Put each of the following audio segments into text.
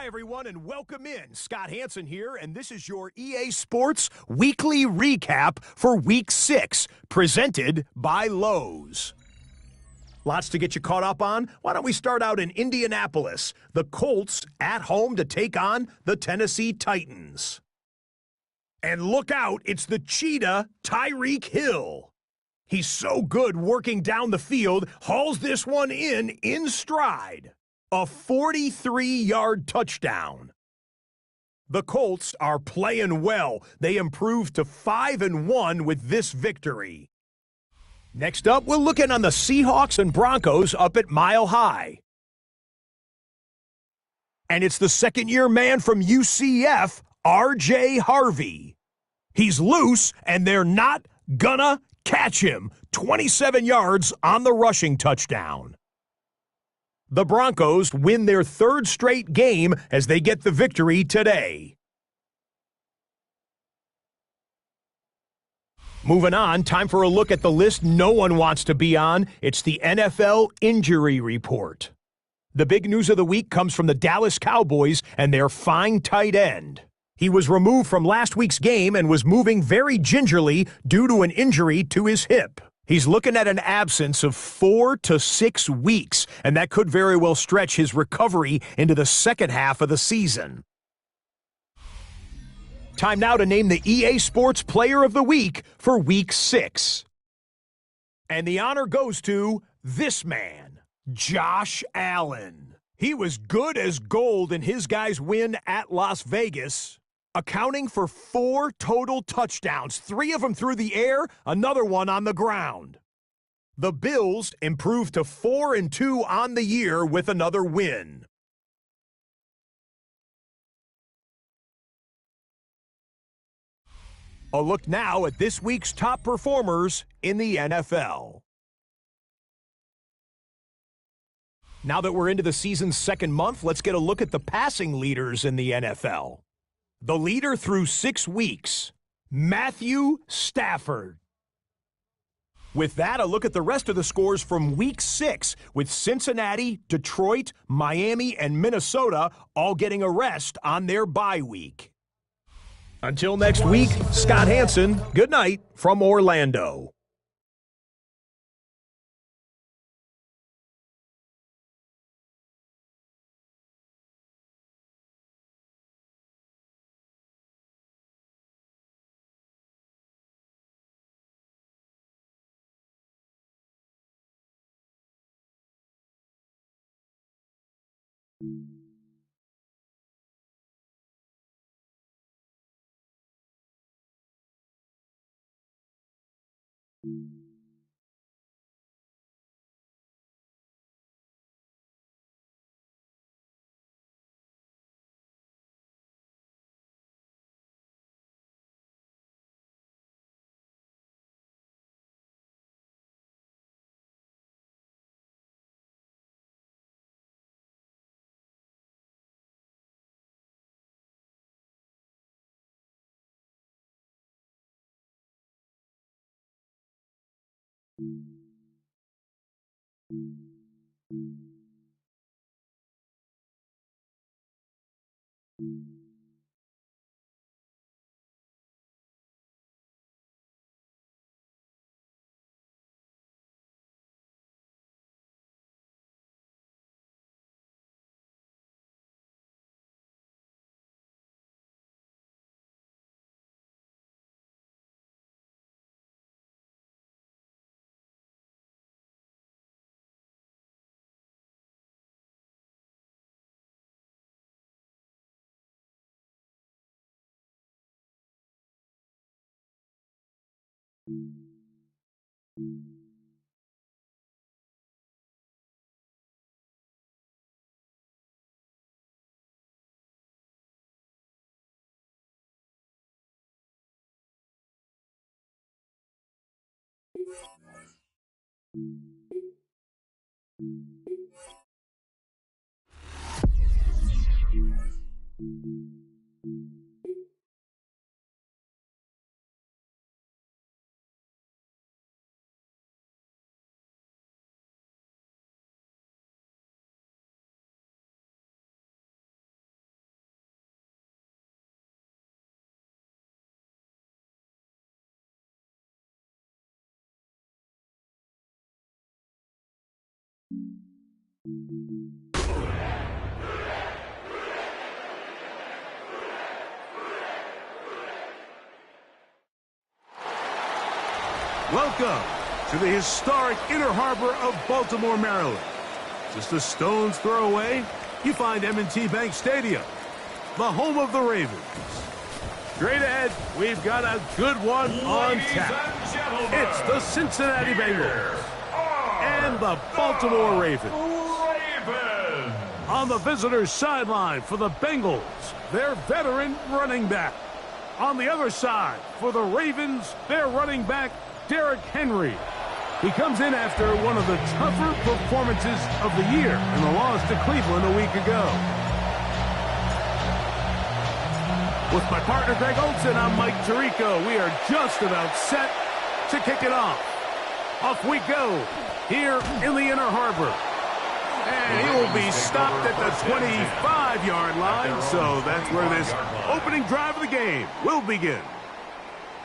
Hi, everyone, and welcome in. Scott Hansen here, and this is your EA Sports Weekly Recap for Week 6, presented by Lowe's. Lots to get you caught up on. Why don't we start out in Indianapolis? The Colts at home to take on the Tennessee Titans. And look out, it's the cheetah, Tyreek Hill. He's so good working down the field, hauls this one in stride. A 43-yard touchdown. The Colts are playing well. They improved to 5-1 with this victory. Next up, we'll look in on the Seahawks and Broncos up at Mile High. And it's the second-year man from UCF, R.J. Harvey. He's loose, and they're not gonna catch him. 27 yards on the rushing touchdown. The Broncos win their third straight game as they get the victory today. Moving on, time for a look at the list no one wants to be on. It's the NFL Injury Report. The big news of the week comes from the Dallas Cowboys and their fine tight end. He was removed from last week's game and was moving very gingerly due to an injury to his hip. He's looking at an absence of 4 to 6 weeks, and that could very well stretch his recovery into the second half of the season. Time now to name the EA Sports Player of the Week for Week 6. And the honor goes to this man, Josh Allen. He was good as gold in his guys' win at Las Vegas, accounting for 4 total touchdowns, 3 of them through the air, another one on the ground. The Bills improved to 4-2 on the year with another win. A look now at this week's top performers in the NFL. Now that we're into the season's second month, let's get a look at the passing leaders in the NFL. The leader through 6 weeks, Matthew Stafford. With that, a look at the rest of the scores from Week 6, with Cincinnati, Detroit, Miami, and Minnesota all getting a rest on their bye week. Until next week, Scott Hansen, good night from Orlando. Welcome to the historic Inner Harbor of Baltimore, Maryland. Just a stone's throw away, you find M&T Bank Stadium, the home of the Ravens. Straight ahead, we've got a good one on tap. It's the Cincinnati Bengals and the Baltimore Ravens. On the visitors' sideline for the Bengals, their veteran running back. On the other side, for the Ravens, their running back, Derrick Henry. He comes in after one of the tougher performances of the year in the loss to Cleveland a week ago. With my partner, Greg Olson, I'm Mike Tirico. We are just about set to kick it off. Off we go here in the Inner Harbor. And he will be stopped at the 25-yard line, so that's where this opening drive of the game will begin.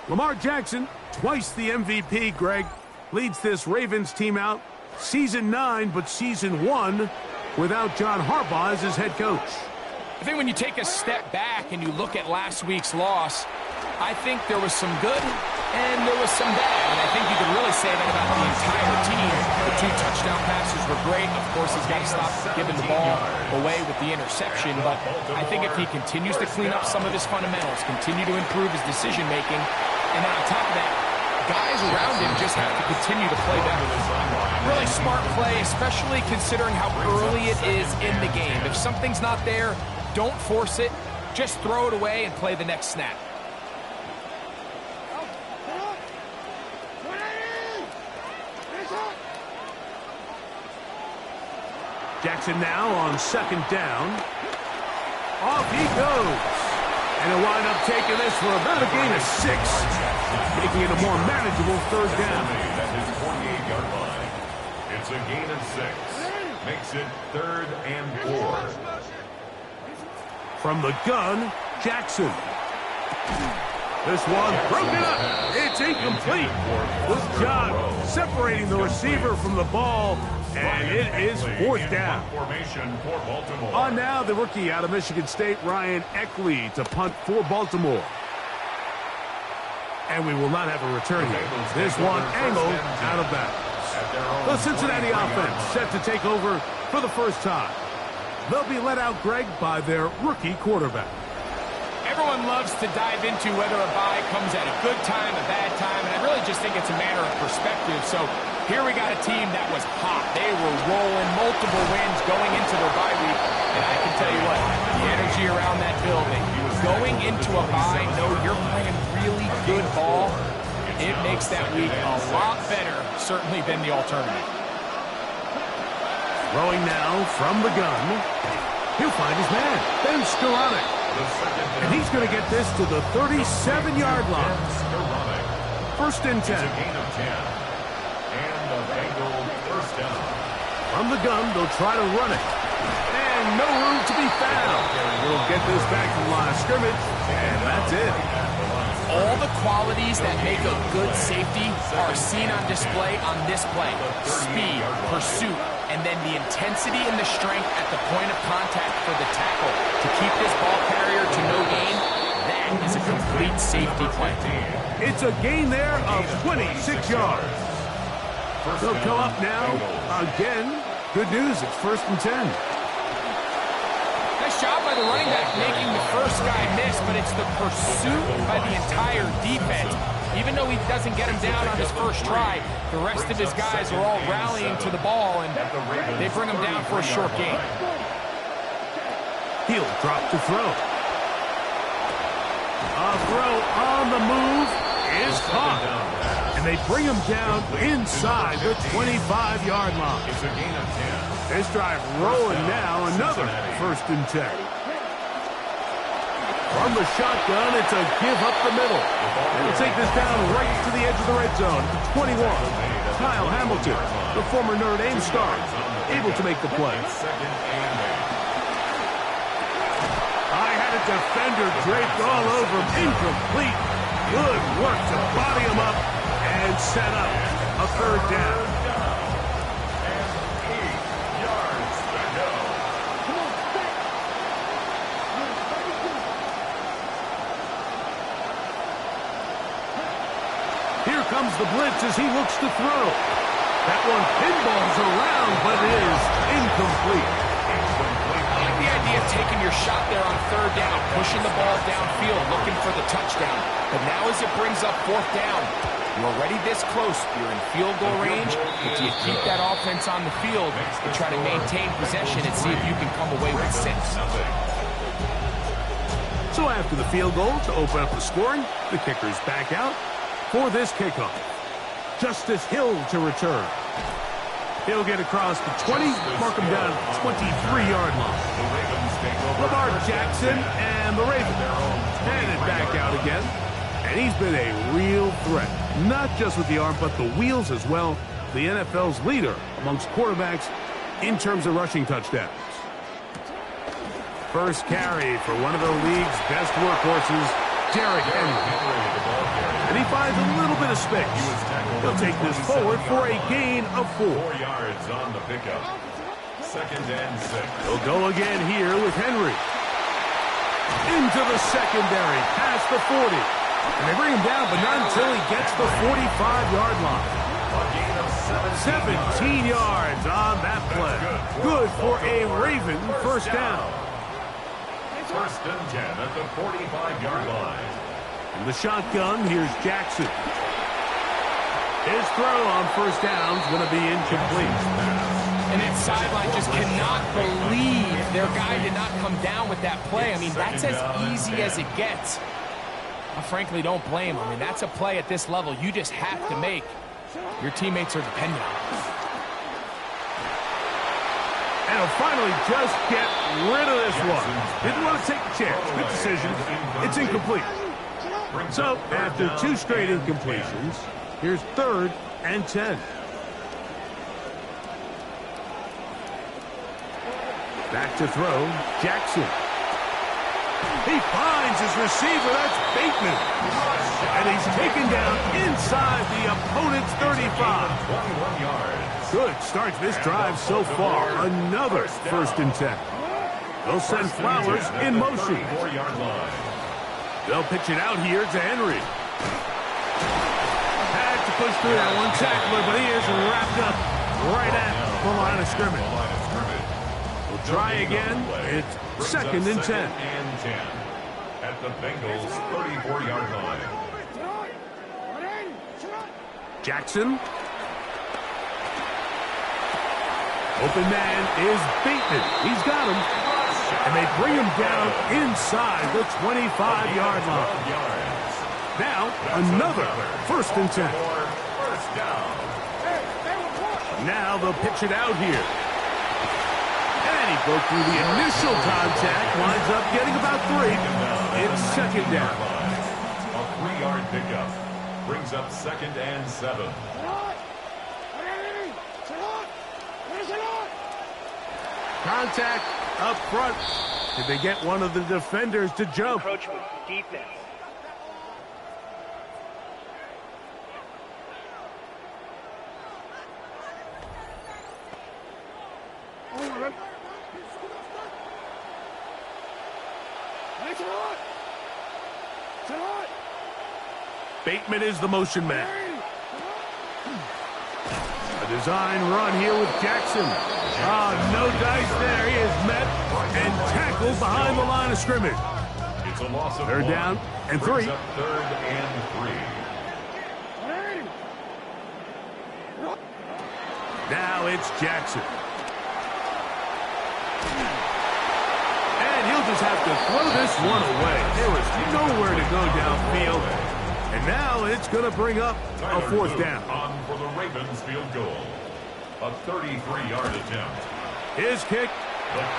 Lamar Jackson, twice the MVP, Greg, leads this Ravens team out. Season 9, but Season 1 without John Harbaugh as his head coach. I think when you take a step back and you look at last week's loss, I think there was some good and there was some bad. And I think you could really say that about the entire team. The 2 touchdown passes were great. Of course, he's got to stop giving the ball away with the interception. But I think if he continues to clean up some of his fundamentals, continue to improve his decision-making, and then on top of that, guys around him just have to continue to play better. Really smart play, especially considering how early it is in the game. If something's not there, don't force it. Just throw it away and play the next snap. Jackson now on second down. Off he goes. And he'll wind up taking this for about a gain of 6, making it a more manageable third down. At his 28-yard line. It's a gain of 6. Makes it 3rd and 4. From the gun, Jackson. This one broken up. It's incomplete. Good job separating the receiver from the ball, and it is 4th down. On now, the rookie out of Michigan State, Ryan Eckley, to punt for Baltimore. And we will not have a return here. This one angled out of bounds. The Cincinnati offense set to take over for the first time. They'll be let out, Greg, by their rookie quarterback. Everyone loves to dive into whether a bye comes at a good time, a bad time, and I really just think it's a matter of perspective. So here we got a team that was hot. They were rolling, multiple wins going into their bye week, and I can tell you what, the energy around that building, going into a bye, know you're playing really good ball, it makes that week a lot better, certainly, than the alternative. Throwing now from the gun. He'll find his man, Ben Skoranek. And he's going to get this to the 37-yard line. 1st and 10. It's a gain of 10. And the Bengals first down. From the gun, they'll try to run it. And no room to be found. We'll get this back to the line of scrimmage, and that's it. All the qualities that make a good safety are seen on display on this play. Speed, pursuit, and then the intensity and the strength at the point of contact for the tackle to keep this ball carrier to no gain. That is a complete safety play. It's a gain there of 26 yards. They'll come up now again. Good news, it's 1st and 10. Nice job by the running back making the first guy miss, but it's the pursuit by the entire defense. Even though he doesn't get him down on his first try, the rest of his guys are all rallying to the ball, and they bring him down for a short gain. He'll drop to throw. A throw on the move is caught. And they bring him down inside the 25-yard line. It's a gain of 10. This drive rolling now, another 1st and 10. From the shotgun, it's a give up the middle. And he'll take this down right to the edge of the red zone. 21. Kyle Hamilton, the former Notre Dame star, able to make the play. I had a defender draped all over him. Incomplete. Good work to body him up and set up a 3rd down. comes the blitz as he looks to throw. That one pinballs around, but it is incomplete. I like the idea of taking your shot there on third down, pushing the ball downfield, looking for the touchdown. But now as it brings up fourth down, you're already this close. You're in field goal range. But do you keep that offense on the field and try to maintain possession and see if you can come away with 6? So after the field goal to open up the scoring, the kicker's back out for this kickoff. Justice Hill to return. He'll get across the 20, mark him down at the 23-yard line. Lamar Jackson and the Ravens headed back out again. And he's been a real threat, not just with the arm, but the wheels as well. The NFL's leader amongst quarterbacks in terms of rushing touchdowns. First carry for one of the league's best workhorses, Derrick Henry. And he finds a little bit of space. He'll take this forward for a gain of 4. 4 yards on the pickup. 2nd and 6. He'll go again here with Henry. Into the secondary, past the 40. And they bring him down, but not until he gets the 45-yard line. A gain of 17 yards on that play. Good for a Raven first down. 1st and 10 at the 45-yard line. In the shotgun, here's Jackson. His throw on first down is going to be incomplete. And that sideline just cannot believe their guy did not come down with that play. I mean, that's as easy as it gets. I frankly don't blame him. I mean, that's a play at this level you just have to make. Your teammates are dependent on it. And he'll finally just get rid of this one. Didn't want to take a chance. Good decision. It's incomplete. So, after 2 straight incompletions, here's 3rd and 10. Back to throw, Jackson. He finds his receiver, that's Bateman. And he's taken down inside the opponent's 35. 21 yards. Good start to this drive so far. Another 1st and 10. They'll send Flowers in motion. 4-yard line. They'll pitch it out here to Henry. Had to push through that one tackler, but he is wrapped up right at the line of scrimmage. We'll try again. It's 2nd and 10. 2nd and 10 at the Bengals' 34-yard line. Jackson. Open man is Bateman. He's got him. And they bring him down inside the 25-yard line. Now, another 1st and 10. Now they'll pitch it out here. And he broke through the initial contact, winds up getting about 3. It's 2nd down. A 3-yard pickup brings up 2nd and 7. Contact up front. Did they get one of the defenders to jump? Encroachment, defense. Bateman is the motion man. A design run here with Jackson. No dice there. He is met and tackled behind the line of scrimmage. It's a loss of 3rd 1. down and 3. Brings up 3rd and 3. Now it's Jackson. And he'll just have to throw this one away. There was nowhere to go downfield. And now it's going to bring up a 4th down. On for the Ravens field goal. A 33-yard attempt. His kick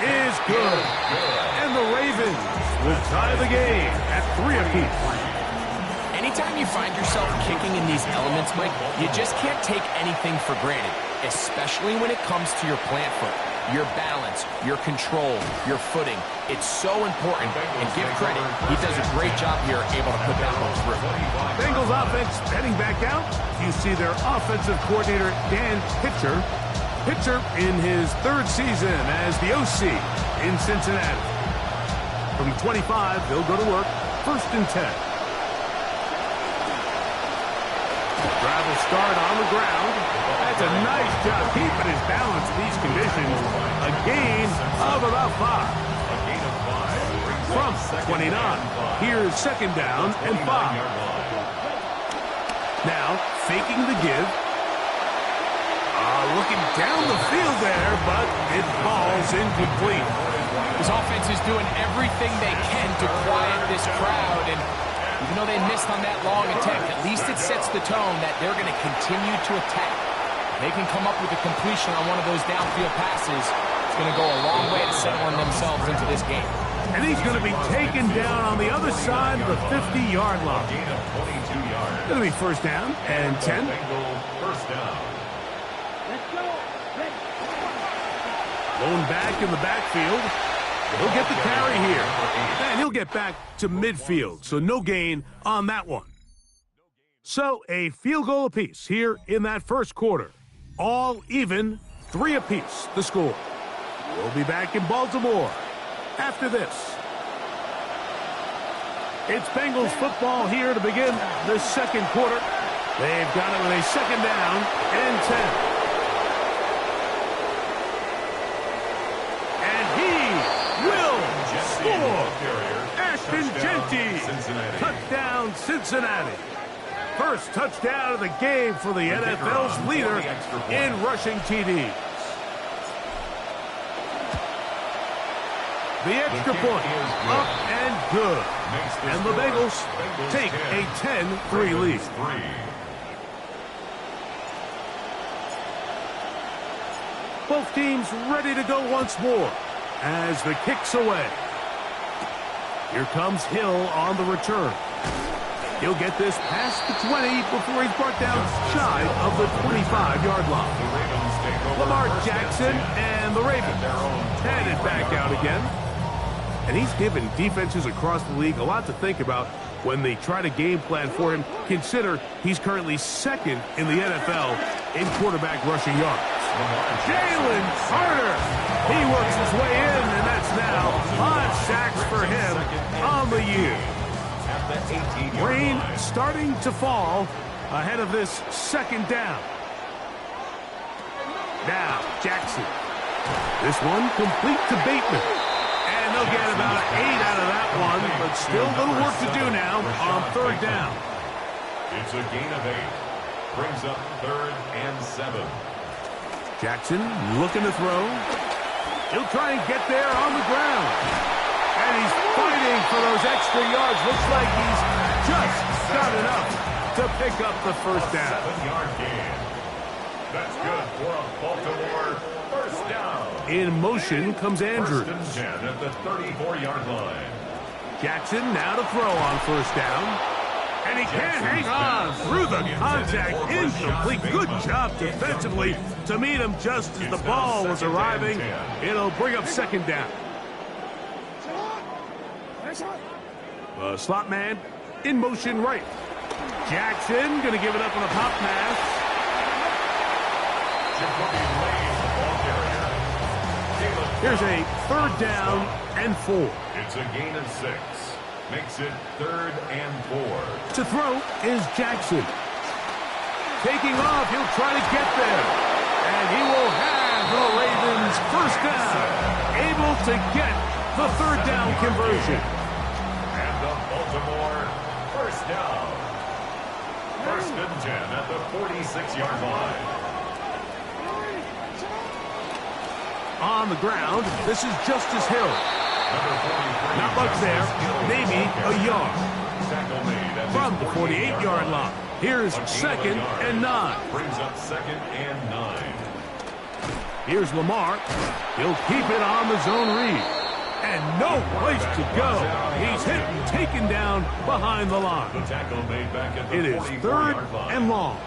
is good. And the Ravens will tie the game at 3 apiece. Anytime you find yourself kicking in these elements, Mike, you just can't take anything for granted, especially when it comes to your plant foot, your balance, your control, your footing. It's so important, and give credit, he does a great job here able to put that one through. Bengals offense heading back out. You see their offensive coordinator, Dan Pitcher. Pitcher in his 3rd season as the OC in Cincinnati. From 25, they'll go to work. 1st and 10. will start on the ground. That's a nice job keeping his balance in these conditions. A gain of about 5. From 29. Here's second down and 5. Now, faking the give. Looking down the field there, but it falls incomplete. His offense is doing everything they can to quiet this crowd, and even though they missed on that long attempt, at least it sets the tone that they're going to continue to attack. They can come up with a completion on one of those downfield passes. It's going to go a long way to settling themselves into this game. And he's going to be taken down on the other side of the 50-yard line. Going to be first down and 10. First down. Going back in the backfield. He'll get the carry here. And he'll get back to midfield, so no gain on that one. So a field goal apiece here in that first quarter. All even, 3 apiece, the score. We'll be back in Baltimore after this. It's Bengals football here to begin the second quarter. They've got it with a second down and 10. Ashton Genty, touchdown Cincinnati. First touchdown of the game for the NFL's leader in rushing TDs. The extra point up and good. And the Bengals take a 10-3 lead. Both teams ready to go once more as the kick's away. Here comes Hill on the return. He'll get this past the 20 before he's brought down shy of the 25-yard line. Lamar Jackson and the Ravens headed back out again. And he's given defenses across the league a lot to think about when they try to game plan for him. Consider he's currently second in the NFL in quarterback rushing yards. Jalen Carter, he works his way in, and that's now 5 sacks for him on the year. Rain starting to fall ahead of this second down. Now, Jackson. This one complete to Bateman. And they'll get about 8 out of that one, but still a little work to do now on third down. It's a gain of 8. Brings up third and 7. Jackson looking to throw. He'll try and get there on the ground. And he's fighting for those extra yards. Looks like he's just got enough to pick up the first down. 7-yard gain. That's good for a Baltimore first down. In motion comes Andrews. First and 10 at the 34-yard line. Jackson now to throw on first down. And he can't hang on through the contact. Incomplete. Good job defensively to meet him just as the ball was arriving. It'll bring up second down. The slot man in motion right. Jackson going to give it up on a pop pass. Here's a third down and 4. It's a gain of 6. Makes it third and 4. To throw is Jackson. Taking off, he'll try to get there. And he will have the Ravens first down. Able to get the third down conversion. And the Baltimore first down. First and 10 at the 46-yard line. On the ground, this is Justice Hill. Not much there, maybe a yard. From the 48-yard line, here's second and 9. Brings up second and 9. Here's Lamar. He'll keep it on the zone read. And no place to go. He's hit and taken down behind the line. The tackle made back at the It is third and long.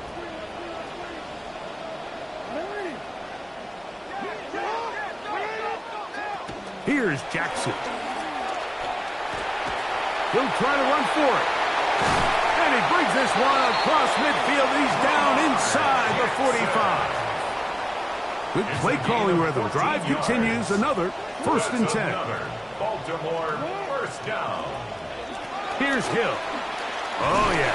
Here's Jackson. He'll try to run for it. And he brings this one across midfield. He's down inside the 45. Good play calling rhythm. Drive continues. Another first and 10. Baltimore first down. Here's Hill. Oh, yeah.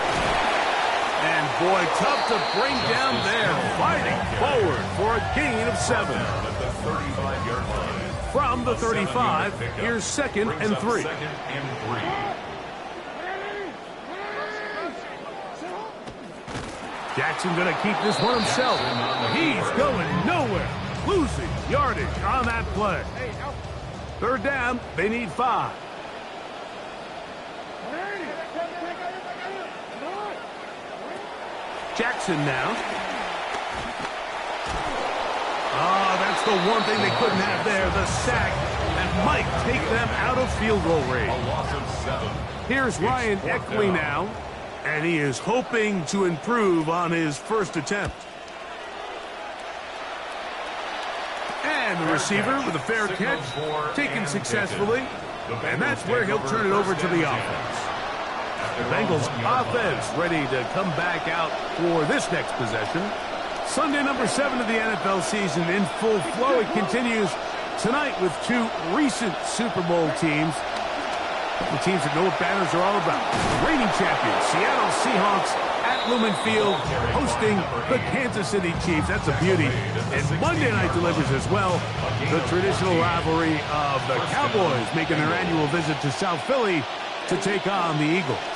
And boy, tough to bring down there. Fighting forward for a gain of 7. At the 35-yard line. From the 35, here's 2nd and 3. Second and 3. Jackson going to keep this one himself. He's going nowhere. Losing yardage on that play. 3rd down, they need 5. Jackson now. Oh, that's the one thing they couldn't have there, the sack. And might take them out of field goal range. A loss of 7. Here's Ryan Eckley now. And he is hoping to improve on his first attempt. And the receiver with a fair catch, taken successfully. And that's where he'll turn it over to the offense. The Bengals offense ready to come back out for this next possession. Sunday number 7 of the NFL season in full flow. It continues tonight with 2 recent Super Bowl teams. The teams that know what banners are all about. The reigning champions, Seattle Seahawks at Lumen Field, hosting the Kansas City Chiefs. That's a beauty. And Monday night delivers as well. The traditional rivalry of the Cowboys making their annual visit to South Philly to take on the Eagles.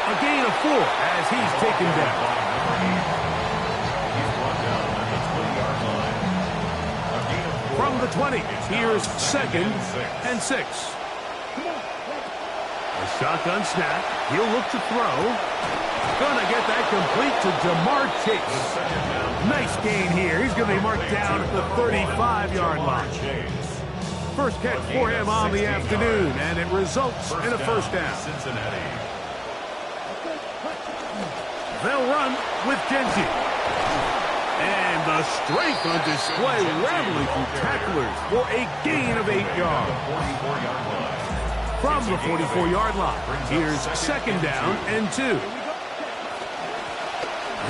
A gain of 4 as he's taken down. From the 20, here's 2nd and 6. A shotgun snap. He'll look to throw. Gonna get that complete to Jamar Chase. Nice gain here. He's gonna be marked down at the 35-yard line. First catch for him on the afternoon, and it results in a 1st down. They'll run with Genji. And the strength on display, rattling through tacklers for a gain of 8 yards. From the 44-yard line, here's 2nd down and 2.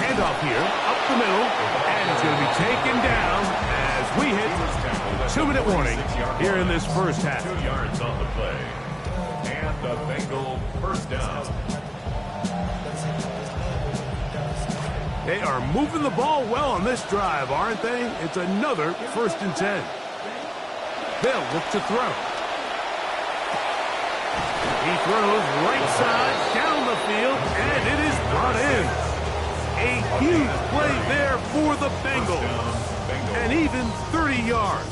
Handoff here, up the middle, and it's going to be taken down as we hit 2-minute warning here in this first half. 2 yards on the play. And the Bengal 1st down. They are moving the ball well on this drive, aren't they? It's another 1st and 10. They'll look to throw. He throws right side down the field, and it is brought in. A huge play there for the Bengals. And even 30 yards.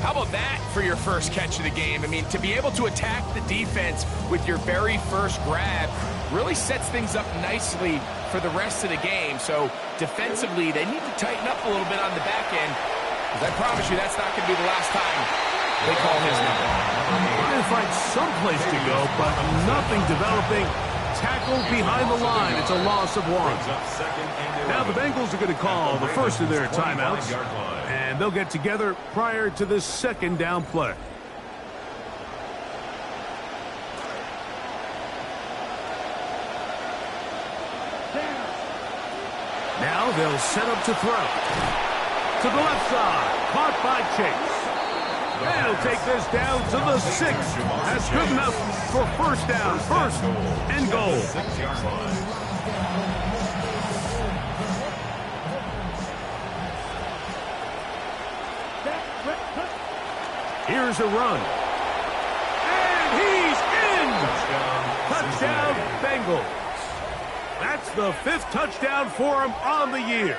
How about that for your first catch of the game? I mean, to be able to attack the defense with your very first grab really sets things up nicely for the rest of the game. So defensively, they need to tighten up a little bit on the back end, because I promise you that's not going to be the last time they call his number. Trying to find someplace to go, but nothing developing. Tackled behind the line. It's a loss of 1. Now the Bengals are going to call the first of their timeouts, and they'll get together prior to this 2nd down play. Now they'll set up to throw. To the left side. Caught by Chase. And he'll take this down to the 6. That's good enough for 1st down. 1st and goal. Here's a run. And he's in! Touchdown, Bengals. That's the 5th touchdown for him on the year.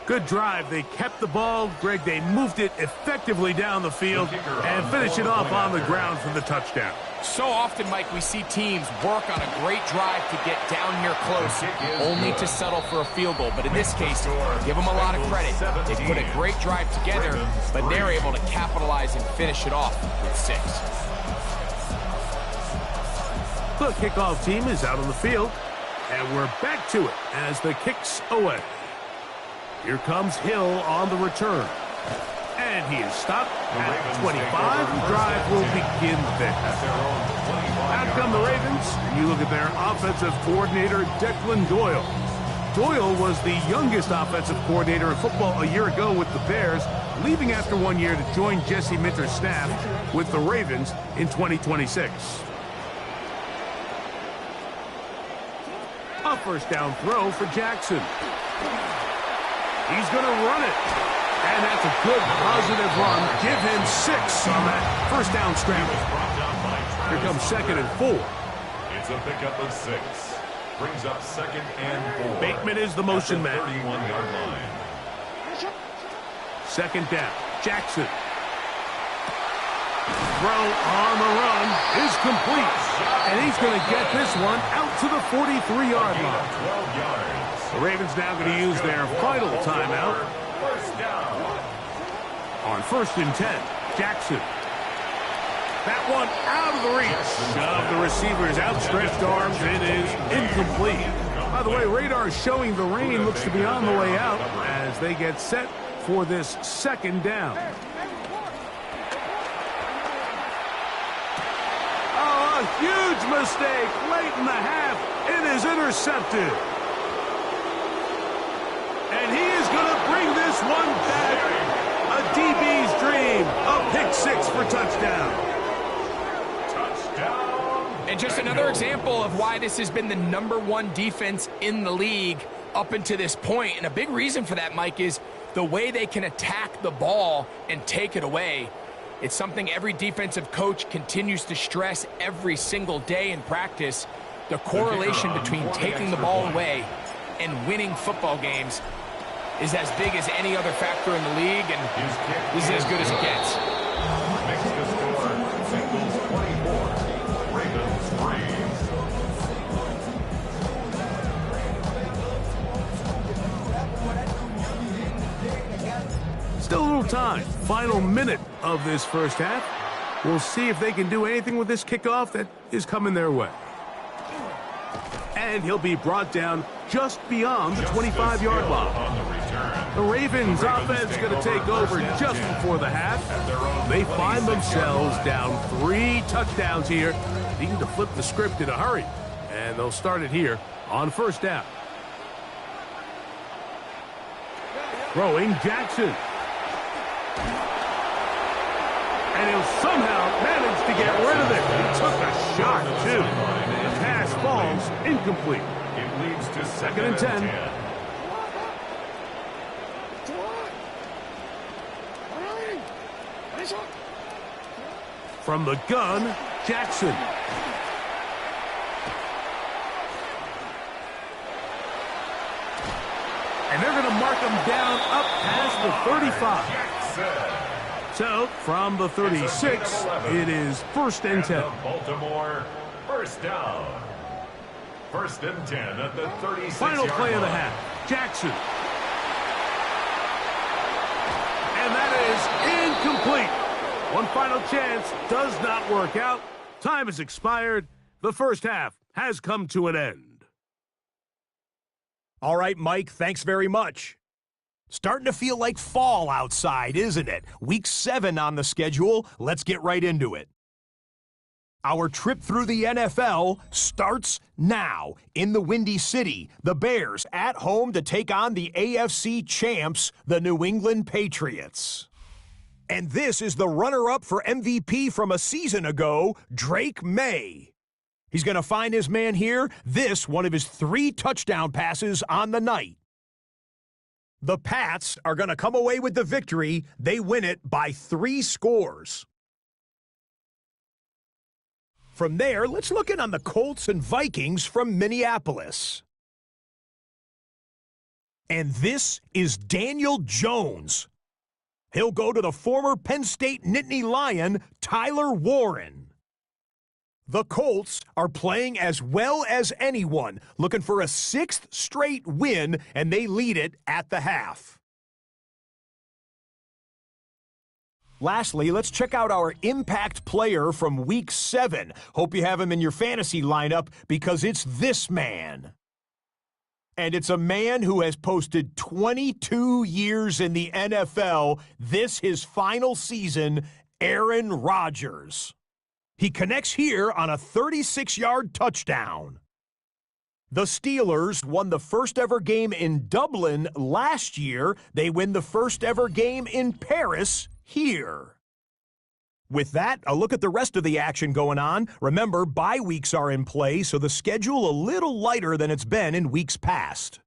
Good drive. They kept the ball. Greg, they moved it effectively down the field and finish it off on the ground for the touchdown. So often, Mike, we see teams work on a great drive to get down here close, only to settle for a field goal. But in this case, give them a lot of credit. They put a great drive together, but they're able to capitalize and finish it off with 6. The kickoff team is out on the field, and we're back to it as the kick's away. Here comes Hill on the return. And he is stopped at 25. The drive will begin there. Out come the Ravens, and you look at their offensive coordinator, Declan Doyle. Doyle was the youngest offensive coordinator in football a year ago with the Bears, leaving after 1 year to join Jesse Minter's staff with the Ravens in 2026. first down throw for Jackson. He's going to run it. And that's a good positive run. Give him 6 on that first down scramble. Here comes 2nd and 4. It's a pickup of 6. Brings up 2nd and 4. Bateman is the motion man. 31-yard line. 2nd down. Jackson. Throw on the run is complete. And he's going to get this one out to the 43-yard line. 12 yards. The Ravens now going to use their final timeout. First down. On 1st and 10, Jackson. That one out of the reach of the receiver's outstretched arms. It is incomplete. By the way, radar showing the rain looks to be on the way out as they get set for this 2nd down. Oh, a huge mistake late in the half. It is intercepted. And he is going to bring this one back. A DB's dream. A pick 6 for touchdown. And just another example of why this has been the #1 defense in the league up until this point. And a big reason for that, Mike, is the way they can attack the ball and take it away. It's something every defensive coach continues to stress every single day in practice. The correlation between taking the ball away and winning football games is as big as any other factor in the league, and this is as good as it gets. Makes the score. Bengals 24. Ravens 3. Still a little time. Final minute of this first half. We'll see if they can do anything with this kickoff that is coming their way. And he'll be brought down just beyond the 25-yard line. The Ravens offense going to take over just before the half. They find themselves down 3 touchdowns here, needing to flip the script in a hurry. And they'll start it here on 1st down. Throwing Jackson. And he'll somehow manage to get rid of it. He took a shot, too. The pass falls incomplete. It leads to 2nd and 10. From the gun, Jackson. And they're going to mark him down up past the 35. So, from the 36, it is 1st and 10. Baltimore, first down. 1st and 10 at the 36-yard Final play of the half. Jackson. And that is incomplete. One final chance does not work out. Time has expired. The first half has come to an end. All right, Mike, thanks very much. Starting to feel like fall outside, isn't it? Week 7 on the schedule. Let's get right into it. Our trip through the NFL starts now. In the Windy City, the Bears at home to take on the AFC champs, the New England Patriots. And this is the runner-up for MVP from a season ago, Drake May. He's going to find his man here. This, one of his 3 touchdown passes on the night. The Pats are going to come away with the victory. They win it by 3 scores. From there, let's look in on the Colts and Vikings from Minneapolis. And this is Daniel Jones. He'll go to the former Penn State Nittany Lion, Tyler Warren. The Colts are playing as well as anyone, looking for a 6th straight win, and they lead it at the half. Lastly, let's check out our impact player from Week 7. Hope you have him in your fantasy lineup because it's this man. And it's a man who has posted 22 years in the NFL. This his final season, Aaron Rodgers. He connects here on a 36-yard touchdown. The Steelers won the first ever game in Dublin last year. They win the first ever game in Paris here. With that, a look at the rest of the action going on. Remember, bye weeks are in play, so the schedule a little lighter than it's been in weeks past.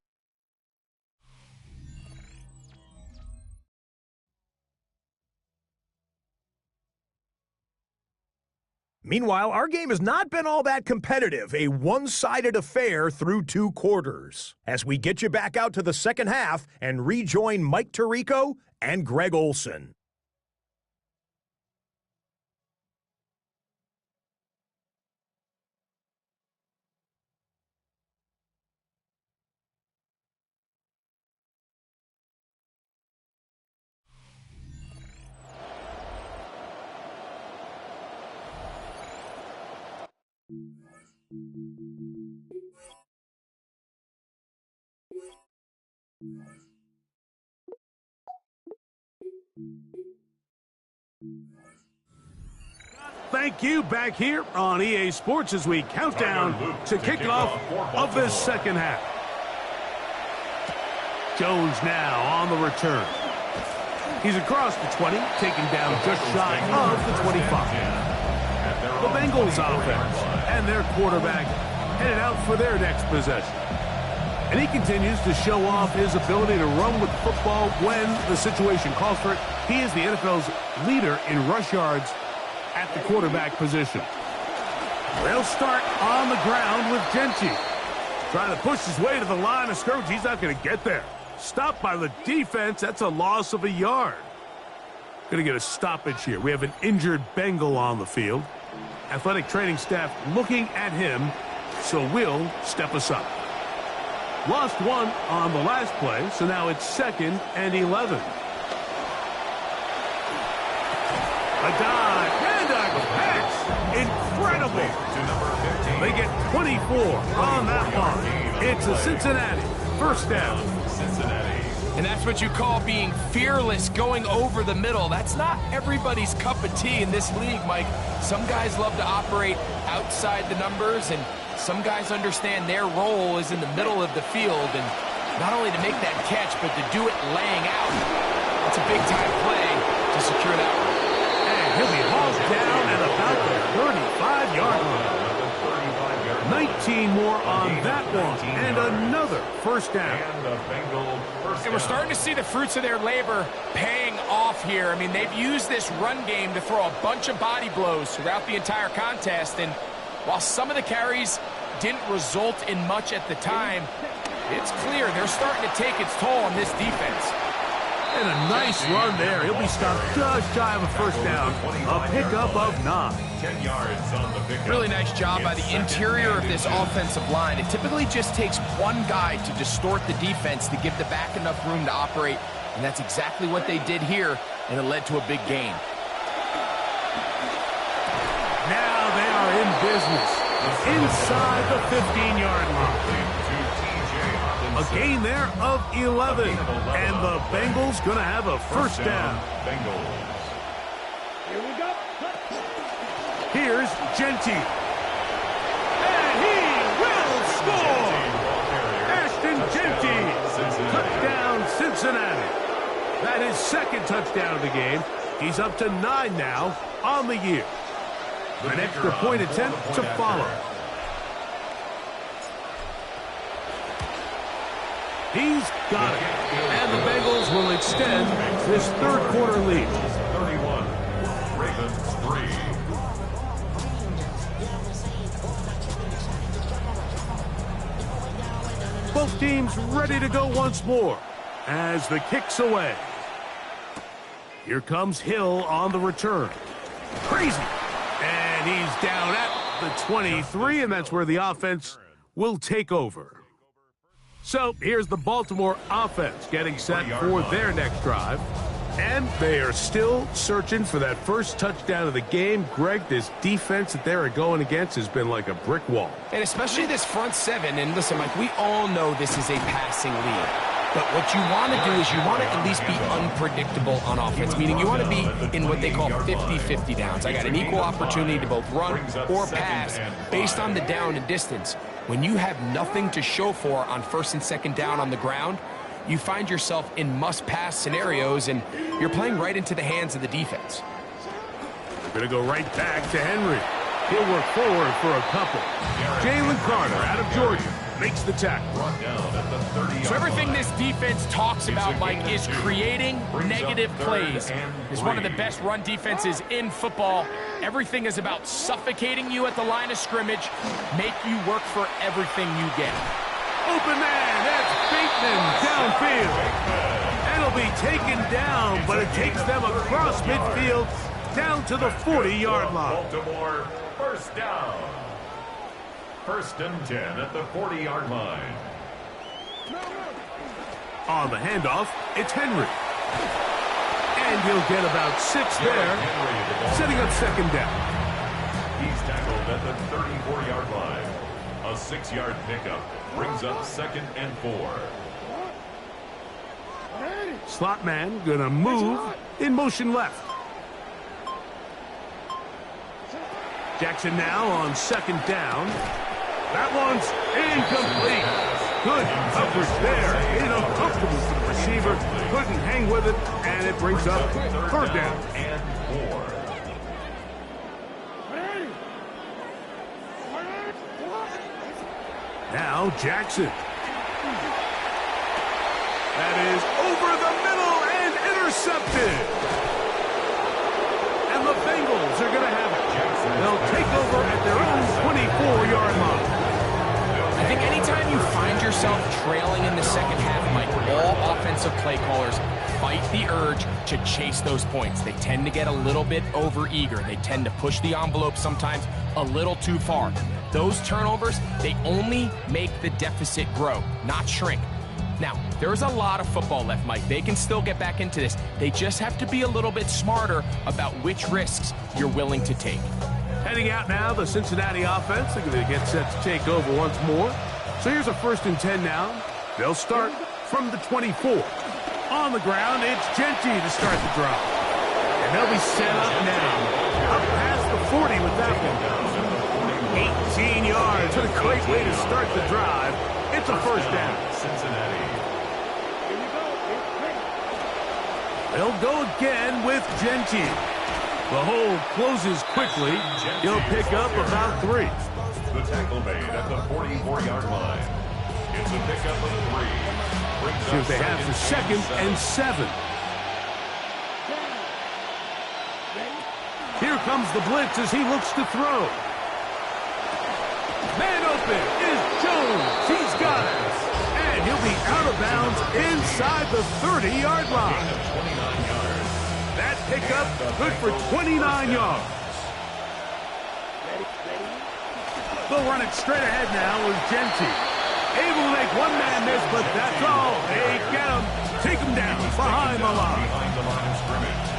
Meanwhile, our game has not been all that competitive, a one-sided affair through 2 quarters. As we get you back out to the second half and rejoin Mike Tirico and Greg Olson. Thank you. Back here on EA Sports as we count down to kick off of this second half. Jones now on the return. He's across the 20, taken down just shy of the 25. The Bengals offense and their quarterback headed out for their next possession. And he continues to show off his ability to run with football when the situation calls for it. He is the NFL's leader in rush yards at the quarterback position. They'll start on the ground with Genty. Trying to push his way to the line of scrimmage. He's not going to get there. Stopped by the defense. That's a loss of a yard. Going to get a stoppage here. We have an injured Bengal on the field. Athletic training staff looking at him, so we'll step aside. Lost one on the last play, so now it's 2nd and 11. A dive and a catch. Incredible. They get 24 on that one. It's a Cincinnati first down. And that's what you call being fearless, going over the middle. That's not everybody's cup of tea in this league, Mike. Some guys love to operate outside the numbers, and some guys understand their role is in the middle of the field, and not only to make that catch, but to do it laying out. It's a big-time play to secure that one. And he'll be hauled down at about the 35-yard line. 19 more on that one, and another first down. And we're starting to see the fruits of their labor paying off here. I mean, they've used this run game to throw a bunch of body blows throughout the entire contest, and while some of the carries didn't result in much at the time, it's clear they're starting to take its toll on this defense. And a nice run there. He'll be stopped just shy of a first down. A pickup of 9. 10 yards on the pickup. Really nice job by the interior of this offensive line. It typically just takes one guy to distort the defense to give the back enough room to operate, and that's exactly what they did here, and it led to a big gain. Now they are in business inside the 15-yard line. A gain there of 11, and the Bengals going to have a first down. Here we go. Here's Genty. And he will score! Ashton Genty. Touchdown, Cincinnati. That is 2nd touchdown of the game. He's up to 9 now on the year. An extra point attempt to follow. He's got it. And the Bengals will extend this 3rd quarter lead. 31, Ravens 3. Both teams ready to go once more as the kick's away. Here comes Hill on the return. Crazy. And he's down at the 23, and that's where the offense will take over. So here's the Baltimore offense getting set for their next drive. And they are still searching for that first touchdown of the game. Greg, this defense that they're going against has been like a brick wall. And especially this front 7. And listen, Mike, we all know this is a passing league. But what you want to do is you want to at least be unpredictable on offense, meaning you want to be in what they call 50-50 downs. I got an equal opportunity to both run or pass based on the down and distance. When you have nothing to show for on 1st and 2nd down on the ground, you find yourself in must-pass scenarios, and you're playing right into the hands of the defense. Gonna go right back to Henry. He'll work forward for a couple. Jalen Carter out of Georgia makes the tackle. So everything this defense talks about, Mike, is creating negative plays. It's one of the best run defenses in football. Everything is about suffocating you at the line of scrimmage, make you work for everything you get. Open man, that's Bateman downfield. It'll be taken down, but it takes them across midfield down to the 40-yard line. Baltimore, first down. First and 10 at the 40-yard line. On the handoff, it's Henry. And he'll get about 6 there, setting up second down. He's tackled at the 34-yard line. A 6-yard pickup brings up second and 4. Slot man gonna move in motion left. Jackson now on second down. That one's incomplete. Good coverage there. Made it uncomfortable for the receiver. Couldn't hang with it, and it brings up third down. And 4. Now Jackson. That is over the middle and intercepted. And the Bengals are going to have it. They'll take over at their own 24-yard line. I think anytime you find yourself trailing in the second half, Mike, all offensive play callers fight the urge to chase those points. They tend to get a little bit overeager. They tend to push the envelope sometimes a little too far. Those turnovers, they only make the deficit grow, not shrink. Now, there's a lot of football left, Mike. They can still get back into this. They just have to be a little bit smarter about which risks you're willing to take. Heading out now, the Cincinnati offense. They're going to get set to take over once more. So here's a first and 10 now. They'll start from the 24. On the ground, it's Genty to start the drive. And they'll be set up now. Up past the 40 with that one. 18 yards. What a great way to start the drive. It's a first down. Cincinnati. They'll go again with Genty. The hole closes quickly. He'll pick up about 3. The tackle made at the 44-yard line. It's a pickup of 3. See if they have for second and 7. Here comes the blitz as he looks to throw. Man open is Jones. He's got it. And he'll be out of bounds inside the 30-yard line. That pickup good for 29 yards. They'll run it straight ahead now with Genty. Able to make one man miss, but that's all. They get him. Take him down behind the line.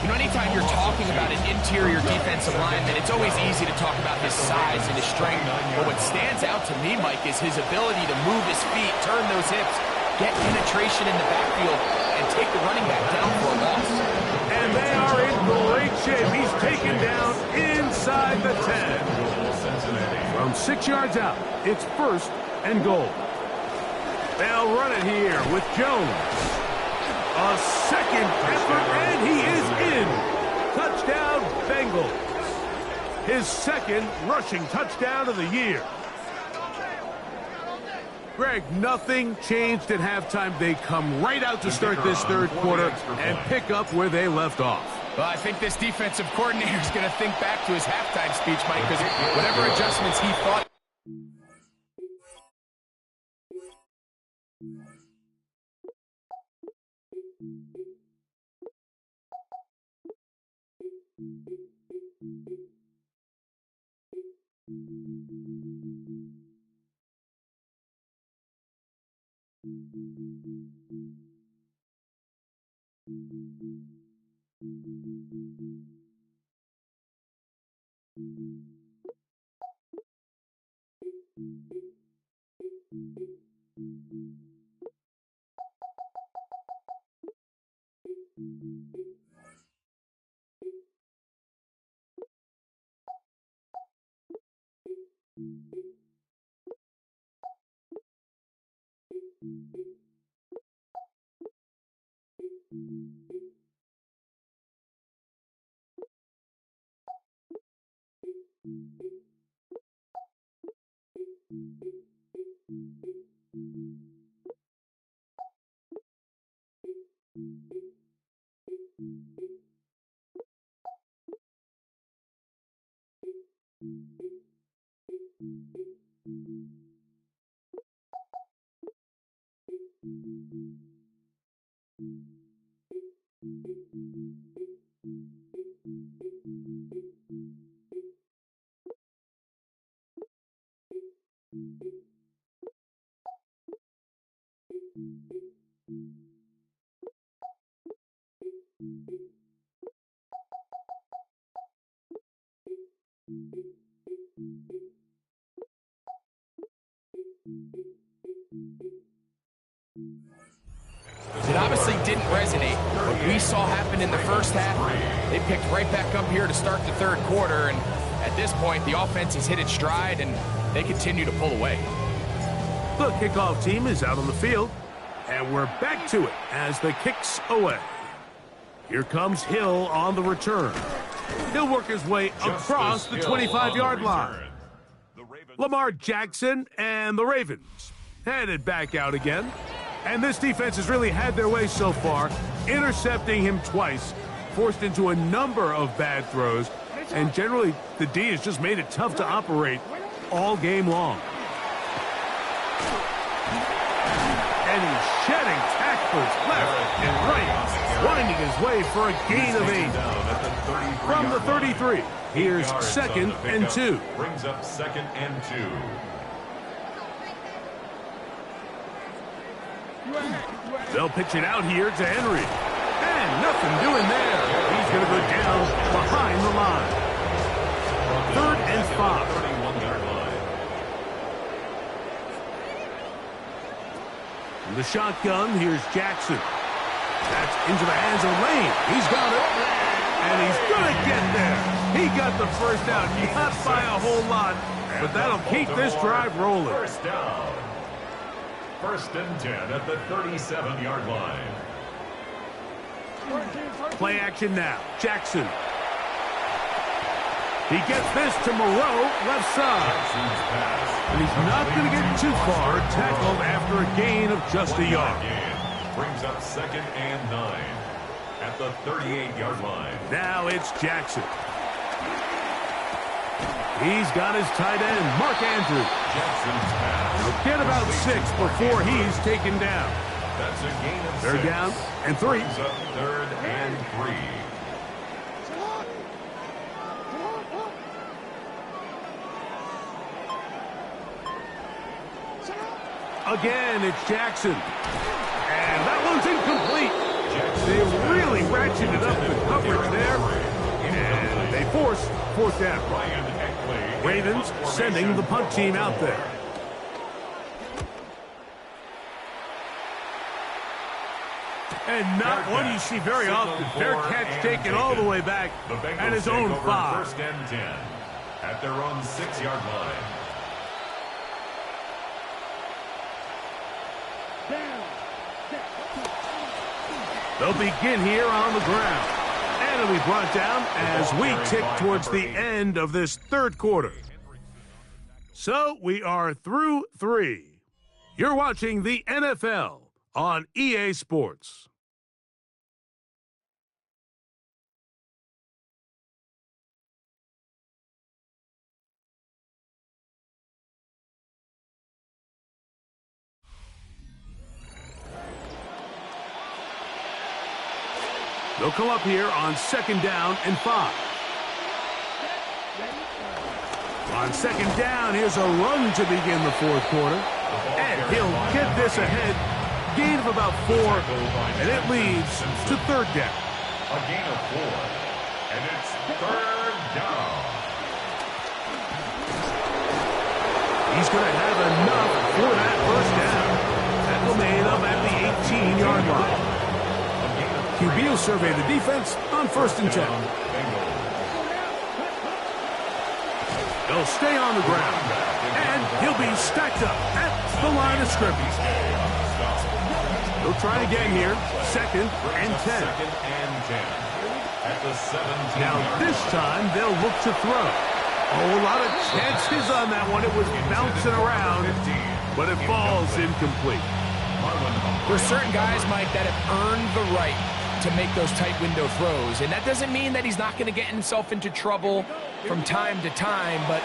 You know, anytime you're talking about an interior defensive lineman, it's always easy to talk about his size and his strength. But what stands out to me, Mike, is his ability to move his feet, turn those hips, get penetration in the backfield, and take the running back down for a loss. And they are in great shape. He's taken down inside the 10. From 6 yards out, it's first and goal. They'll run it here with Jones. A second effort, and he is in. Touchdown, Bengals. His second rushing touchdown of the year. Greg, nothing changed at halftime. They come right out to start this third quarter and pick up where they left off. Well, I think this defensive coordinator is going to think back to his halftime speech, Mike, because whatever adjustments he thought. It obviously didn't resonate. What we saw happen in the first half, they picked right back up here to start the third quarter, and at this point, the offense has hit its stride, and they continue to pull away. The kickoff team is out on the field, and we're back to it as the kick's away. Here comes Hill on the return. He'll work his way across the 25-yard line. Lamar Jackson and the Ravens headed back out again. And this defense has really had their way so far, intercepting him twice, forced into a number of bad throws, and generally the D has just made it tough to operate all game long. And he's shedding tacklers left and right, winding his way for a gain of 8. From the 33, here's 2nd and 2. Brings up 2nd and 2. They'll pitch it out here to Henry. And nothing doing there. He's going to go down behind the line. 3rd and 5. 31-yard line. In the shotgun, here's Jackson. That's into the hands of Lane. He's got it. And he's going to get there. He got the first down. Not by a whole lot, but that'll keep this drive rolling. First down. 1st and 10 at the 37-yard line. Play action now. Jackson. He gets this to Moreau, left side. And he's not going to get too far, tackled after a gain of just a yard. Brings up 2nd and 9 at the 38-yard line. Now it's Jackson. He's got his tight end, Mark Andrews. Jackson's pass. He'll get about 6 before he's taken down. That's a gain of 6. 3rd down and 3. Brings up 3rd and 3. Again, it's Jackson. And that one's incomplete. They really ratcheted up the coverage there. And they force 4th down. Ravens sending the punt team out there. And not one you see very often. Fair catch taken all the way back at his own 5. 1st and 10 at their own 6-yard line. They'll begin here on the ground. And it'll be brought down as we tick towards the end of this third quarter. So we are through 3. You're watching the NFL on EA Sports. They'll come up here on 2nd down and 5. On 2nd down, here's a run to begin the 4th quarter. And he'll get this ahead. Gain of about 4, and it leads to 3rd down. A gain of 4, and it's 3rd down. He's going to have enough for that 1st down. Tackle made up at the 18-yard line. QB will survey the defense on 1st and 10. He'll stay on the ground, and he'll be stacked up at the line of scrimmage. They'll try again here, 2nd and 10. 2nd and 10 at the 17. Now this time they'll look to throw. Oh, a lot of chances on that one. It was bouncing around, but it falls incomplete. There's certain guys, Mike, that have earned the right to make those tight window throws, and that doesn't mean that he's not going to get himself into trouble from time to time, but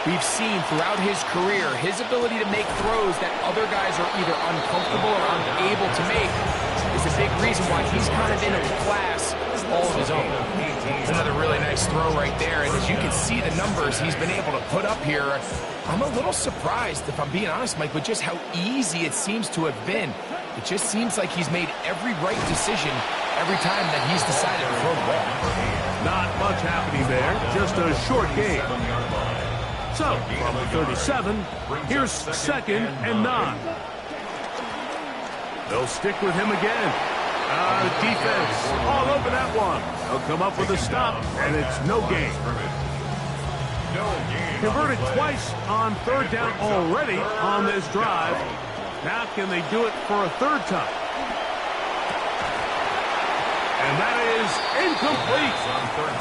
we've seen throughout his career his ability to make throws that other guys are either uncomfortable or unable to make is a big reason why he's kind of in a class all of his own. Another really nice throw right there, and as you can see the numbers he's been able to put up here, I'm a little surprised, if I'm being honest, Mike, with just how easy it seems to have been. It just seems like he's made every right decision every time that he's decided to throw the ball. Not much happening there, just a short game. So, from the 37, here's 2nd and 9. They'll stick with him again. Defense all over that one. They'll come up with a stop, and it's no gain. Converted twice on 3rd down already on this drive. Now can they do it for a 3rd time? And that is incomplete.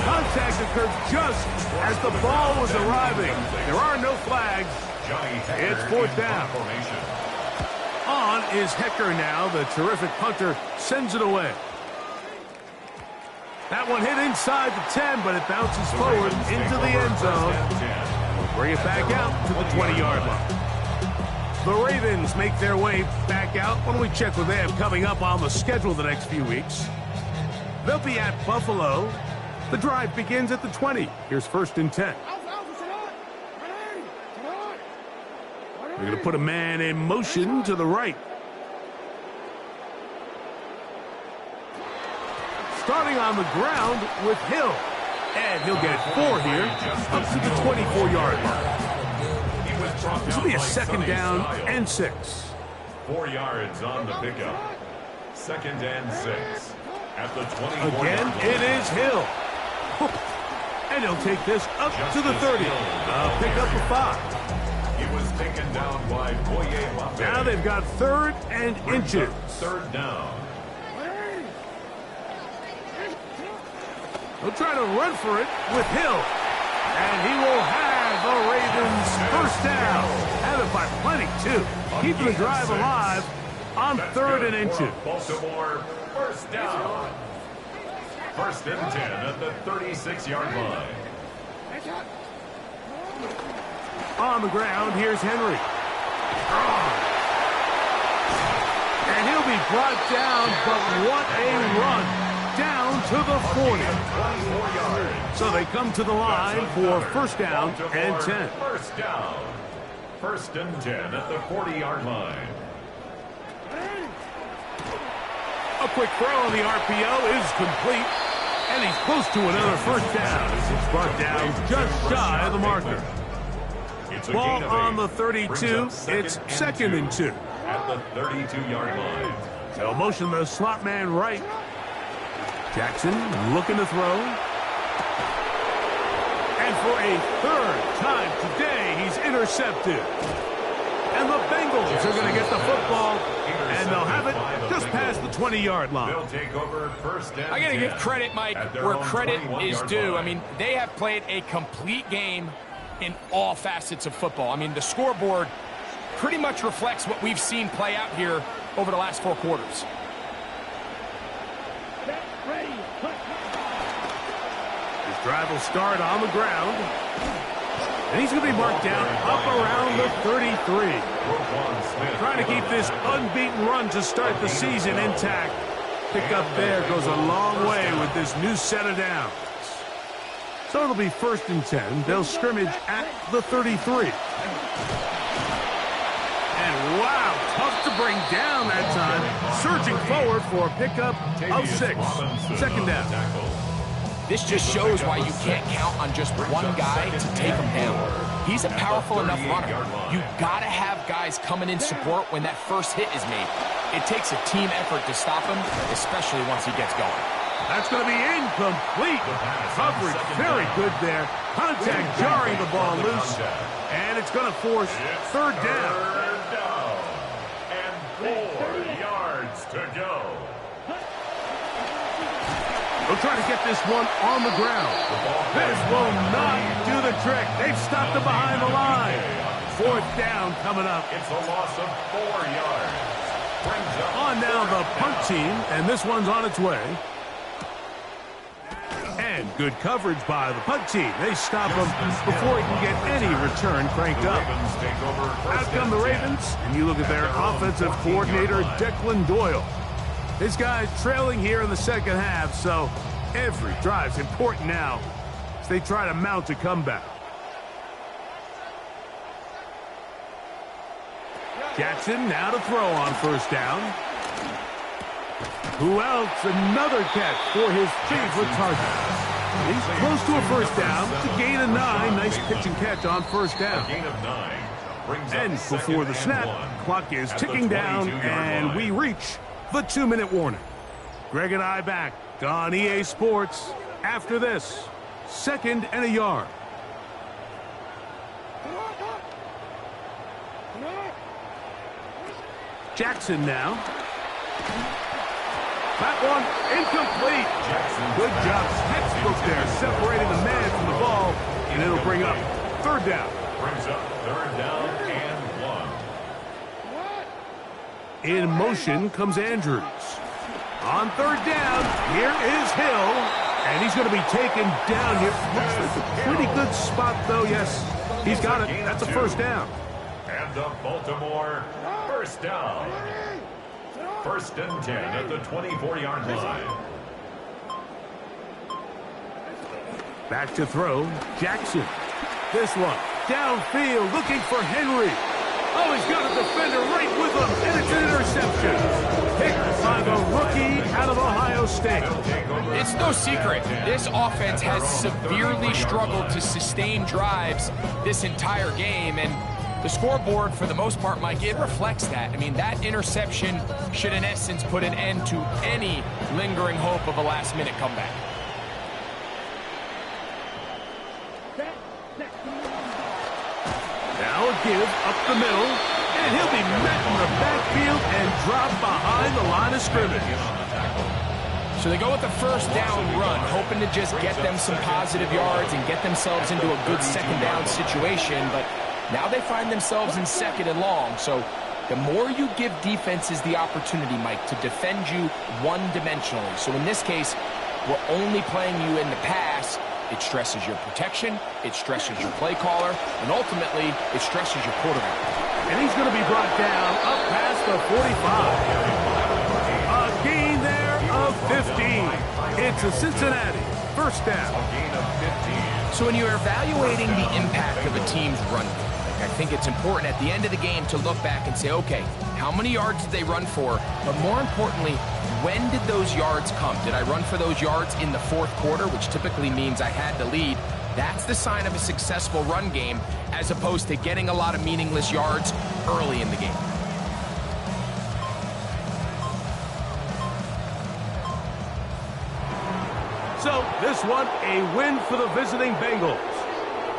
Contact occurred just as the ball was arriving. There are no flags. It's 4th down. On is Hecker now. The terrific punter sends it away. That one hit inside the 10, but it bounces forward into the end zone. We'll bring it back out to the 20-yard line. The Ravens make their way back out when we check what they have coming up on the schedule the next few weeks. They'll be at Buffalo. The drive begins at the 20. Here's 1st and 10. They're going to put a man in motion to the right. Starting on the ground with Hill. And he'll get 4 here, up to the 24-yard line. This will be a 2nd down and 6. 4 yards on the pickup. 2nd and 6. At the 24. Again, it is Hill. And he'll take this up to the 30. Pick up a 5. He was taken down by Boye. Now they've got 3rd and inches. 3rd down. They'll try to run for it with Hill. And he will have the Ravens 1st down. Have it by plenty, too. Keeping the drive alive on 3rd and inches. Baltimore 1st down. 1st and 10 at the 36-yard line. On the ground, here's Henry. And he'll be brought down, but what a run. Down to the 40. So they come to the line for 1st down and 10. 1st down. 1st and 10 at the 40-yard line. A quick throw on the RPO is complete. And he's close to another 1st down as it's brought down just shy of the marker. Ball on the 32. It's 2nd and 2. At the 32-yard line. They'll motion the slot man right. Jackson looking to throw. And for a 3rd time today, he's intercepted. And the Bengals are going to get the football, and they'll have it just past the 20-yard line. They'll take over 1st and I got to 10 give credit, Mike, where credit is due. I mean, they have played a complete game in all facets of football. I mean, the scoreboard pretty much reflects what we've seen play out here over the last 4 quarters. His drive will start on the ground. And he's going to be marked down up around the 33. Trying to keep this unbeaten run to start the season intact. Pick up there goes a long way with this new set of downs. So it'll be 1st and 10. They'll scrimmage at the 33. And wow, tough to bring down that time. Surging forward for a pickup of 6. 2nd down. This just shows why you can't count on just one guy to take him down. He's a powerful enough runner. You got to have guys coming in support when that first hit is made. It takes a team effort to stop him, especially once he gets going. That's going to be incomplete. Coverage very good there. Contact jarring the ball loose. And it's going to force 3rd down. 3rd down. And 4 yards to go. They'll try to get this one on the ground. This will not do the trick. They've stopped him behind the line. Fourth down coming up. It's a loss of 4 yards. Brings up On now the punt team, and this one's on its way. And good coverage by the punt team. They stop him before he can get any return cranked up. Out come the Ravens, and you look at their offensive coordinator, Declan Doyle. This guy's trailing here in the second half, so every drive's important now as they try to mount a comeback. Jackson now to throw on first down. Who else? Another catch for his favorite target. He's close to a first down. It's a gain of 9. Nice pitch and catch on first down. gain of 9. Brings up And before the snap, clock is ticking down, and we reach the 2-minute warning. Greg and I back on EA Sports after this. 2nd and a yard. Jackson now. That one incomplete. Good job. Textbook there, separating the man from the ball, and it'll bring up 3rd down. Brings up 3rd down and 1. In motion comes Andrews. On 3rd down, here is Hill, and he's going to be taken down here. Looks like a pretty good spot, though. Yes, he's got it. That's a 1st down. And the Baltimore 1st down. 1st and 10 at the 24-yard line. Back to throw, Jackson. This one, downfield, looking for Henry. Oh, he's got a defender right with him, and it's an interception. Picked by the rookie out of Ohio State. It's no secret. This offense has severely struggled to sustain drives this entire game, and the scoreboard, for the most part, Mike, it reflects that. I mean, that interception should, in essence, put an end to any lingering hope of a last-minute comeback. Now a give up the middle, and he'll be met in the backfield and dropped behind the line of scrimmage. So they go with the 1st down run, hoping to just get them some positive yards and get themselves into a good 2nd down situation, but now they find themselves in 2nd and long. So the more you give defenses the opportunity, Mike, to defend you one-dimensionally. So in this case, we're only playing you in the pass. It stresses your protection, it stresses your play caller, and ultimately, it stresses your quarterback. And he's going to be brought down up past the 45. A gain there of 15. It's a Cincinnati 1st down. So when you're evaluating the impact of a team's run game, I think it's important at the end of the game to look back and say, okay, how many yards did they run for? But more importantly, when did those yards come? Did I run for those yards in the 4th quarter, which typically means I had to lead? That's the sign of a successful run game, as opposed to getting a lot of meaningless yards early in the game. So this one, a win for the visiting Bengals.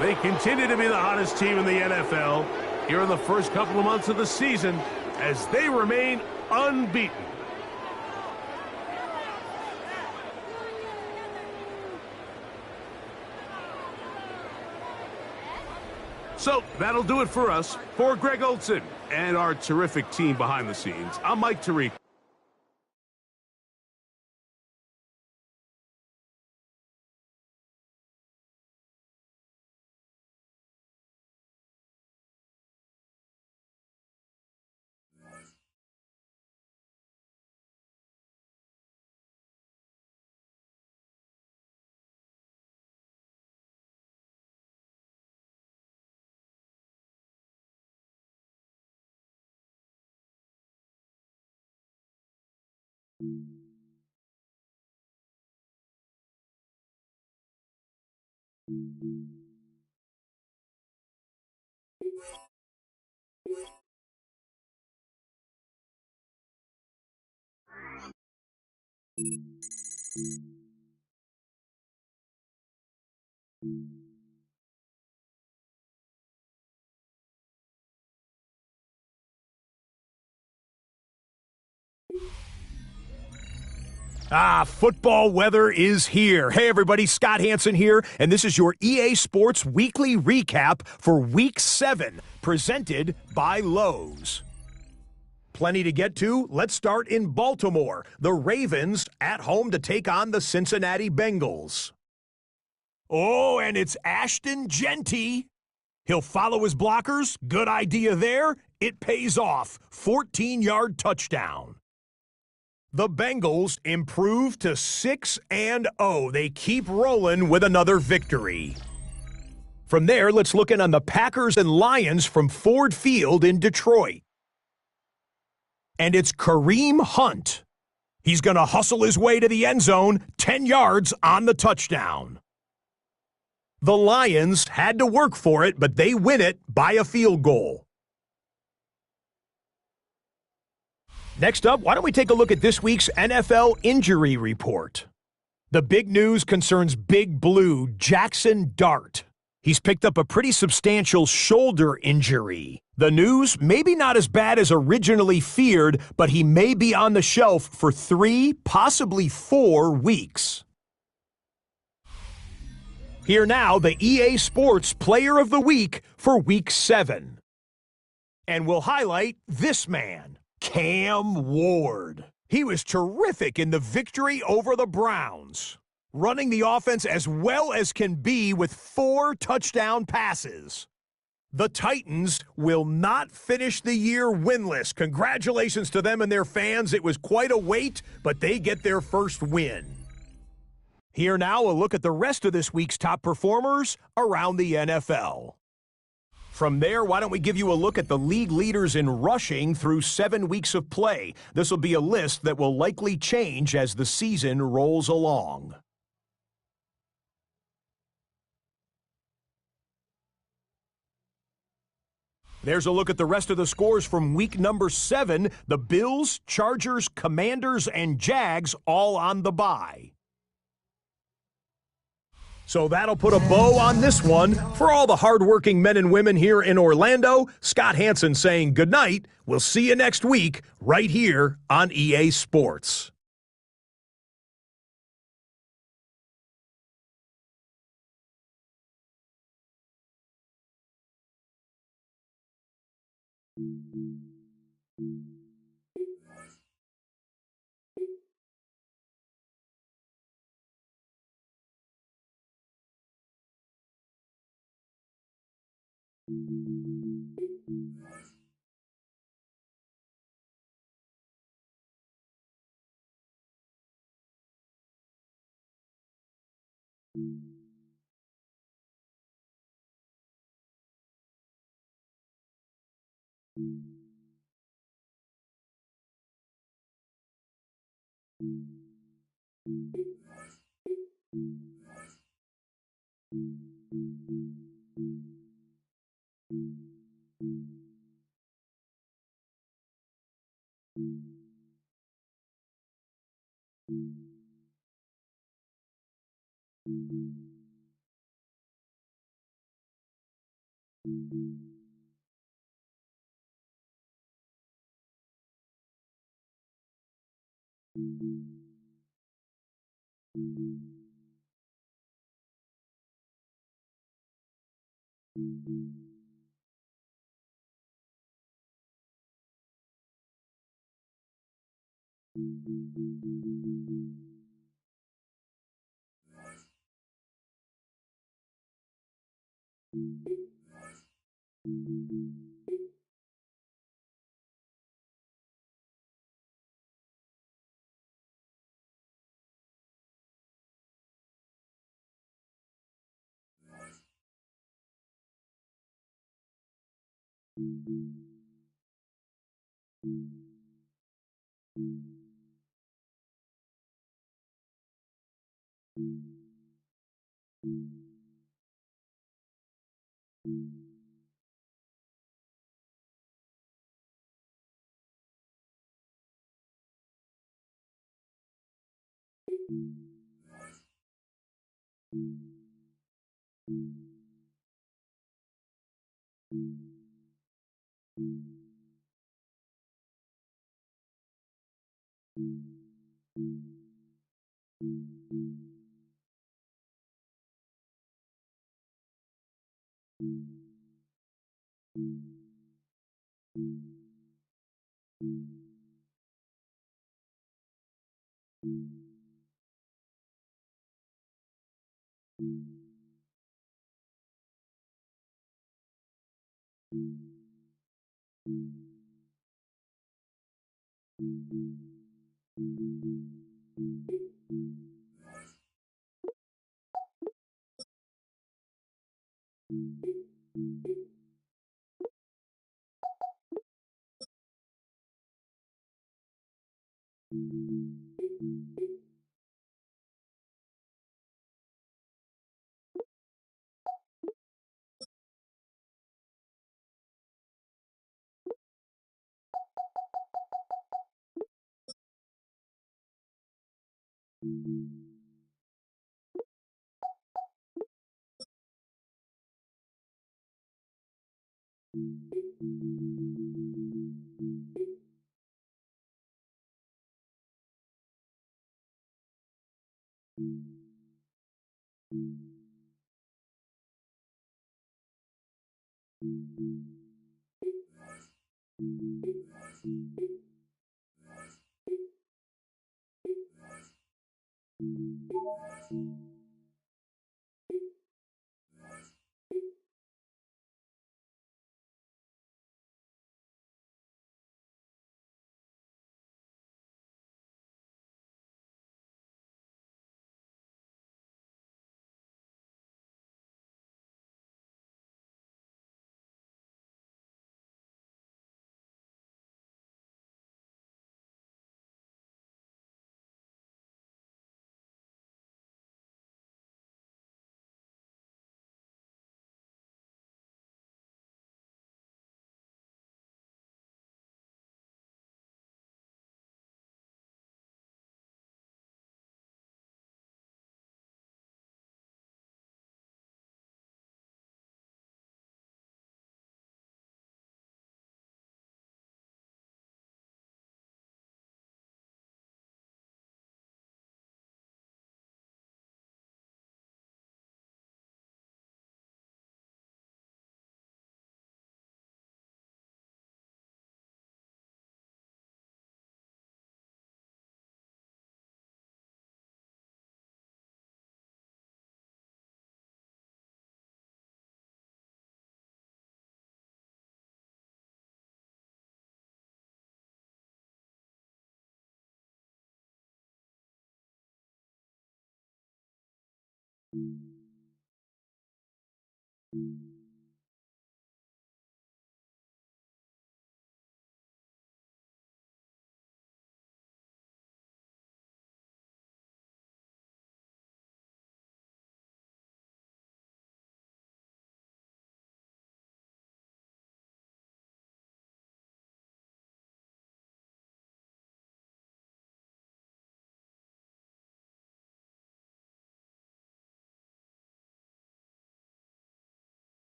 They continue to be the hottest team in the NFL here in the first couple of months of the season as they remain unbeaten. So that'll do it for us. For Greg Olson and our terrific team behind the scenes, I'm Mike Tariq. Football weather is here. Hey, everybody, Scott Hansen here, and this is your EA Sports Weekly Recap for Week 7, presented by Lowe's. Plenty to get to. Let's start in Baltimore. The Ravens at home to take on the Cincinnati Bengals. Oh, and it's Ashton Genty. He'll follow his blockers. Good idea there. It pays off. 14-yard touchdown. The Bengals improve to 6-0. They keep rolling with another victory. From there, let's look in on the Packers and Lions from Ford Field in Detroit. And it's Kareem Hunt. He's going to hustle his way to the end zone, 10 yards on the touchdown. The Lions had to work for it, but they win it by a field goal. Next up, why don't we take a look at this week's NFL injury report? The big news concerns Big Blue Jackson Dart. He's picked up a pretty substantial shoulder injury. The news, maybe not as bad as originally feared, but he may be on the shelf for 3, possibly 4 weeks. Here now, the EA Sports Player of the Week for Week 7. And we'll highlight this man, Cam Ward. He was terrific in the victory over the Browns, running the offense as well as can be with 4 touchdown passes. The Titans will not finish the year winless. Congratulations to them and their fans. It was quite a wait, but they get their first win. Here now, a look at the rest of this week's top performers around the NFL. From there, why don't we give you a look at the league leaders in rushing through 7 weeks of play. This will be a list that will likely change as the season rolls along. There's a look at the rest of the scores from week number 7. The Bills, Chargers, Commanders, and Jags all on the bye. So that'll put a bow on this one. For all the hardworking men and women here in Orlando, Scott Hansen saying goodnight. We'll see you next week right here on EA Sports.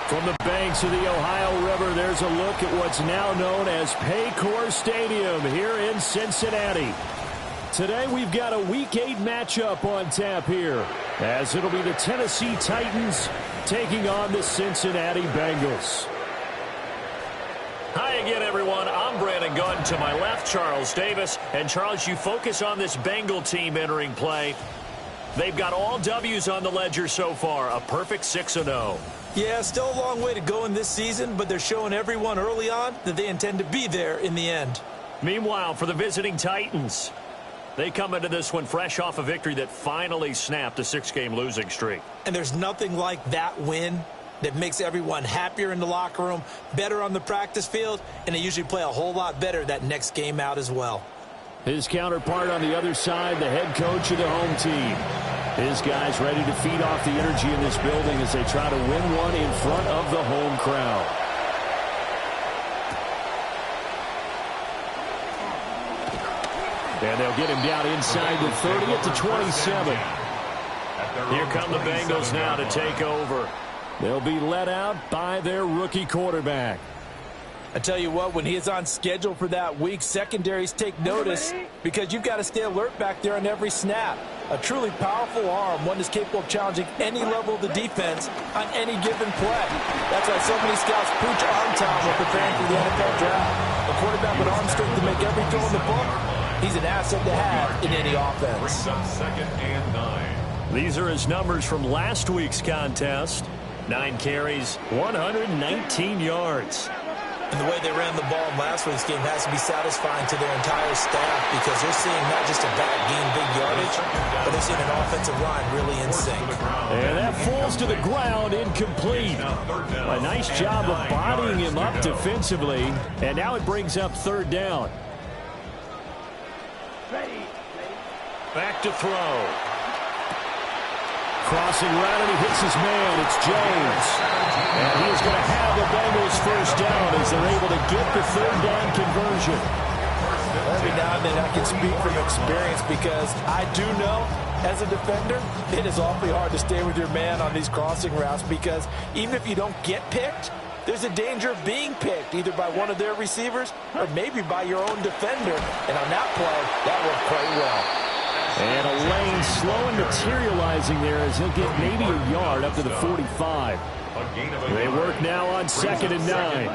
From the banks of the Ohio River, there's a look at what's now known as Paycor Stadium here in Cincinnati. Today we've got a Week 8 matchup on tap here, as it'll be the Tennessee Titans taking on the Cincinnati Bengals. Hi again, everyone. I'm Brandon Gunn. To my left, Charles Davis. And, Charles, you focus on this Bengal team entering play. They've got all W's on the ledger so far, a perfect 6-0. Yeah, still a long way to go in this season, but they're showing everyone early on that they intend to be there in the end. Meanwhile, for the visiting Titans, they come into this one fresh off a victory that finally snapped a 6-game losing streak. And there's nothing like that win that makes everyone happier in the locker room, better on the practice field, and they usually play a whole lot better that next game out as well. His counterpart on the other side, the head coach of the home team. His guys ready to feed off the energy in this building as they try to win one in front of the home crowd. And they'll get him down inside the 30 at the 27. Here come the Bengals now to take over. They'll be let out by their rookie quarterback. I tell you what, when he is on schedule for that week, secondaries take notice because you've got to stay alert back there on every snap. A truly powerful arm, one that's capable of challenging any level of the defense on any given play. That's why so many scouts preach arm talent when preparing for the NFL draft. A quarterback with arm strength to make every throw in the book, he's an asset to have in any offense. Second and 9. These are his numbers from last week's contest. 9 carries, 119 yards. And the way they ran the ball in last week's game has to be satisfying to their entire staff because they're seeing not just a back gain big yardage, but they're seeing an offensive line really in sync. And that falls to the ground, incomplete. A nice job of bodying him up defensively, and now it brings up third down. Back to throw. Crossing route, and he hits his man. It's Jones. And he is going to have the Bengals first down as they're able to get the third down conversion. Every now and then I can speak from experience because I do know, as a defender, it is awfully hard to stay with your man on these crossing routes because even if you don't get picked, there's a danger of being picked either by one of their receivers or maybe by your own defender. And on that play, that worked quite well. And a lane slow and materializing there as he'll get maybe a yard up to the 45. They work now on 2nd and 9.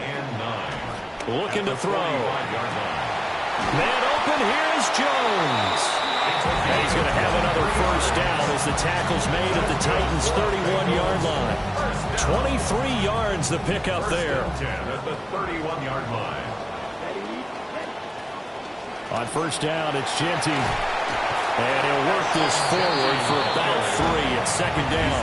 Looking to throw. Man open, here's Jones. And he's going to have another first down as the tackle's made at the Titans' 31-yard line. 23 yards the pickup there. At the 31-yard line. On first down, it's Genty. And he'll work this forward for about 3 at 2nd down.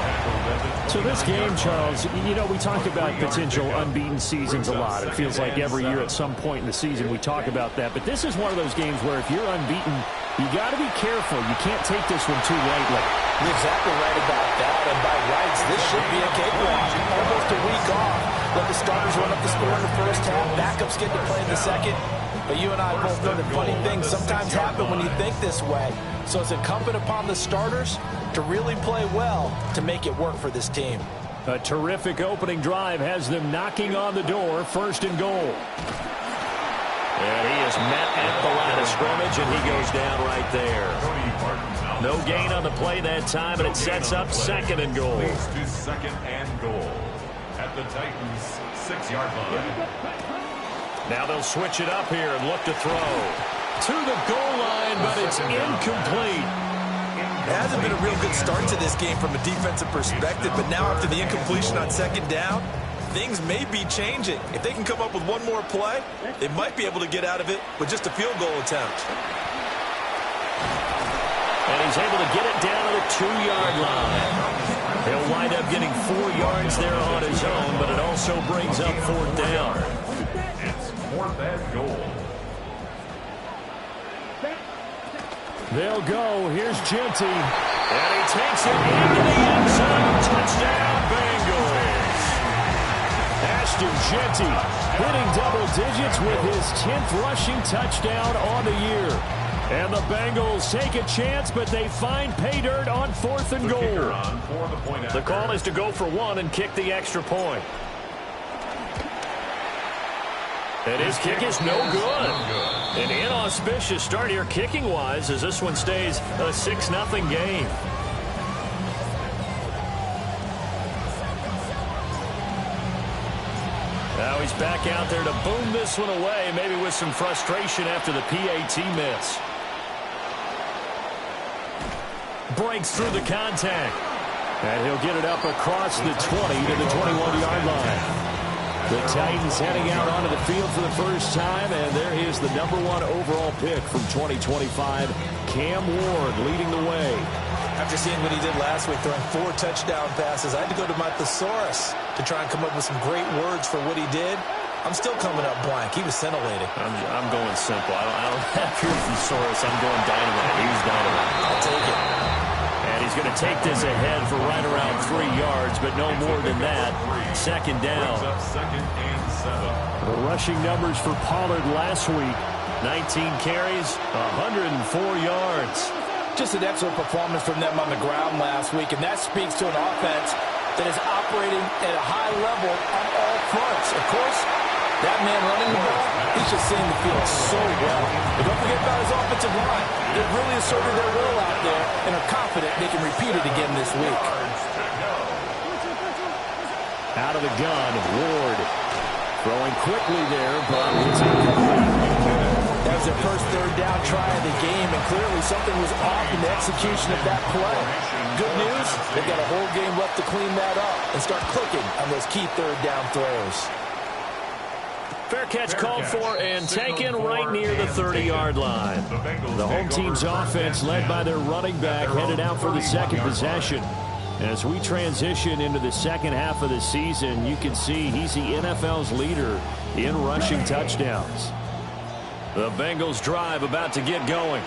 So this game, Charles, you know, we talk about potential unbeaten seasons a lot. It feels like every year at some point in the season we talk about that. But this is one of those games where if you're unbeaten, you got to be careful. You can't take this one too lightly. You're exactly right about that. And by rights, this should be a cakewalk. Almost a week off. Let the starters run up the score in the first half. Backups get to play in the second. But you and I both know that funny things sometimes happen when you think this way. So it's incumbent upon the starters to really play well to make it work for this team. A terrific opening drive has them knocking on the door, 1st and goal. And he is met at the line of scrimmage, and he goes down right there. No gain on the play that time, and it sets up 2nd and goal. Leads to 2nd and goal at the Titans' 6-yard line. Now they'll switch it up here and look to throw. To the goal line, but it's incomplete. It hasn't been a real good start to this game from a defensive perspective, but now after the incompletion on second down, things may be changing. If they can come up with one more play, they might be able to get out of it with just a field goal attempt. And he's able to get it down to the 2-yard line. He'll wind up getting 4 yards there on his own, but it also brings up 4th down. It's 4th and goal. They'll go. Here's Genty. And he takes it into the end zone. Touchdown, Bengals. Ashton Genty hitting double digits with his 10th rushing touchdown on the year. And the Bengals take a chance, but they find pay dirt on 4th and goal. The call is to go for 1 and kick the extra point. And his kick is no good. An inauspicious start here kicking-wise as this one stays a 6-0 game. Now he's back out there to boom this one away, maybe with some frustration after the PAT miss. Breaks through the contact. And he'll get it up across the 20 to the 21-yard line. The Titans heading out onto the field for the first time, and there is the #1 overall pick from 2025, Cam Ward, leading the way. After seeing what he did last week, throwing 4 touchdown passes, I had to go to my thesaurus to try and come up with some great words for what he did. I'm still coming up blank. He was scintillating. I'm going simple. I don't have your thesaurus. I'm going dynamite. He was dynamite. I'll take it. And he's going to take this ahead for right around 3 yards, but no more than that. 2nd down. The rushing numbers for Pollard last week. 19 carries, 104 yards. Just an excellent performance from them on the ground last week, and that speaks to an offense that is operating at a high level on all fronts. Of course, that man running the ball, he's just seeing the field so well. But don't forget about his offensive line. They've really asserted their will out there and are confident they can repeat it again this week. Out of the gun, Ward throwing quickly there, but it's incomplete. That was their first 3rd down try of the game, and clearly something was off in the execution of that play. Good news, they've got a whole game left to clean that up and start clicking on those key 3rd down throws. Fair catch called for and taken right near the 30-yard line. The home team's offense, led by their running back, headed out for the 2nd possession. As we transition into the second half of the season, you can see he's the NFL's leader in rushing touchdowns. The Bengals drive about to get going.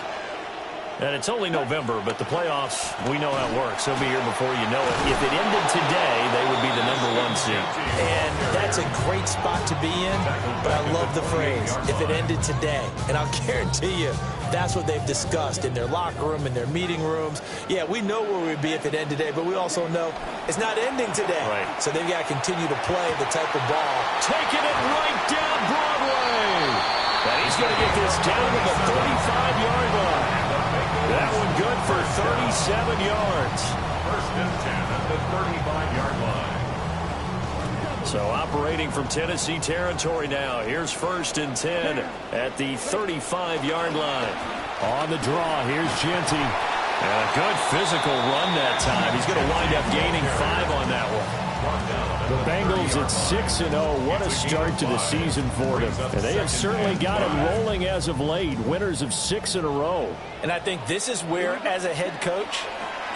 And it's only November, but the playoffs, we know how it works. They'll be here before you know it. If it ended today, they would be the #1 seed. And that's a great spot to be in, but I love the phrase, if it ended today. And I'll guarantee you, that's what they've discussed in their locker room, in their meeting rooms. Yeah, we know where we'd be if it ended today, but we also know it's not ending today. Right. So they've got to continue to play the type of ball. Taking it right down Broadway. And he's going to get this down to the 35-yard line. That one good for 37 yards. 1st and 10 at the 35-yard line. So operating from Tennessee territory now. Here's 1st and 10 at the 35-yard line. On the draw, here's Genty. And a good physical run that time. He's going to wind up gaining 5 on that one. The Bengals at 6-0. What a start to the season for them. And they have certainly got it rolling as of late. Winners of 6 in a row. And I think this is where, as a head coach,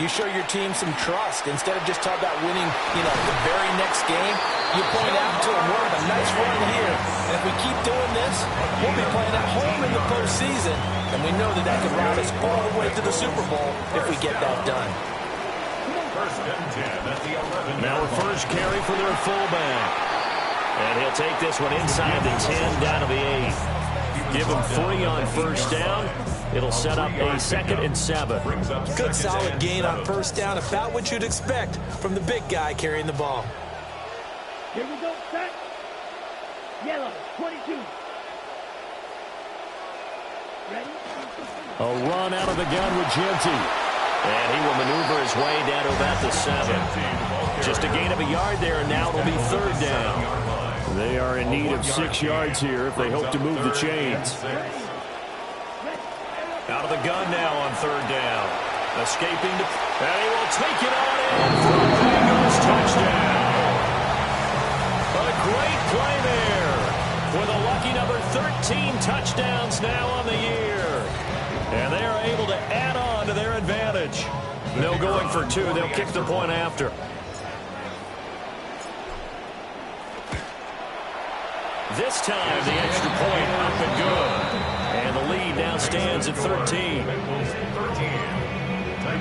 you show your team some trust. Instead of just talking about winning, the very next game, you point out to them, we're on a nice run here. And if we keep doing this, we'll be playing at home in the postseason. And we know that that could ride us all the way to the Super Bowl if we get that done. 1st and 10 at the 11. Now a first carry for their fullback. And he'll take this one inside the 10 down to the 8. Give him 3 on 1st down. It'll set up a 2nd and 7. Good solid gain on 1st down, about what you'd expect from the big guy carrying the ball. Here we go, set. Yellow, 22. Ready? A run out of the gun with Genty. And he will maneuver his way down to about the 7. Just a gain of a yard there, and now it'll be 3rd down. They are in need of 6 yards here if they hope to move the chains. Out of the gun now on 3rd down. Escaping, and he will take it on in for a Bengals touchdown. A great play there with a lucky number 13 touchdowns now on the year. And they are able to add on to their advantage. No going for two. They'll kick the point after. This time, the extra point up and good. And the lead now stands at 13.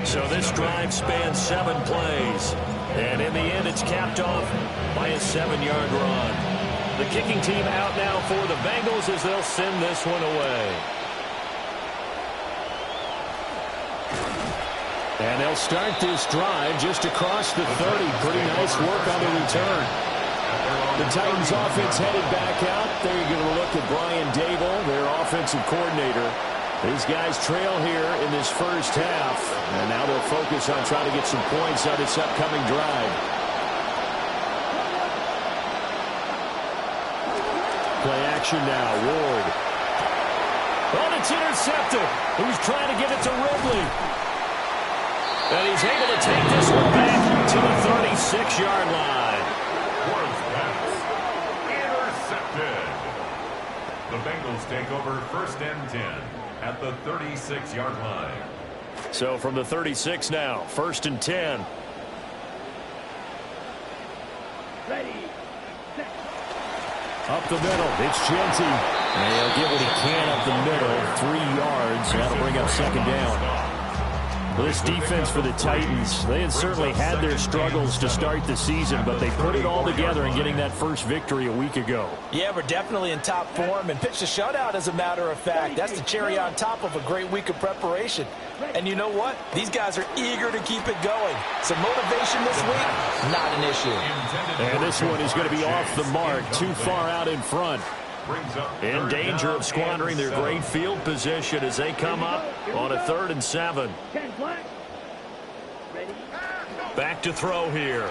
So this drive spans 7 plays. And in the end, it's capped off by a 7-yard run. The kicking team out now for the Bengals as they'll send this one away. And they'll start this drive just across the 30. Pretty nice work on the return. The Titans offense headed back out. They're going to look at Brian Dable, their offensive coordinator. These guys trail here in this first half. And now they'll focus on trying to get some points on this upcoming drive. Play action now. Ward. Oh, it's intercepted. He was trying to get it to Ridley. And he's able to take this one back to the 36-yard line. Intercepted. The Bengals take over 1st and 10 at the 36-yard line. So from the 36 now, 1st and 10. Ready. Up the middle, it's Genty. And he'll get what he can up the middle, 3 yards. That'll bring up 2nd down. This defense for the Titans, they had certainly had their struggles to start the season, but they put it all together in getting that first victory a week ago. Yeah, we're definitely in top form and pitched a shutout, as a matter of fact. That's the cherry on top of a great week of preparation. And you know what? These guys are eager to keep it going. Some motivation this week, not an issue. And this one is going to be off the mark, too far out in front. In danger of squandering their great field position as they come up on a 3rd and 7. Back to throw here.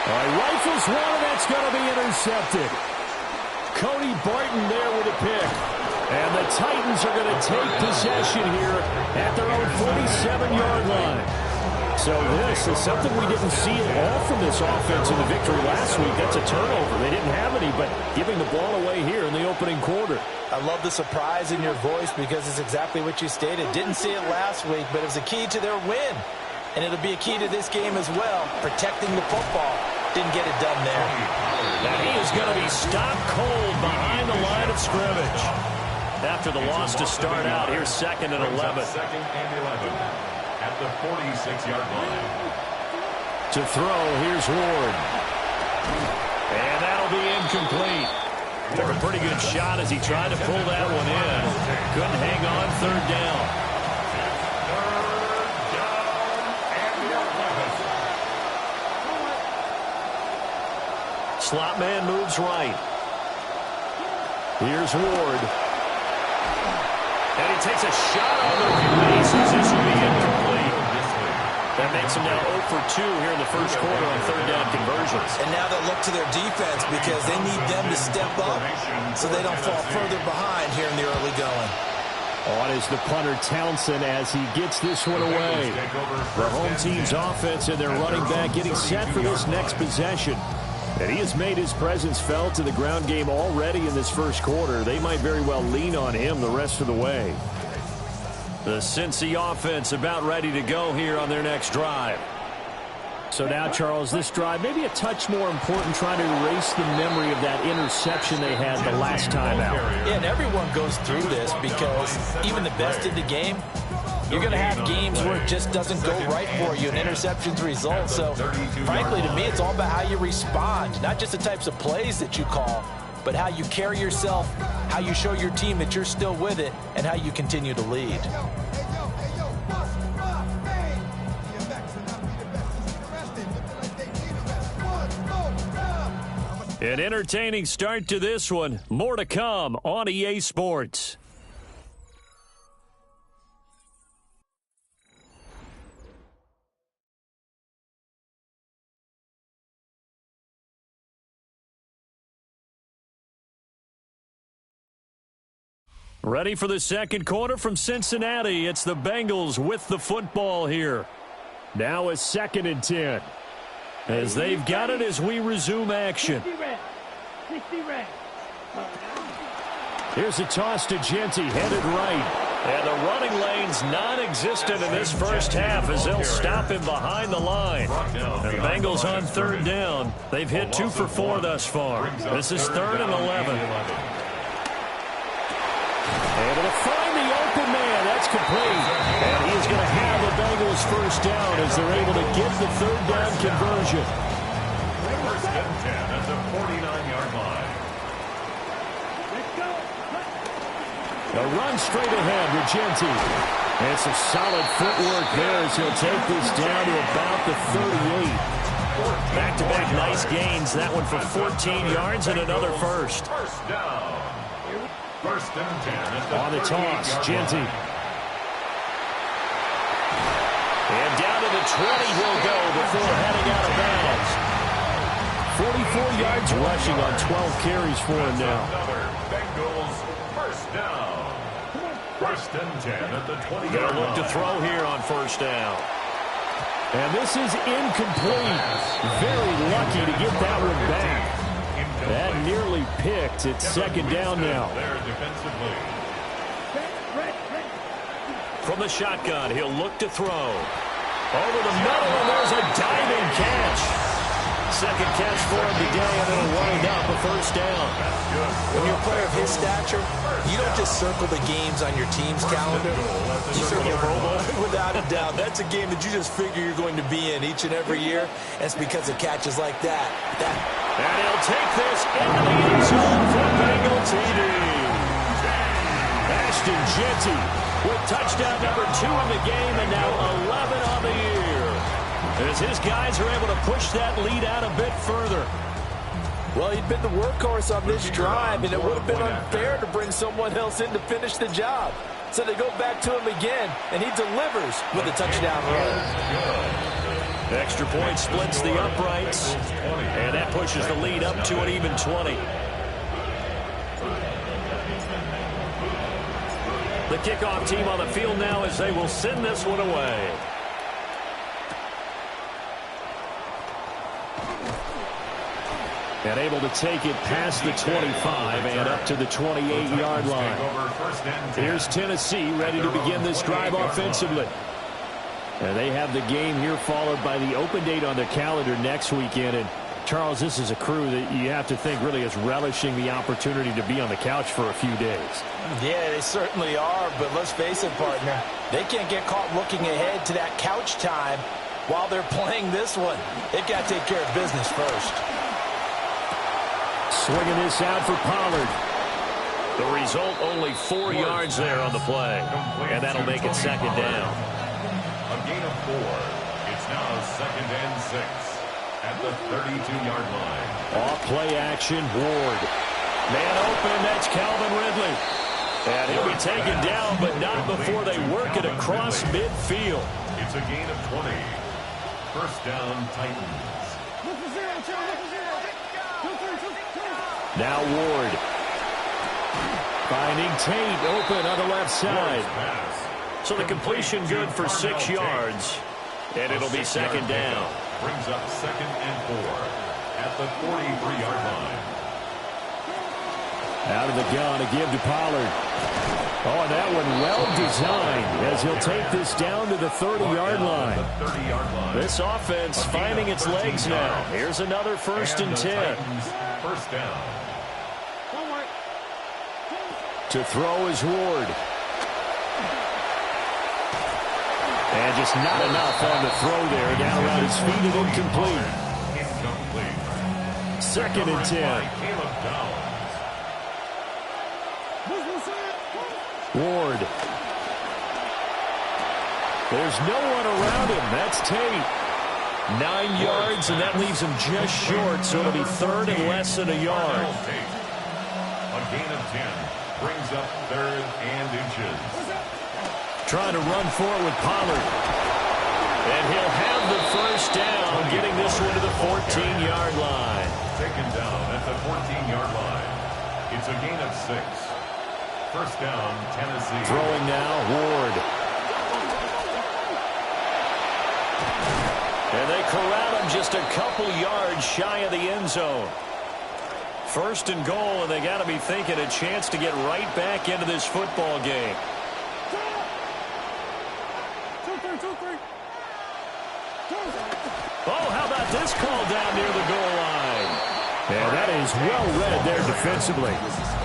Rifles one, and that's going to be intercepted. Cody Barton there with a pick. And the Titans are going to take possession here at their own 47-yard line. So this is something we didn't see at all from this offense in the victory last week. That's a turnover. They didn't have any, but giving the ball away here in the opening quarter. I love the surprise in your voice because it's exactly what you stated. Didn't see it last week, but it was a key to their win. And it'll be a key to this game as well, protecting the football. Didn't get it done there. And he is going to be stopped cold behind the line of scrimmage. After the loss to start out, here's 2nd and 11. 2nd and 11. At the 46-yard line. To throw, here's Ward. And that'll be incomplete. Took a pretty good shot as he tried to pull that one in. Couldn't hang on, 3rd down. 3rd down and 11. Slot man moves right. Here's Ward. And he takes a shot on the bases. This will be incomplete. That makes them now 0 for 2 here in the first quarter on 3rd down conversions. And now they'll look to their defense because they need them to step up so they don't fall further behind here in the early going. On is the punter Townsend as he gets this one away. The home team's offense and their running back getting set for this next possession. And he has made his presence felt in the ground game already in this first quarter. They might very well lean on him the rest of the way. The Cincy offense about ready to go here on their next drive. So now, Charles, this drive maybe a touch more important, trying to erase the memory of that interception they had the last time out. Yeah, and everyone goes through this because even the best in the game, you're going to have games where it just doesn't go right for you, and interceptions result. So, frankly, to me, it's all about how you respond, not just the types of plays that you call, but how you carry yourself, how you show your team that you're still with it, and how you continue to lead. An entertaining start to this one. More to come on EA Sports. Ready for the second quarter from Cincinnati. It's the Bengals with the football here. Now a 2nd and 10. As they've got it as we resume action. 60 red. Here's a toss to Genty, headed right. And the running lane's non-existent in this first half as they'll stop him behind the line. And the Bengals on 3rd down. They've hit 2 for 4 thus far. This is 3rd and 11. Able to find the open man. That's complete. And he's going to have the Bengals first down as they're able to get the 3rd down conversion. First and 10 at the 49-yard line. A run straight ahead with Genty. And some solid footwork there as he'll take this down to about the 38. Back-to-back nice gains. That one for 14 yards and another first. First down. First and 10 at the on the toss, Genty. And down to the 20 he'll go before heading out of bounds. 44 yards rushing on 12 carries for him now. Bengals first down. First and 10 at the 20-yard line. Gonna look to throw here on first down. And this is incomplete. Very lucky to get that one back. That nearly picked. It's 2nd down now. From the shotgun, he'll look to throw. Over the middle, and there's a diving catch. 2nd catch for him today, and it'll wind up a first down. When you're a player of his stature, you don't just circle the games on your team's calendar. You circle them without a doubt. That's a game that you just figure you're going to be in each and every year. That's because of catches like that. And he'll take this into the end zone for Bengal TD. Ashton Genty with touchdown number 2 in the game and now 11 on the year. As his guys are able to push that lead out a bit further. Well, he'd been the workhorse on this drive, and it would have been unfair to bring someone else in to finish the job. So they go back to him again, and he delivers with a touchdown run. Extra point splits the uprights, and that pushes the lead up to an even 20. The kickoff team on the field now as they will send this one away. And able to take it past the 25 and up to the 28-yard line. Here's Tennessee ready to begin this drive offensively. And they have the game here followed by the open date on their calendar next weekend. And Charles, this is a crew that you have to think really is relishing the opportunity to be on the couch for a few days. Yeah, they certainly are. But let's face it, partner, they can't get caught looking ahead to that couch time while they're playing this one. They've got to take care of business first. Swinging this out for Pollard. The result, only 4 yards there on the play. And that'll make it 2nd down. A gain of 4. It's now 2nd and 6 at the 32-yard line. Off play action, Ward. Man open, that's Calvin Ridley. And he'll be taken down, but not before they work it across midfield. It's a gain of 20. First down, Titans. Now Ward. Finding Tate open on the left side. So the completion good for 6 yards. And it'll be 2nd down. Brings up 2nd and 4 at the 43-yard line. Out of the gun to give to Pollard. Oh, and that one well designed as he'll take this down to the 30-yard line. This offense finding its legs now. Here's another 1st and 10. First down. To throw is Ward. And just not enough on the throw there. Down around his feet and incomplete. 2nd and 10. Ward. There's no one around him. That's Tate. 9 yards, and that leaves him just short, so it'll be 3rd and less than a yard. A gain of 10 brings up 3rd and inches. Trying to run for it with Pollard. And he'll have the first down, getting this one to the 14-yard line. Taken down at the 14-yard line. It's a gain of 6. First down, Tennessee. Throwing now, Ward. And they corral him just a couple yards shy of the end zone. First and goal, and they got to be thinking a chance to get right back into this football game. Oh, how about this call down near the goal line? Yeah, that is well read there defensively.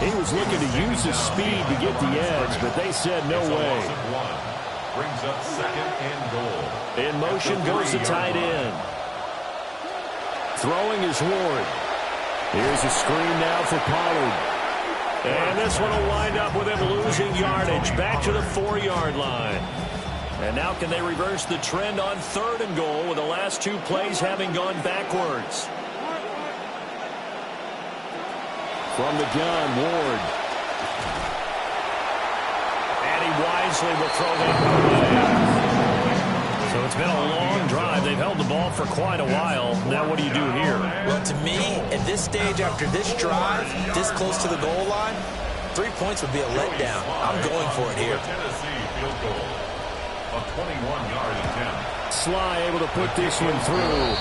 He was looking to use his speed to get the edge, but they said no way. Brings up second and goal. In motion goes the tight end. Throwing is Ward. Here's a screen now for Pollard. And this one will wind up with him losing yardage back to the 4-yard line. And now can they reverse the trend on third and goal with the last two plays having gone backwards? From the gun, Ward. And he wisely will throw that away. So it's been a long drive. They've held the ball for quite a while. Now what do you do here? Well, to me, at this stage, after this drive, this close to the goal line, 3 points would be a letdown. I'm going for it here. Tennessee field goal. A 21-yard attempt. Sly able to put this one through.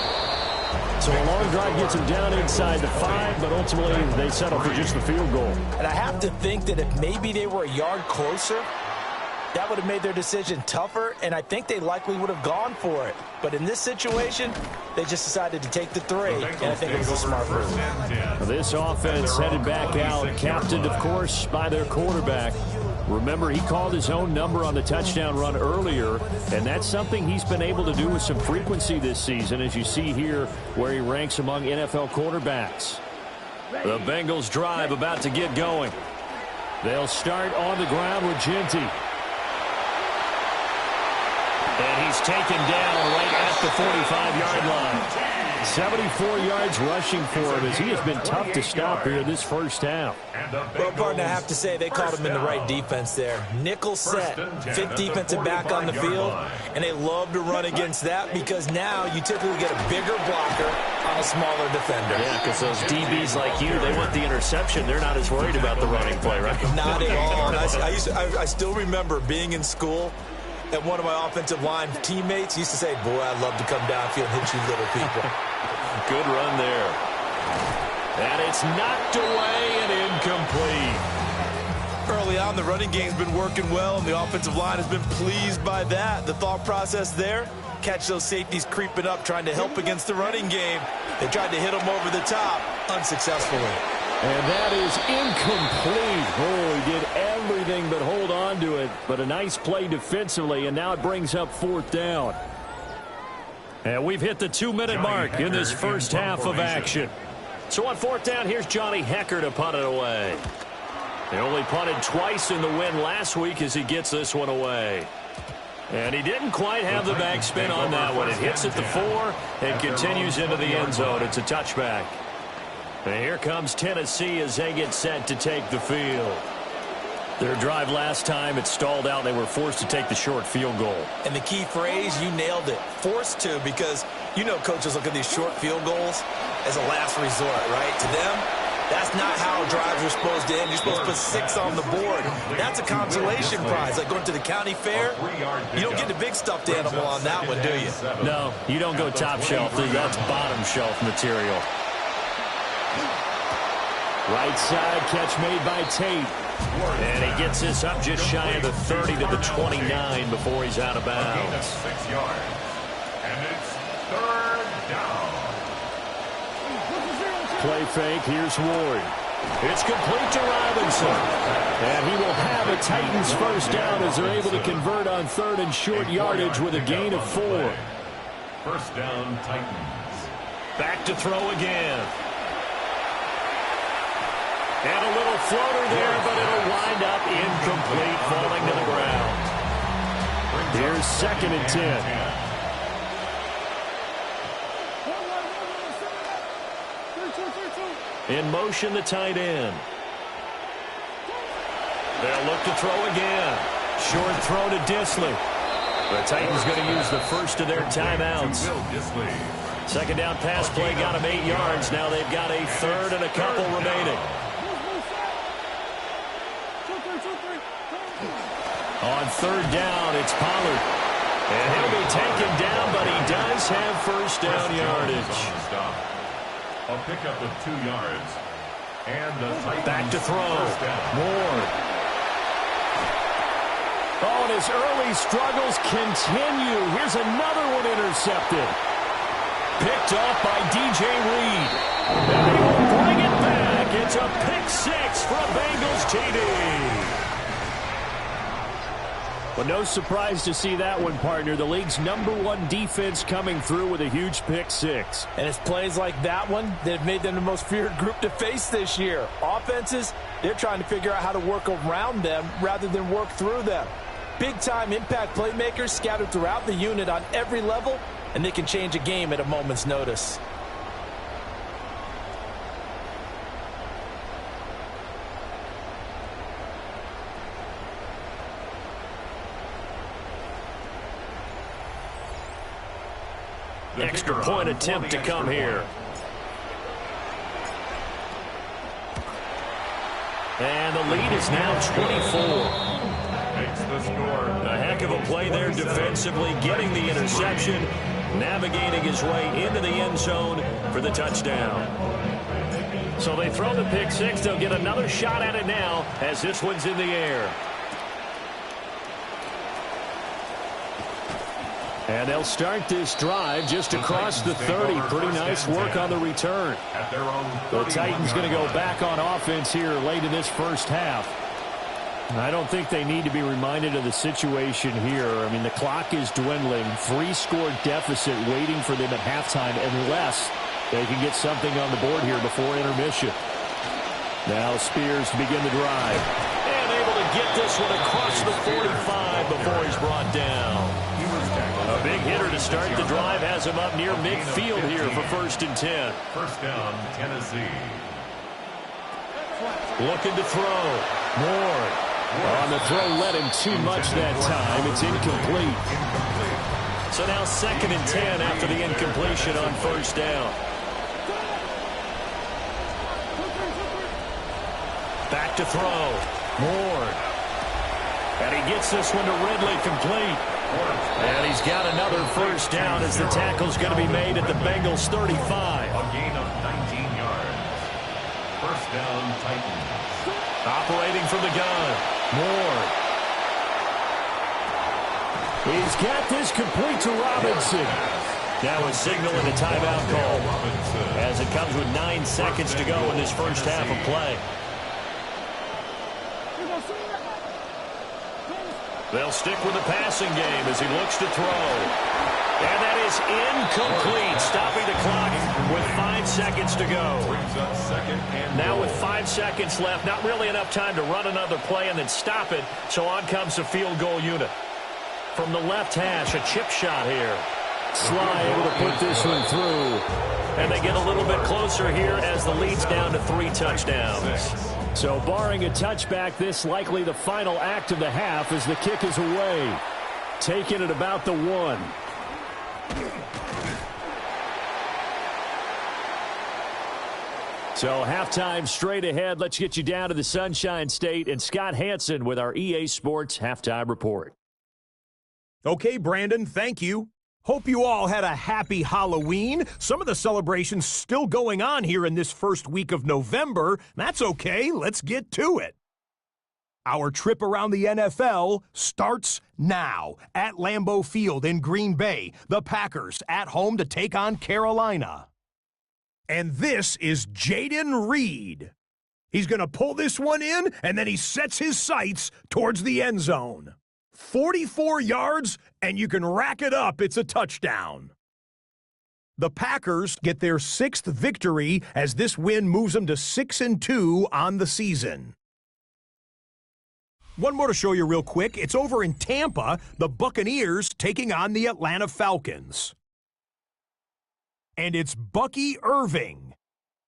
So a long drive gets him down inside the 5, but ultimately they settle for just the field goal. And I have to think that if maybe they were a yard closer, that would have made their decision tougher, and I think they likely would have gone for it. But in this situation, they just decided to take the 3, and I think it was a smart move. This offense headed back out, captained, of course, by their quarterback. Remember, he called his own number on the touchdown run earlier, and that's something he's been able to do with some frequency this season, as you see here where he ranks among NFL quarterbacks. The Bengals drive about to get going. They'll start on the ground with Genty. And he's taken down right at the 45-yard line. 74 yards rushing for him as he has been tough to stop here this first half. Well, partner, I have to say they called him in the right defense there. Nickel set, fifth defensive back on the field, and they love to run against that because now you typically get a bigger blocker on a smaller defender. Yeah, because those DBs like you, they want the interception. They're not as worried about the running play, right? Not at all. I still remember being in school, and one of my offensive line teammates used to say, boy, I'd love to come downfield and hit you little people. Good run there. And it's knocked away and incomplete. Early on, the running game's been working well, and the offensive line has been pleased by that. The thought process there, catch those safeties creeping up, trying to help against the running game. They tried to hit them over the top, unsuccessfully. And that is incomplete. Oh, he did everything but hold on to it. But a nice play defensively, and now it brings up fourth down. And we've hit the 2-minute mark in this first half of action. So on fourth down, here's Johnny Hecker to punt it away. They only punted twice in the win last week as he gets this one away. And he didn't quite have the backspin on that one. It hits at the 4 and continues into the end zone. It's a touchback. And here comes Tennessee as they get set to take the field. Their drive last time, it stalled out. They were forced to take the short field goal. And the key phrase, you nailed it. Forced to, because you know coaches look at these short field goals as a last resort, right? To them, that's not how drives are supposed to end. You're supposed to put 6 on the board. That's a consolation prize. Like going to the county fair, you don't get the big stuffed animal on that one, do you? No, you don't go top shelf. That's bottom shelf material. Right side catch made by Tate. And he gets this up just shy of the 30 to the 29 before he's out of bounds. 6 yards. And it's third down. Play fake. Here's Ward. It's complete to Robinson. And he will have a Titans first down as they're able to convert on third and short yardage with a gain of 4. First down, Titans. Back to throw again. And a little floater there, but it'll wind up incomplete, falling to the ground. Here's second and 10. In motion, the tight end. They'll look to throw again. Short throw to Disley. The Titans going to use the first of their timeouts. Second down pass play got them 8 yards. Now they've got a third and a couple remaining. On third down, it's Pollard. And he'll be taken down, but he does have first down yardage. A pickup of 2 yards. And the Titans back to throw. Moore. Oh, and his early struggles continue. Here's another one intercepted. Picked off by DJ Reed. And they will bring it back. It's a pick six for a Bengals TD. Well, no surprise to see that one, partner. The league's #1 defense coming through with a huge pick six. And it's plays like that one that have made them the most feared group to face this year. Offenses, they're trying to figure out how to work around them rather than work through them. Big-time impact playmakers scattered throughout the unit on every level, and they can change a game at a moment's notice. Extra point attempt to come here. And the lead is now 24. Makes the score. A heck of a play there defensively, getting the interception, navigating his way into the end zone for the touchdown. So they throw the pick six. They'll get another shot at it now as this one's in the air. And they'll start this drive just across the 30. Pretty nice work on the return. The Titans going to go back on offense here late in this first half. I don't think they need to be reminded of the situation here. I mean, the clock is dwindling. 3-score deficit waiting for them at halftime unless they can get something on the board here before intermission. Now Spears to begin the drive. And able to get this one across the 45 before he's brought down. A big hitter to start the drive has him up near midfield here for 1st and 10. First down, Tennessee. Looking to throw. Moore. On the throw, led him too much that time. It's incomplete. So now 2nd and 10 after the incompletion on 1st down. Back to throw. Moore. And he gets this one to Ridley complete. And he's got another 1st down as the tackle's going to be made at the Bengals 35. A gain of 19 yards. First down, Titans. Operating from the gun. Moore. He's got this complete to Robinson. Now a signal and a timeout call as it comes with 9 seconds to go in this first half of play. They'll stick with the passing game as he looks to throw. And that is incomplete, stopping the clock with 5 seconds to go. Now with 5 seconds left, not really enough time to run another play and then stop it, so on comes the field goal unit. From the left hash, a chip shot here. Sly able to put this one through. And they get a little bit closer here as the lead's down to 3 touchdowns. So barring a touchback, this likely the final act of the half as the kick is away. Taken at about the 1. So halftime straight ahead. Let's get you down to the Sunshine State and Scott Hansen with our EA Sports Halftime Report. Okay, Brandon, thank you. Hope you all had a happy Halloween. Some of the celebrations still going on here in this first week of November. That's okay. Let's get to it. Our trip around the NFL starts now at Lambeau Field in Green Bay. The Packers at home to take on Carolina. And this is Jaden Reed. He's going to pull this one in, and then he sets his sights towards the end zone. 44 yards, and you can rack it up. It's a touchdown. The Packers get their 6th victory as this win moves them to 6-2 on the season. One more to show you real quick. It's over in Tampa, the Buccaneers taking on the Atlanta Falcons. And it's Bucky Irving.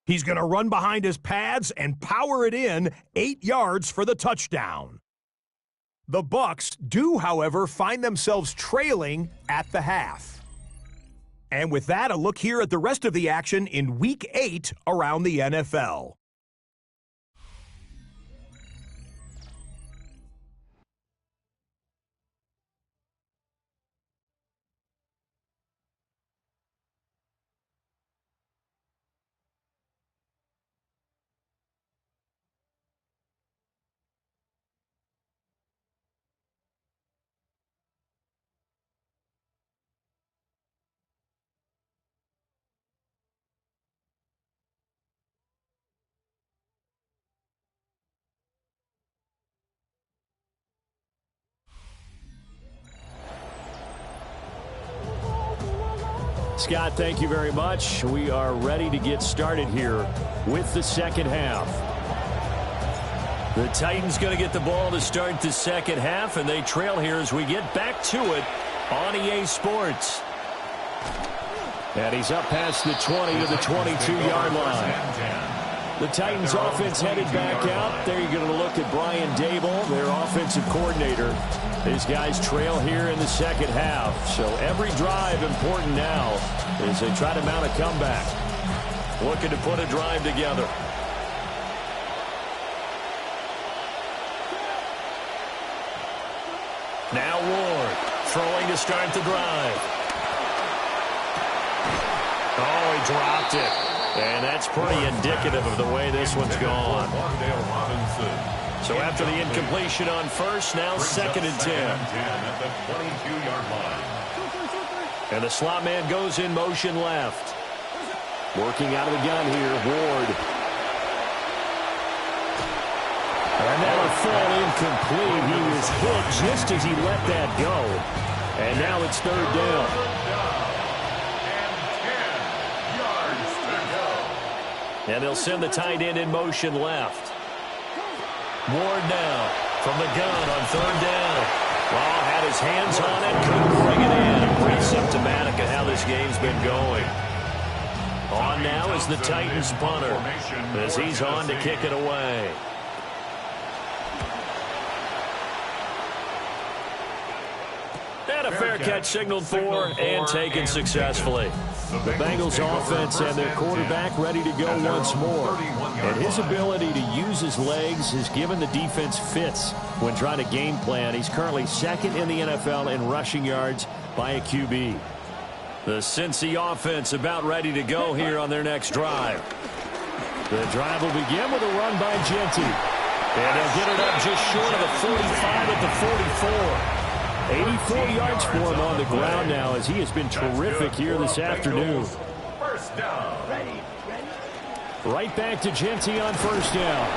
He's going to run behind his pads and power it in 8 yards for the touchdown. The Bucs do, however, find themselves trailing at the half. And with that, a look here at the rest of the action in Week 8 around the NFL. Scott, thank you very much. We are ready to get started here with the second half. The Titans going to get the ball to start the second half, and they trail here as we get back to it on EA Sports. And he's up past the 20 to the 22-yard line. The Titans offense headed back out. There you're going to look at Brian Dable, their offensive coordinator. These guys trail here in the second half. So every drive important now as they try to mount a comeback. Looking to put a drive together. Now Ward throwing to start the drive. Oh, he dropped it. And that's pretty indicative of the way this one's gone. So after the incompletion on first, now second and 10. At the 22-yard line. And the slot man goes in motion left. Working out of the gun here, Ward. And that'll fall incomplete. He was hit just as he let that go. And now it's third down. And they'll send the tight end in motion left. Ward now from the gun on third down. Well, had his hands on it, couldn't bring it in. Pretty symptomatic of how this game's been going. On now is the Titans punter as he's on to kick it away. And a fair catch signaled for and taken successfully. The Bengals offense and their quarterback ready to go once more. And his ability to use his legs has given the defense fits when trying to game plan. He's currently second in the NFL in rushing yards by a QB. The Cincy offense about ready to go here on their next drive. The drive will begin with a run by Genty. And they'll get it up just short of the 45 at the 44. 84 yards for him on the ground now as he has been terrific here this afternoon. First down. Right back to Genty on first down.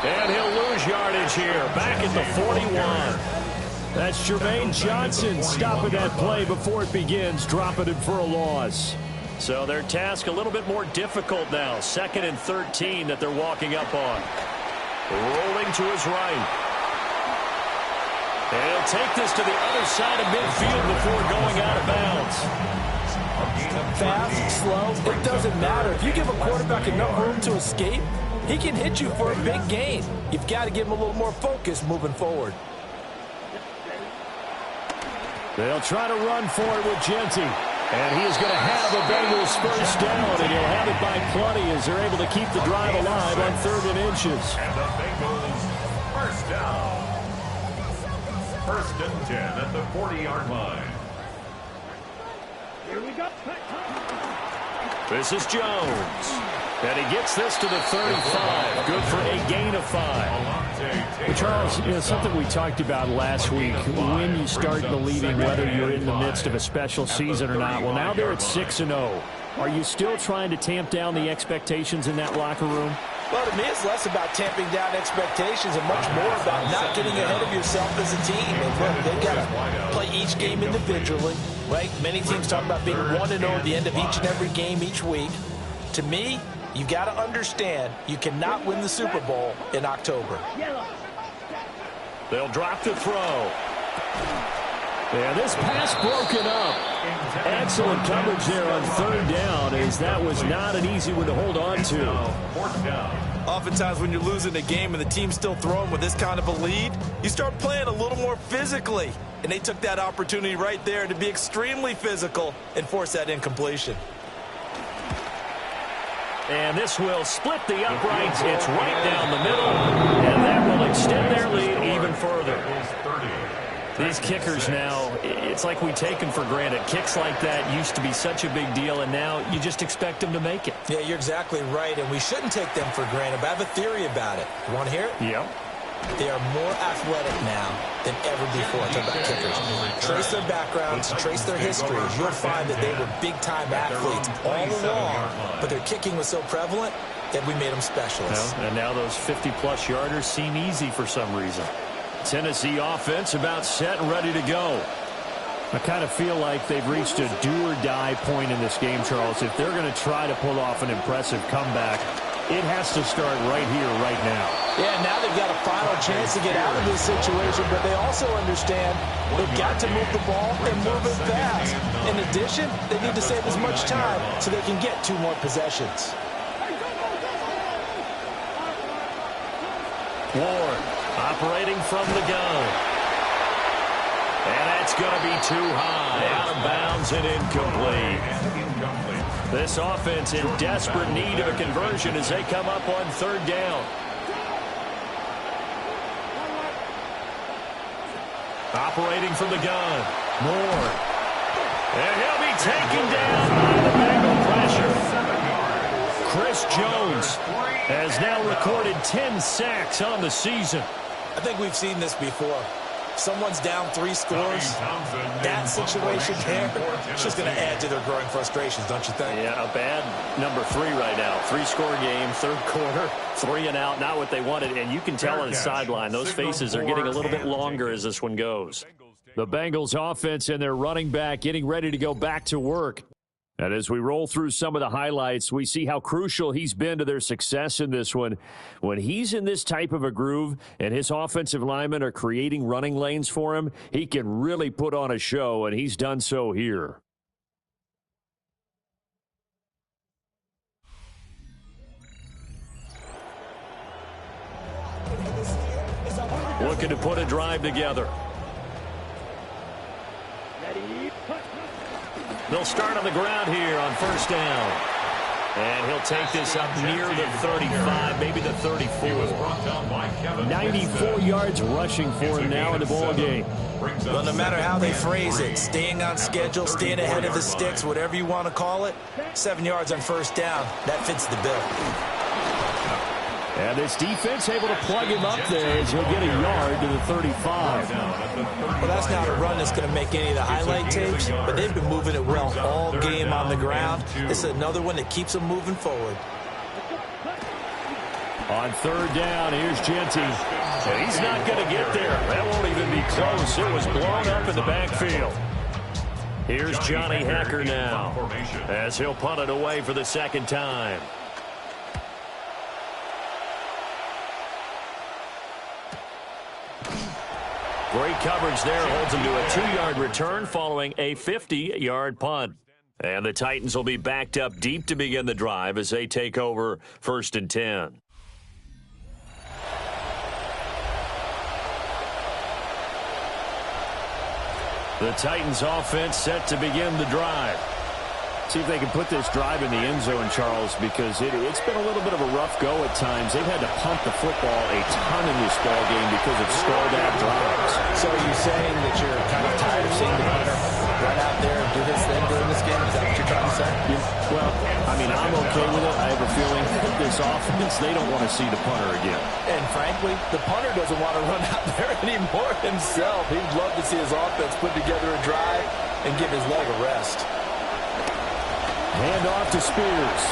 And he'll lose yardage here. Back at the 41. That's Jermaine Johnson stopping that play before it begins, dropping it for a loss. So their task a little bit more difficult now. Second and 13 that they're walking up on. Rolling to his right. And he'll take this to the other side of midfield before going out of bounds. Fast, slow, it doesn't matter. If you give a quarterback enough room to escape, he can hit you for a big gain. You've got to give him a little more focus moving forward. They'll try to run for it with Genty. And he is going to have the Bengals first down, and he'll have it by plenty as they're able to keep the drive alive on 3rd and inches. And the Bengals first down. First and 10 at the 40-yard line. Here we go. This is Jones. And he gets this to the 35. Good for a gain of 5. Well, Charles, something we talked about last week, when you start believing whether you're in the midst of a special season or not. Well, now they're at 6-0. Are you still trying to tamp down the expectations in that locker room? Well, to me, it's less about tamping down expectations and much more about not getting ahead of yourself as a team. And look, they've got to play each game individually, right? Many teams talk about being 1-0 at the end of each and every game each week. To me, you've got to understand you cannot win the Super Bowl in October. They'll drop the throw. And this pass broken up. Excellent coverage there on 3rd down, as that was not an easy one to hold on to. Oftentimes when you're losing a game and the team's still throwing with this kind of a lead, you start playing a little more physically. And they took that opportunity right there to be extremely physical and force that incompletion. And this will split the uprights. It's right down the middle, and that will extend their lead even further. These kickers now, it's like we take them for granted. Kicks like that used to be such a big deal, and now you just expect them to make it. Yeah, you're exactly right, and we shouldn't take them for granted, but I have a theory about it. You want to hear it? Yep. They are more athletic now than ever before. Talk about kickers. Trace their backgrounds, trace their histories. You'll find that they were big-time athletes all along, but their kicking was so prevalent that we made them specialists. Well, and now those 50-plus yarders seem easy for some reason. Tennessee offense about set and ready to go. I kind of feel like they've reached a do-or-die point in this game, Charles. If they're going to try to pull off an impressive comeback, it has to start right here, right now. Yeah, now they've got a final chance to get out of this situation, but they also understand they've got to move the ball and move it fast. In addition, they need to save as much time so they can get 2 more possessions. Ward operating from the gun. And that's going to be too high. Out of bounds and incomplete. This offense in desperate need of a conversion as they come up on 3rd down. Operating from the gun. Moore. And he'll be taken down by the Bengal pressure. Chris Jones has now recorded 10 sacks on the season. I think we've seen this before. Someone's down 3 scores. That situation there, it's just going to add to their growing frustrations, don't you think? Yeah, a bad number 3 right now. 3-score game, 3rd quarter, 3 and out, not what they wanted. And you can tell on the sideline, those faces are getting a little bit longer as this one goes. The Bengals offense and their running back getting ready to go back to work. And as we roll through some of the highlights, we see how crucial he's been to their success in this one. When he's in this type of a groove and his offensive linemen are creating running lanes for him, he can really put on a show, and he's done so here. Looking to put a drive together. They'll start on the ground here on 1st down. And he'll take this up near the 35, maybe the 34. 94 yards rushing for him now in the ball game. Well, no matter how they phrase it, staying on schedule, staying ahead of the sticks, whatever you want to call it, 7 yards on 1st down, that fits the bill. And this defense able to plug him up there as he'll get a yard to the 35. Well, that's not a run that's going to make any of the highlight tapes, but they've been moving it well all game on the ground. This is another one that keeps them moving forward. On 3rd down, here's Genty. And he's not going to get there. That won't even be close. It was blown up in the backfield. Here's Johnny Hacker now as he'll punt it away for the 2nd time. Great coverage there, holds him to a 2-yard return following a 50-yard punt. And the Titans will be backed up deep to begin the drive as they take over 1st and 10. The Titans offense set to begin the drive. See if they can put this drive in the end zone, Charles, because it's been a little bit of a rough go at times. They've had to punt the football a ton in this ball game because of stalled-out drives. So are you saying that you're kind of tired of seeing the punter run out there and do his thing during this game? Is that what you're trying to say? Yeah. Well, I mean, I'm okay with it. I have a feeling that this offense, they don't want to see the punter again. And frankly, the punter doesn't want to run out there anymore himself. He'd love to see his offense put together a drive and give his leg a rest. Hand off to Spears.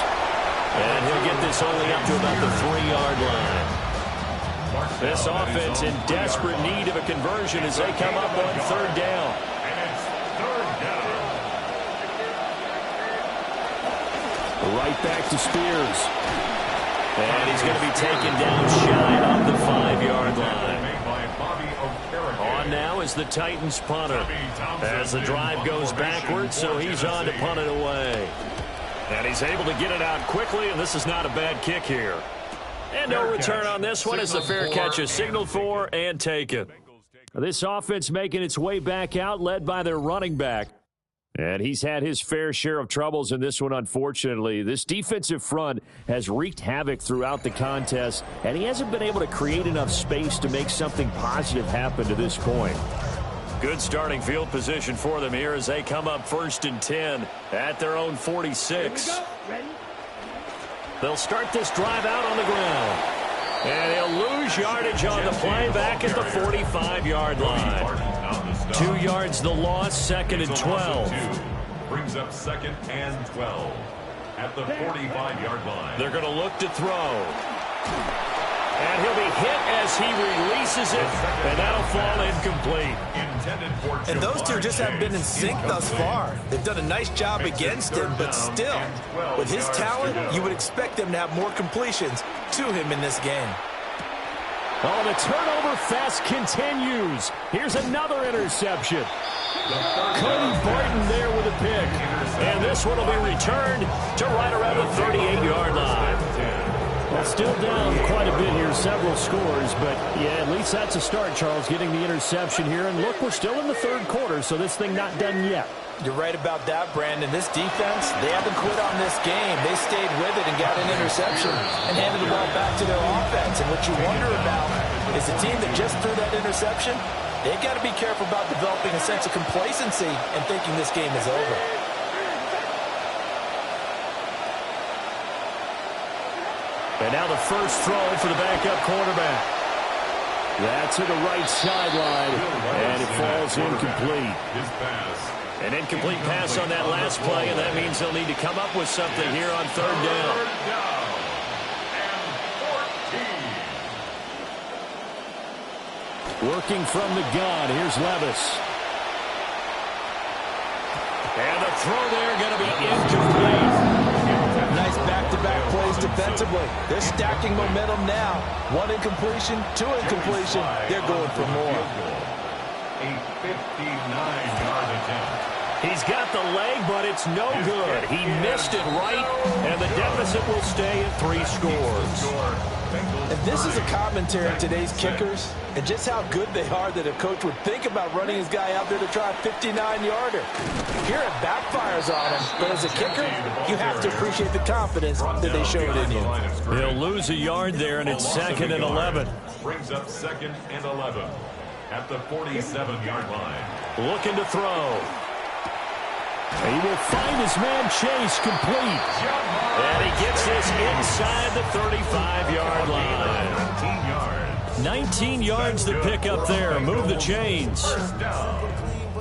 And he'll get this only up to about the 3-yard line. This offense in desperate need of a conversion as they come up on 3rd down. Right back to Spears. And he's going to be taken down shy of the 5-yard line. On now is the Titans punter as the drive goes backwards, so he's on to punt it away. And he's able to get it out quickly, and this is not a bad kick here. And no return on this one as the fair catch is signaled for and taken. This offense making its way back out, led by their running back. And he's had his fair share of troubles in this one, unfortunately. This defensive front has wreaked havoc throughout the contest, and he hasn't been able to create enough space to make something positive happen to this point. Good starting field position for them here as they come up 1st and 10 at their own 46. They'll start this drive out on the ground. And he'll lose yardage on the play back at the 45-yard line. 2 yards the loss, 2nd and 12. Brings up 2nd and 12 at the 45-yard line. They're going to look to throw. And he'll be hit as he releases it, and that'll fall incomplete. And those two just haven't been in sync thus far. They've done a nice job against him, but still, with his talent, you would expect them to have more completions to him in this game. Oh, the turnover fest continues. Here's another interception. Cody Barton there with a pick. And this one will be returned to right around the 38-yard line. Well, still down quite a bit here, several scores, but yeah, at least that's a start, Charles, getting the interception here. And look, we're still in the third quarter, so this thing not done yet. You're right about that, Brandon. This defense, they haven't quit on this game. They stayed with it and got an interception and handed the ball back to their offense. And what you wonder about is the team that just threw that interception, they've got to be careful about developing a sense of complacency and thinking this game is over. And now the first throw for the backup quarterback. That's to the right sideline, and it falls incomplete. An incomplete pass on that last play, and that means they'll need to come up with something here on third down. Working from the gun, here's Levis. And the throw there going to be incomplete. Nice back-to-back plays defensively. They're stacking momentum now. One incompletion, two incompletion. They're going for more. A 59-yard attempt. He's got the leg, but it's no good. He missed it right, and the deficit will stay at 3 scores. And this is a commentary on today's kickers and just how good they are that a coach would think about running his guy out there to try a 59-yarder. Here it backfires on him, but as a kicker, you have to appreciate the confidence that they showed in you. He'll lose a yard there, and it's 2nd and 11. Brings up 2nd and 11 at the 47-yard line. Looking to throw. He will find his man Chase complete. And he gets this inside the 35-yard line. 19 yards to pick up there. Move the chains.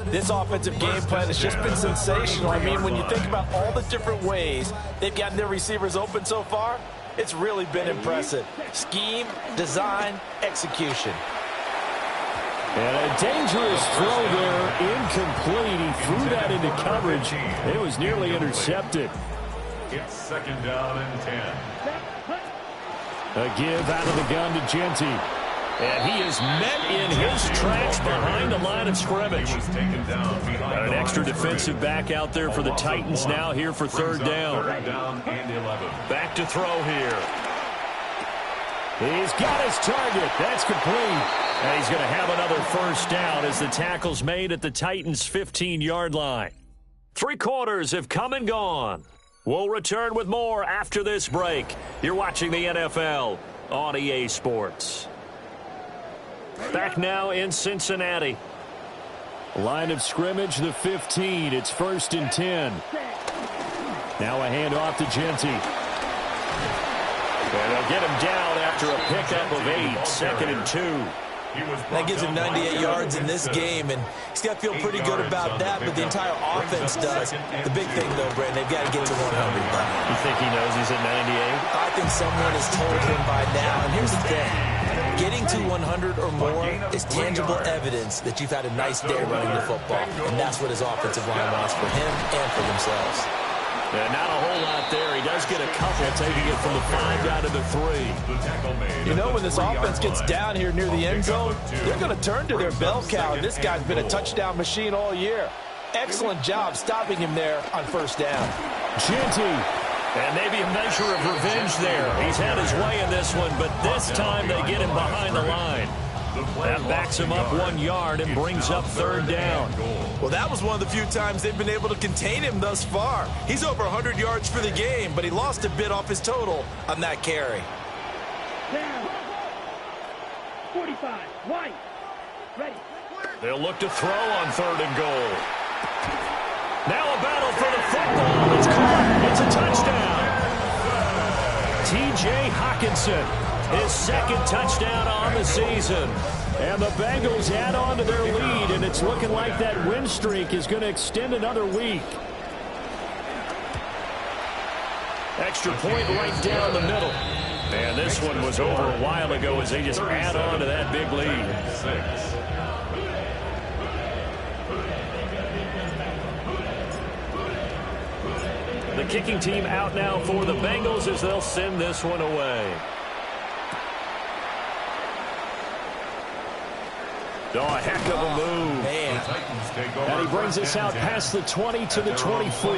This offensive game plan has just been sensational. I mean, when you think about all the different ways they've gotten their receivers open so far, it's really been impressive. Scheme, design, execution. And a dangerous throw there, incomplete. He threw that into coverage. It was nearly intercepted. It's 2nd down and 10. A give out of the gun to Genty. And he is met in his tracks behind the line of scrimmage. An extra defensive back out there for the Titans now here for third down. Back to throw here. He's got his target. That's complete. And he's going to have another first down as the tackle's made at the Titans' 15-yard line. 3 quarters have come and gone. We'll return with more after this break. You're watching the NFL on EA Sports. Back now in Cincinnati. Line of scrimmage, the 15. It's 1st and 10. Now a handoff to Genty. And they'll get him down after a pickup of 8, 2nd and 2. That gives him 98 yards in this game, and he's got to feel pretty good about that, but the entire offense does. The big thing, though, Brandon, they've got to get to 100. You think he knows he's at 98? I think someone has told him by now, and here's the thing. Getting to 100 or more is tangible evidence that you've had a nice day running the football, and that's what his offensive line wants for him and for themselves. Yeah, not a whole lot there. He does get a couple, taking it from the 5 down to the 3. You know, when this offense gets down here near the end zone, they're going to turn to their bell cow, and this guy's been a touchdown machine all year. Excellent job stopping him there on first down. Genty. And maybe a measure of revenge there. He's had his way in this one, but this time they get him behind the line. That backs him up 1 yard and brings up third down. Well, that was one of the few times they've been able to contain him thus far. He's over 100 yards for the game, but he lost a bit off his total on that carry. Down. 45. White. Ready. They'll look to throw on 3rd and goal. Now a battle for the football. It's caught. It's a touchdown. T.J. Hockenson, his 2nd touchdown on the season. And the Bengals add on to their lead, and it's looking like that win streak is going to extend another week. Extra point right down the middle. And this one was over a while ago as they just add on to that big lead. 6. The kicking team out now for the Bengals as they'll send this one away. Oh, a heck of a move. Man. And he brings us out past the 20 to the 24.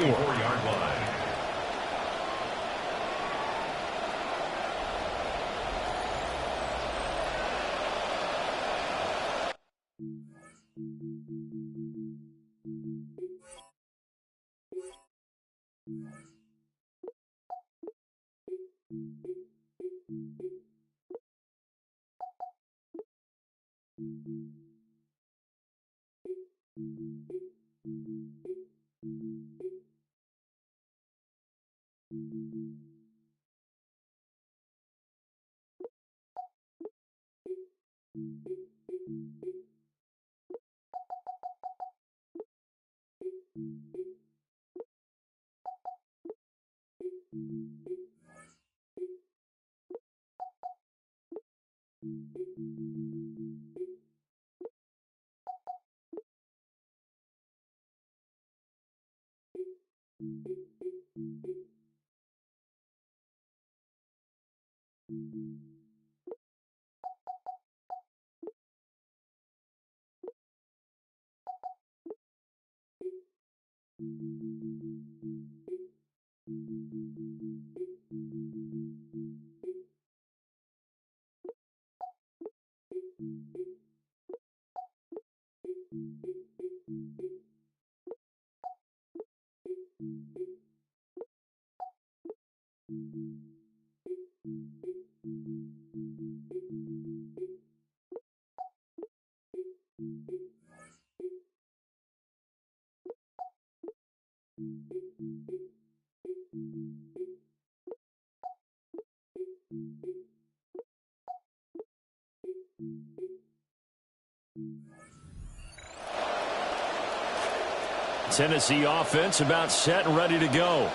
Tennessee offense about set and ready to go.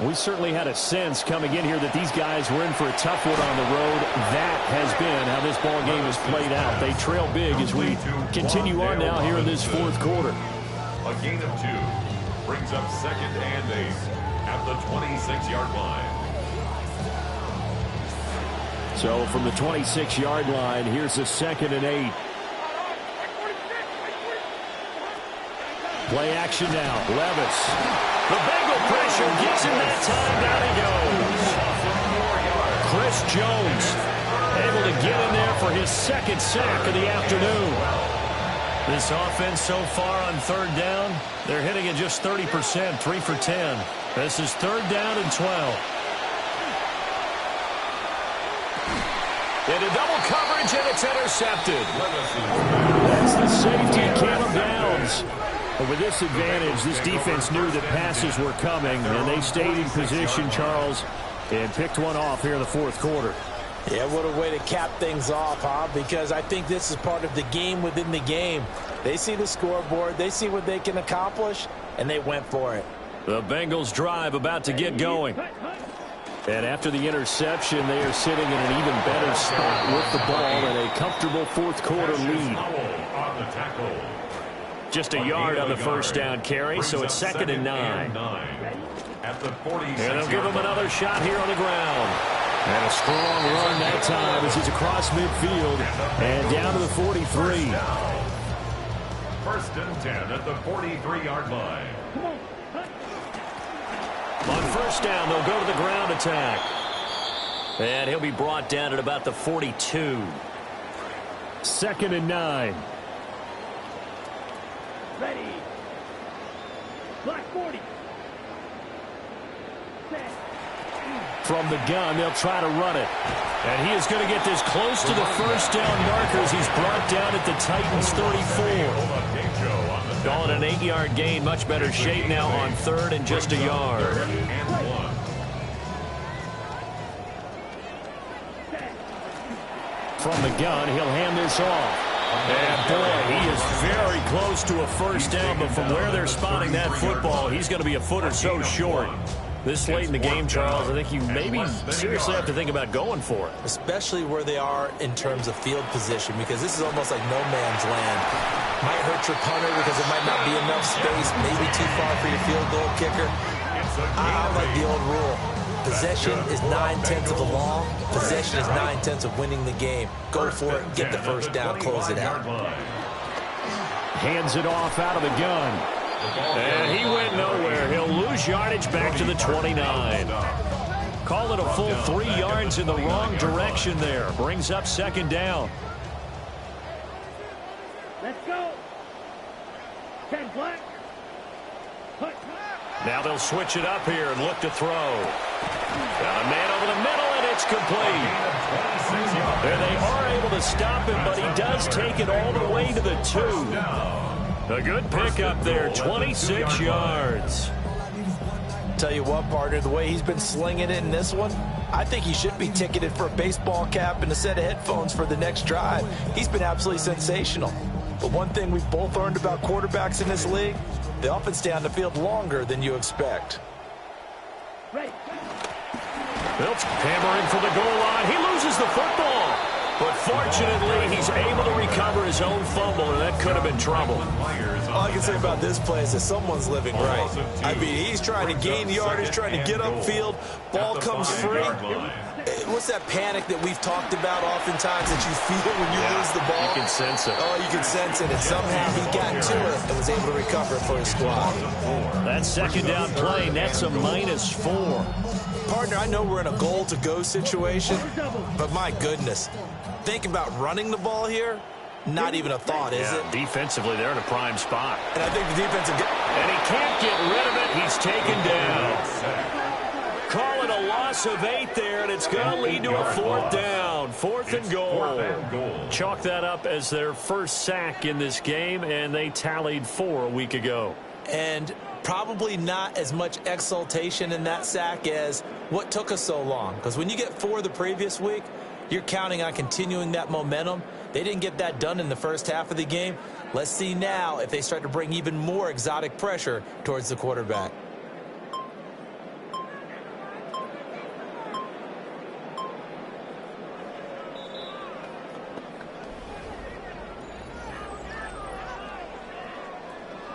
We certainly had a sense coming in here that these guys were in for a tough one on the road. That has been how this ball game has played out. They trail big as we continue on now here in this fourth quarter. A gain of 2 brings up 2nd and 8 at the 26-yard line. So from the 26-yard line, here's a 2nd and 8. Play action now. Levis. The Bengal pressure gets him that time. Down he goes. Chris Jones able to get in there for his 2nd sack of the afternoon. This offense so far on 3rd down, they're hitting it just 30%, 3 for 10. This is 3rd down and 12. Into double coverage, and it's intercepted. That's the safety, Caleb Downs. But with this advantage, this defense knew that passes were coming, and they stayed in position, Charles, and picked one off here in the fourth quarter. Yeah, what a way to cap things off, huh? Because I think this is part of the game within the game. They see the scoreboard, they see what they can accomplish, and they went for it. The Bengals drive about to get going. And after the interception, they are sitting in an even better spot with the ball and a comfortable fourth quarter lead. Just a yard on the first down carry, so it's 2nd and 9. At the 46. And they'll give him another shot here on the ground. And a strong run that time as he's across midfield and down to the 43. 1st and 10 at the 43-yard line. On first down, they'll go to the ground attack. And he'll be brought down at about the 42. 2nd and 9. Ready. Black 40. From the gun, they'll try to run it. And he is going to get this close to the first down markers. He's brought down at the Titans' 34. Calling an 8-yard gain, much better shape now on 3rd and just a yard. From the gun, he'll hand this off. And boy, he is very close to a first down, but from where they're spotting that football, he's going to be a foot or so short. This late in the game, Charles, I think you maybe seriously have to think about going for it. Especially where they are in terms of field position, because this is almost like no man's land. Might hurt your punter because it might not be enough space, maybe too far for your field goal kicker. I like the old rule. Possession is 9/10 of the law. Possession is 9/10 of winning the game. Go for it, get the first down, close it out. Hands it off out of the gun. And he went nowhere. He'll lose yardage back to the 29. Call it a full 3 yards in the wrong direction there. Brings up second down. Let's go. 10 flat. Put. Now they'll switch it up here and look to throw. Got a man over the middle, and it's complete. And they are able to stop him, but he does take it all the way to the 2. A good pickup there, 26 yards. Tell you what, partner, the way he's been slinging it in this one, I think he should be ticketed for a baseball cap and a set of headphones for the next drive. He's been absolutely sensational. But one thing we've both learned about quarterbacks in this league, they often stay on the field longer than you expect. Right. Phillips hammering for the goal line. He loses the football. But fortunately, he's able to recover his own fumble, and that could have been trouble. All I can say about this play is that someone's living right. I mean, he's trying to gain yardage, trying to get upfield. Ball comes free. What's that panic that we've talked about oftentimes that you feel when you lose the ball? You can sense it. Oh, you can sense it. And somehow he got to it and was able to recover it for his squad. That second down play, that's a -4. Partner, I know we're in a goal-to-go situation, but my goodness, think about running the ball here. Not even a thought, is it? Defensively, they're in a prime spot. And I think the defensive... And he can't get rid of it. He's taken down. Call it a loss of 8 there, and it's going to lead to a 4th down. 4th and goal. Chalk that up as their first sack in this game, and they tallied 4 a week ago. And probably not as much exultation in that sack as what took us so long. Because when you get 4 the previous week, you're counting on continuing that momentum. They didn't get that done in the first half of the game. Let's see now if they start to bring even more exotic pressure towards the quarterback.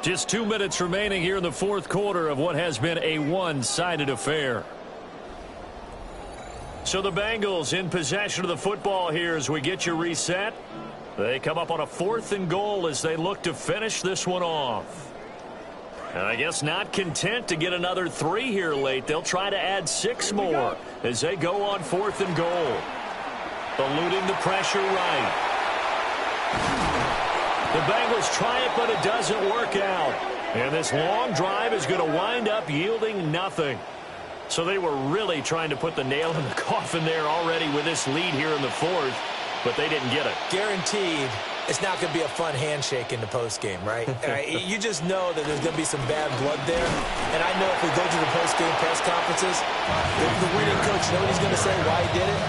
Just 2 minutes remaining here in the 4th quarter of what has been a one-sided affair. So the Bengals in possession of the football here as we get you reset. They come up on a 4th and goal as they look to finish this one off. And I guess not content to get another 3 here late. They'll try to add 6 more as they go on 4th and goal. Eluding the pressure right. The Bengals try it, but it doesn't work out. And this long drive is going to wind up yielding nothing. So they were really trying to put the nail in the coffin there already with this lead here in the 4th, but they didn't get it. Guaranteed it's not going to be a fun handshake in the postgame, right? You just know that there's going to be some bad blood there. And I know if we go to the postgame press conferences, the winning coach, you know what he's going to say, why he did it?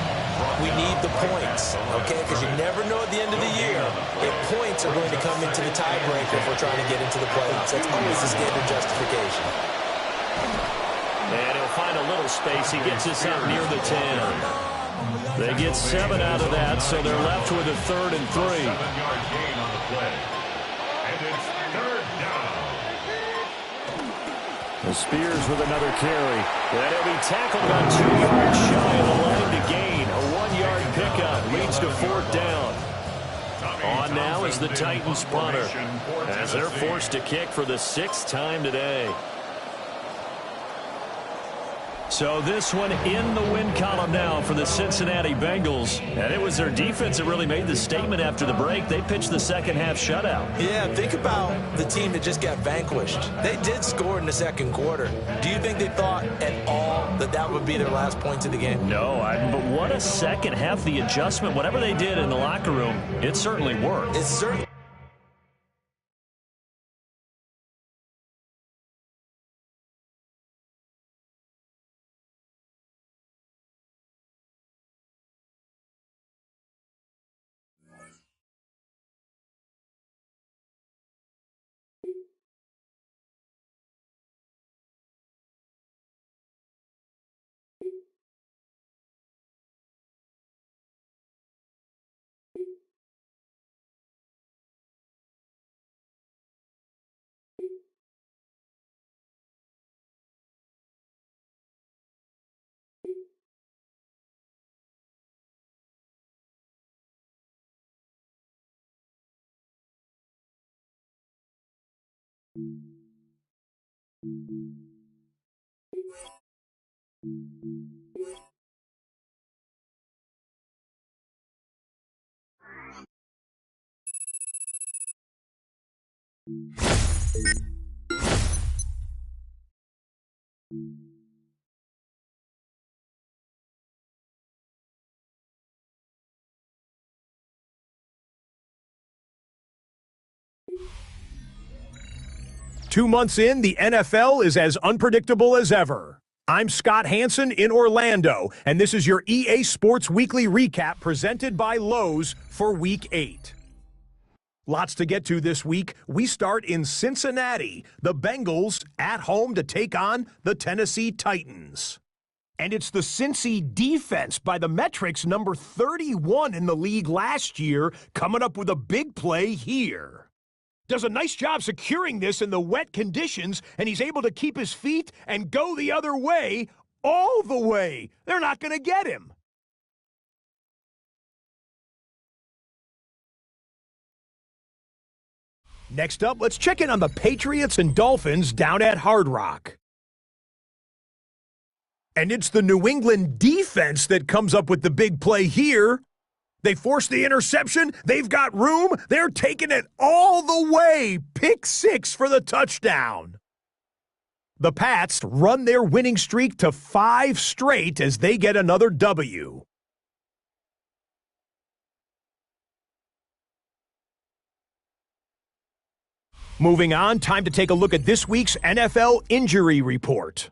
We need the points, okay? Because you never know at the end of the year if points are going to come into the tiebreaker if we're trying to get into the playoffs. That's always the standard justification. And he'll find a little space. He gets this out near the 10. They get 7 out of that, so they're left with a 3rd and 3. 7-yard gain on the play. And it's 3rd down. The Spears with another carry. And he'll be tackled about 2 yards shy of the line to gain. A 1-yard pickup leads to 4th down. On now is the Titans punter as they're forced to kick for the 6th time today. So this one in the win column now for the Cincinnati Bengals. And it was their defense that really made the statement after the break. They pitched the second half shutout. Yeah, think about the team that just got vanquished. They did score in the 2nd quarter. Do you think they thought at all that that would be their last points of the game? No, but what a second half. The adjustment, whatever they did in the locker room, it certainly worked. It certainly 2 months in, the NFL is as unpredictable as ever. I'm Scott Hansen in Orlando, and this is your EA Sports Weekly Recap presented by Lowe's for Week 8. Lots to get to this week. We start in Cincinnati. The Bengals at home to take on the Tennessee Titans. And it's the Cincy defense by the metrics number 31 in the league last year coming up with a big play here. Does a nice job securing this in the wet conditions, and he's able to keep his feet and go the other way, all the way. They're not going to get him. Next up, let's check in on the Patriots and Dolphins down at Hard Rock. And it's the New England defense that comes up with the big play here. They force the interception. They've got room. They're taking it all the way. Pick 6 for the touchdown. The Pats run their winning streak to 5 straight as they get another W. Moving on, time to take a look at this week's NFL injury report.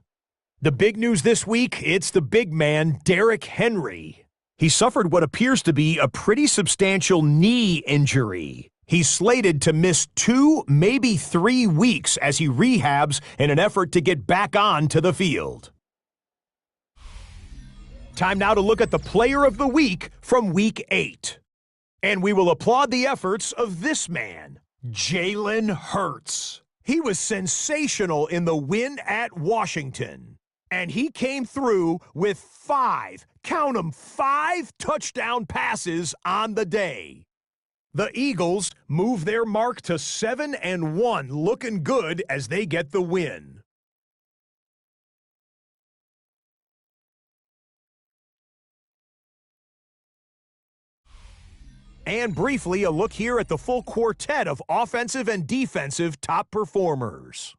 The big news this week, it's the big man, Derrick Henry. He suffered what appears to be a pretty substantial knee injury. He's slated to miss 2, maybe 3 weeks as he rehabs in an effort to get back onto the field. Time now to look at the player of the week from Week 8. And we will applaud the efforts of this man, Jalen Hurts. He was sensational in the win at Washington. And he came through with 5, count them, 5 touchdown passes on the day. The Eagles move their mark to 7-1, looking good as they get the win. And briefly, a look here at the full quartet of offensive and defensive top performers.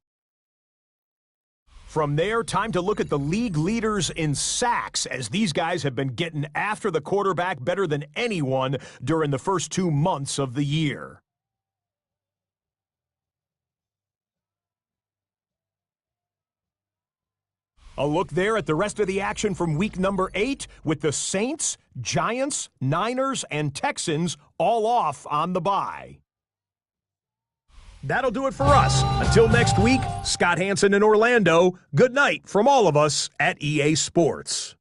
From there, time to look at the league leaders in sacks, as these guys have been getting after the quarterback better than anyone during the first 2 months of the year. A look there at the rest of the action from week number 8 with the Saints, Giants, Niners, and Texans all off on the bye. That'll do it for us. Until next week, Scott Hansen in Orlando, good night from all of us at EA Sports.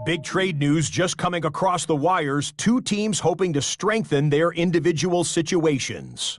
Big trade news just coming across the wires. Two teams hoping to strengthen their individual situations.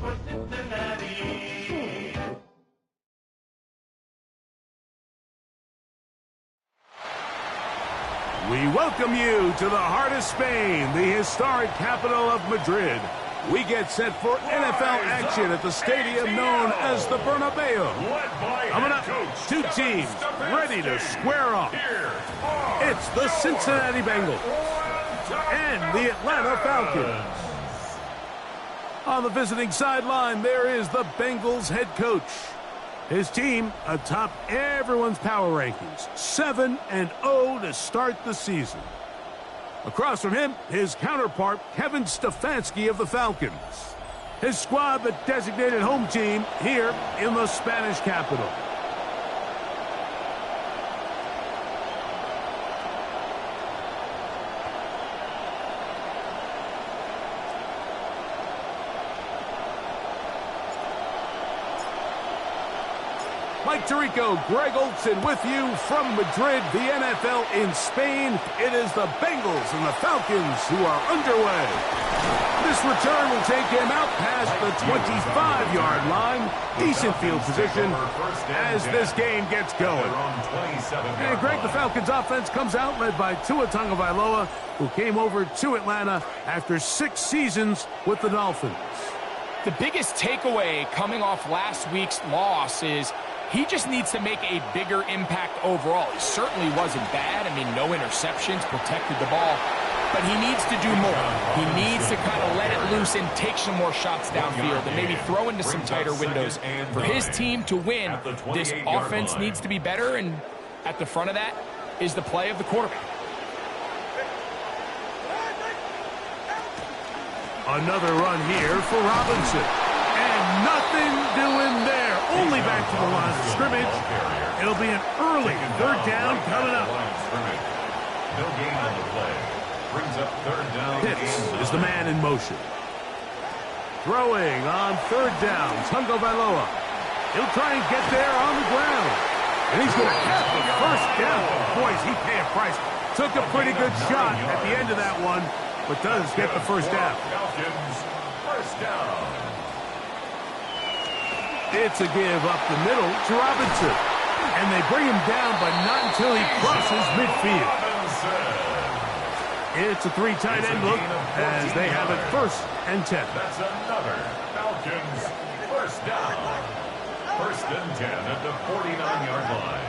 We welcome you to the heart of Spain, the historic capital of Madrid. We get set for NFL action at the stadium known as the Bernabeu. Coming up, two teams ready to square off. It's the Cincinnati Bengals and the Atlanta Falcons. On the visiting sideline, there is the Bengals head coach. His team atop everyone's power rankings, 7-0 to start the season. Across from him, his counterpart, Kevin Stefanski of the Falcons. His squad, the designated home team, here in the Spanish capital. Mike Tirico, Greg Olsen with you from Madrid, the NFL in Spain. It is the Bengals and the Falcons who are underway. This return will take him out past the 25-yard line. Decent field position as this game gets going. And Greg, the Falcons offense comes out led by Tua Tagovailoa, who came over to Atlanta after 6 seasons with the Dolphins. The biggest takeaway coming off last week's loss is he just needs to make a bigger impact overall. He certainly wasn't bad. I mean, no interceptions, protected the ball. But he needs to do more. He needs to kind of let it loose and take some more shots downfield and maybe throw into some tighter windows. For his team to win, this offense needs to be better, and at the front of that is the play of the quarterback. Another run here for Robinson. And nothing doing there. Only back to the line of scrimmage. It'll be an early third down coming up. No gain on the play. Brings up third down. Pitts is the man in motion. Throwing on third down. Tagovailoa. He'll try and get there on the ground. And he's going to have the first down. Boys, he paid a price. Took a pretty good shot at the end of that one, but does get the first down. Falcons, first down. It's a give up the middle to Robinson. And they bring him down, but not until he crosses midfield. It's a 3 tight end look as they have it 1st and 10. That's another Falcons first down. 1st and 10 at the 49-yard line.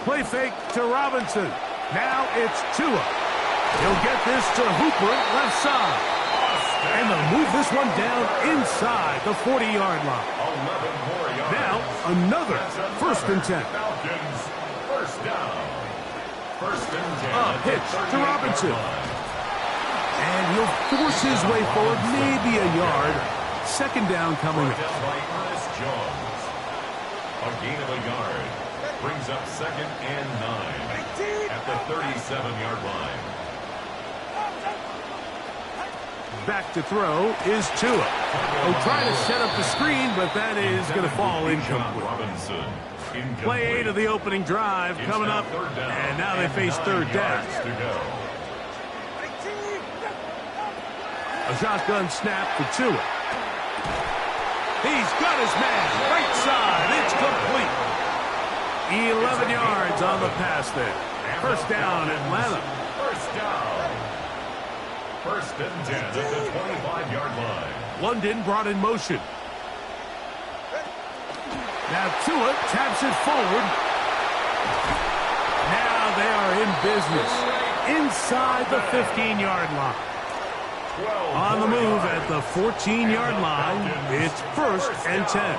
Play fake to Robinson. Now it's Tua. He'll get this to Hooper, left side. And they'll move this one down inside the 40-yard line. 11 more yards. Now another 1st and 10. Falcons first down. 1st and 10. A pitch to Robinson. And he'll force his way forward, maybe a yard. 2nd down coming up. Down by Ernest Jones. A gain of a yard. Brings up 2nd and 9 at the 37-yard line. Back to throw is Tua. He'll try to set up the screen, but that is going to fall incomplete. Robinson. Play 8 of the opening drive coming up, and now they face 3rd down. A shotgun snap for Tua. He's got his man, right side, it's complete. 11 yards on the pass there. First down, Atlanta. First down. 1st and 10 at the 25-yard line. London brought in motion. Now Tua taps it forward. Now they are in business. Inside the 15-yard line. On the move at the 14-yard line, it's 1st and 10.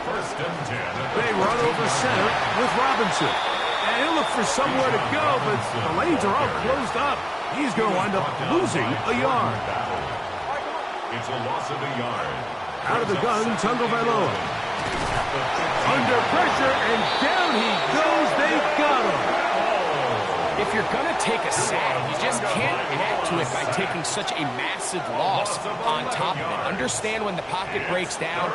1st and 10. They run over center with Robinson. And he'll look for somewhere to go, but the lanes are all closed up. He's going to wind up losing a yard. It's a loss of a yard. Out of the gun, Tagovailoa. Under pressure, and down he goes. They got him. If you're going to take a sack, you just can't add to it by taking such a massive loss on top of it. Understand when the pocket breaks down,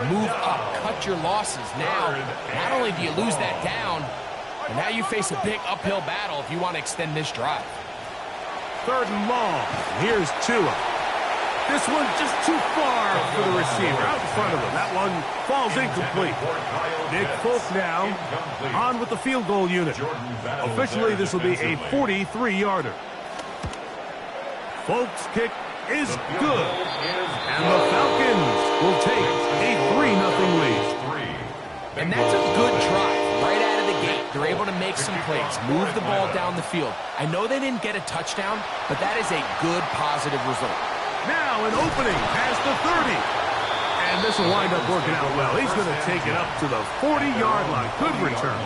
move up, cut your losses. Now, not only do you lose that down, but now you face a big uphill battle if you want to extend this drive. 3rd and long. Here's Tua. This one's just too far for the receiver. Out in front of him. That one falls incomplete. Nick Folk now on with the field goal unit. Officially, this will be a 43-yarder. Folk's kick is good. And the Falcons will take a 3-0 lead. And that's a good drive right out of the gate. They're able to make some plays, move the ball down the field. I know they didn't get a touchdown, but that is a good, positive result. Now an opening past the 30. And this will wind up working out well. He's going to take it up to the 40-yard line. Good return.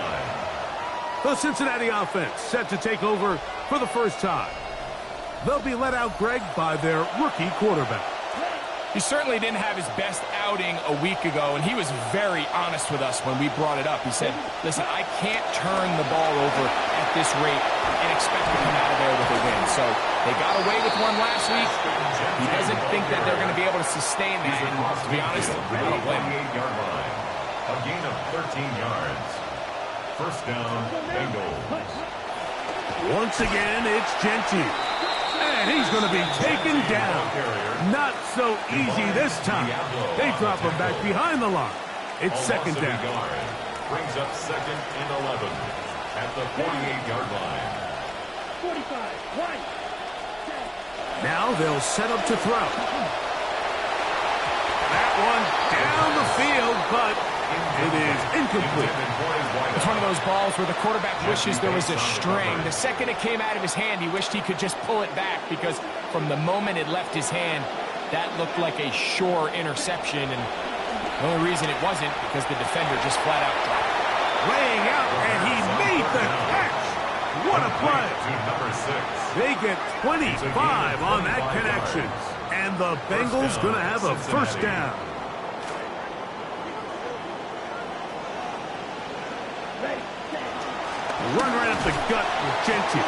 The Cincinnati offense set to take over for the first time. They'll be let out, Greg, by their rookie quarterback. He certainly didn't have his best outing a week ago, and he was very honest with us when we brought it up. He said, listen, I can't turn the ball over at this rate and expect to come out of there with a win. So they got away with one last week. He doesn't think that they're going to be able to sustain that. And to be honest, I don't blame him. A gain of 13 yards. First down, Bengals. Once again, it's Genty. And he's going to be taken down. Not so easy this time. They drop him back behind the line. It's second down. Brings up second and 11 at the 48-yard line. 45, one. Now they'll set up to throw. That one down the field, but it is incomplete. It's one of those balls where the quarterback wishes there was a string. The second it came out of his hand, he wished he could just pull it back because from the moment it left his hand, that looked like a sure interception. And the only reason it wasn't because the defender just flat out dropped it. Laying out, and he made the catch. What a play. Number 6. They get 25 on that connection. And the Bengals going to have a first down. Run right up the gut with Genty.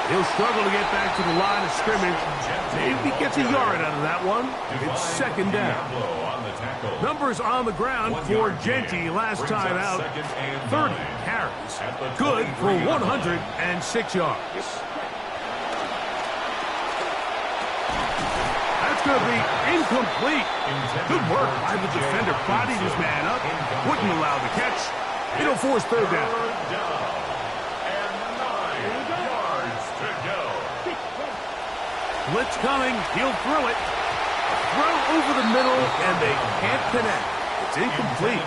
He'll struggle to get back to the line of scrimmage. Maybe gets a yard out of that one. It's second down. Numbers on the ground for Genty last time out. 30 carries. Good for 106 yards. That's going to be incomplete. Good work by the defender. Bodied his man up. Wouldn't allow the catch. It'll force third down. Blitz coming. He'll throw it. Throw over the middle, and they can't connect. It's incomplete.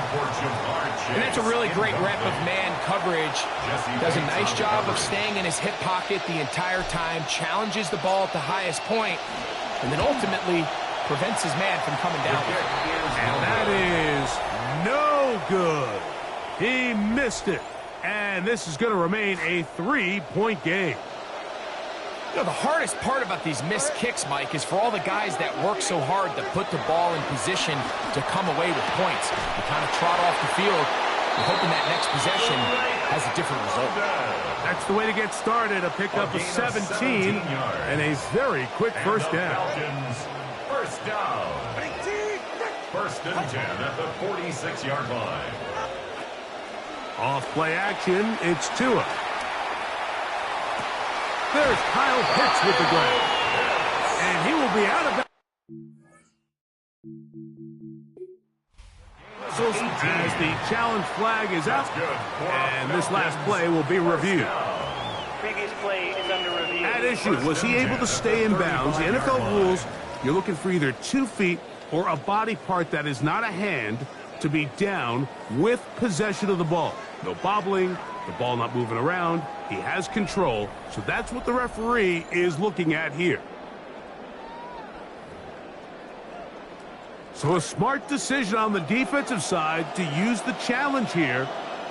And that's a really great rep of man coverage. Does a nice job of staying in his hip pocket the entire time, challenges the ball at the highest point, and then ultimately prevents his man from coming down. And that is no good. He missed it. And this is going to remain a 3-point game. You know, the hardest part about these missed kicks, Mike, is for all the guys that work so hard to put the ball in position to come away with points. You kind of trot off the field, you're hoping that next possession has a different result. That's the way to get started. A pickup of 17 and a very quick first down. First down. First and 10 at the 46-yard line. Off play action, it's Tua. There's Kyle Pitts with the grab. And he will be out of bounds as the challenge flag is out. And this last play will be reviewed. Previous play is under review. At issue, was he able to stay in bounds? The NFL rules, you're looking for either 2 feet or a body part that is not a hand to be down with possession of the ball. No bobbling, the ball not moving around. He has control, so that's what the referee is looking at here. So a smart decision on the defensive side to use the challenge here.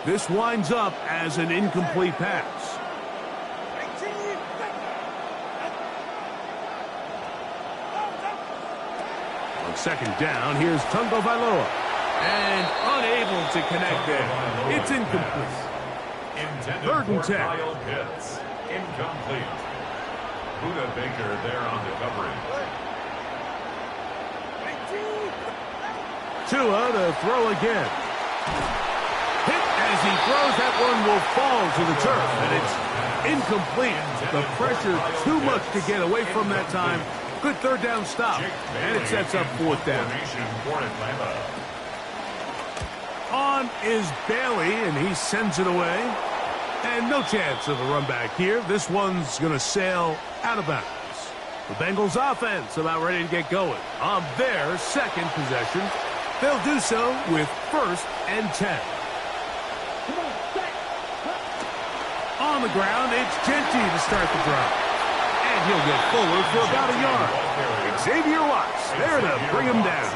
This winds up as an incomplete pass. On second down, here's Tungo Vailoa. And unable to connect there. It's incomplete. Third and 10. Incomplete. Buda Baker there on the coverage. Tua to throw again. Hit as he throws. That one will fall to the turf. And it's incomplete. The pressure too much to get away from that time. Good third down stop. And it sets up fourth down. On is Bailey, and he sends it away. And no chance of a run back here. This one's going to sail out of bounds. The Bengals offense about ready to get going on their second possession. They'll do so with 1st and 10. On the ground, it's Genty to start the drive. And he'll get forward for about a yard. Xavier Watts there to bring him down.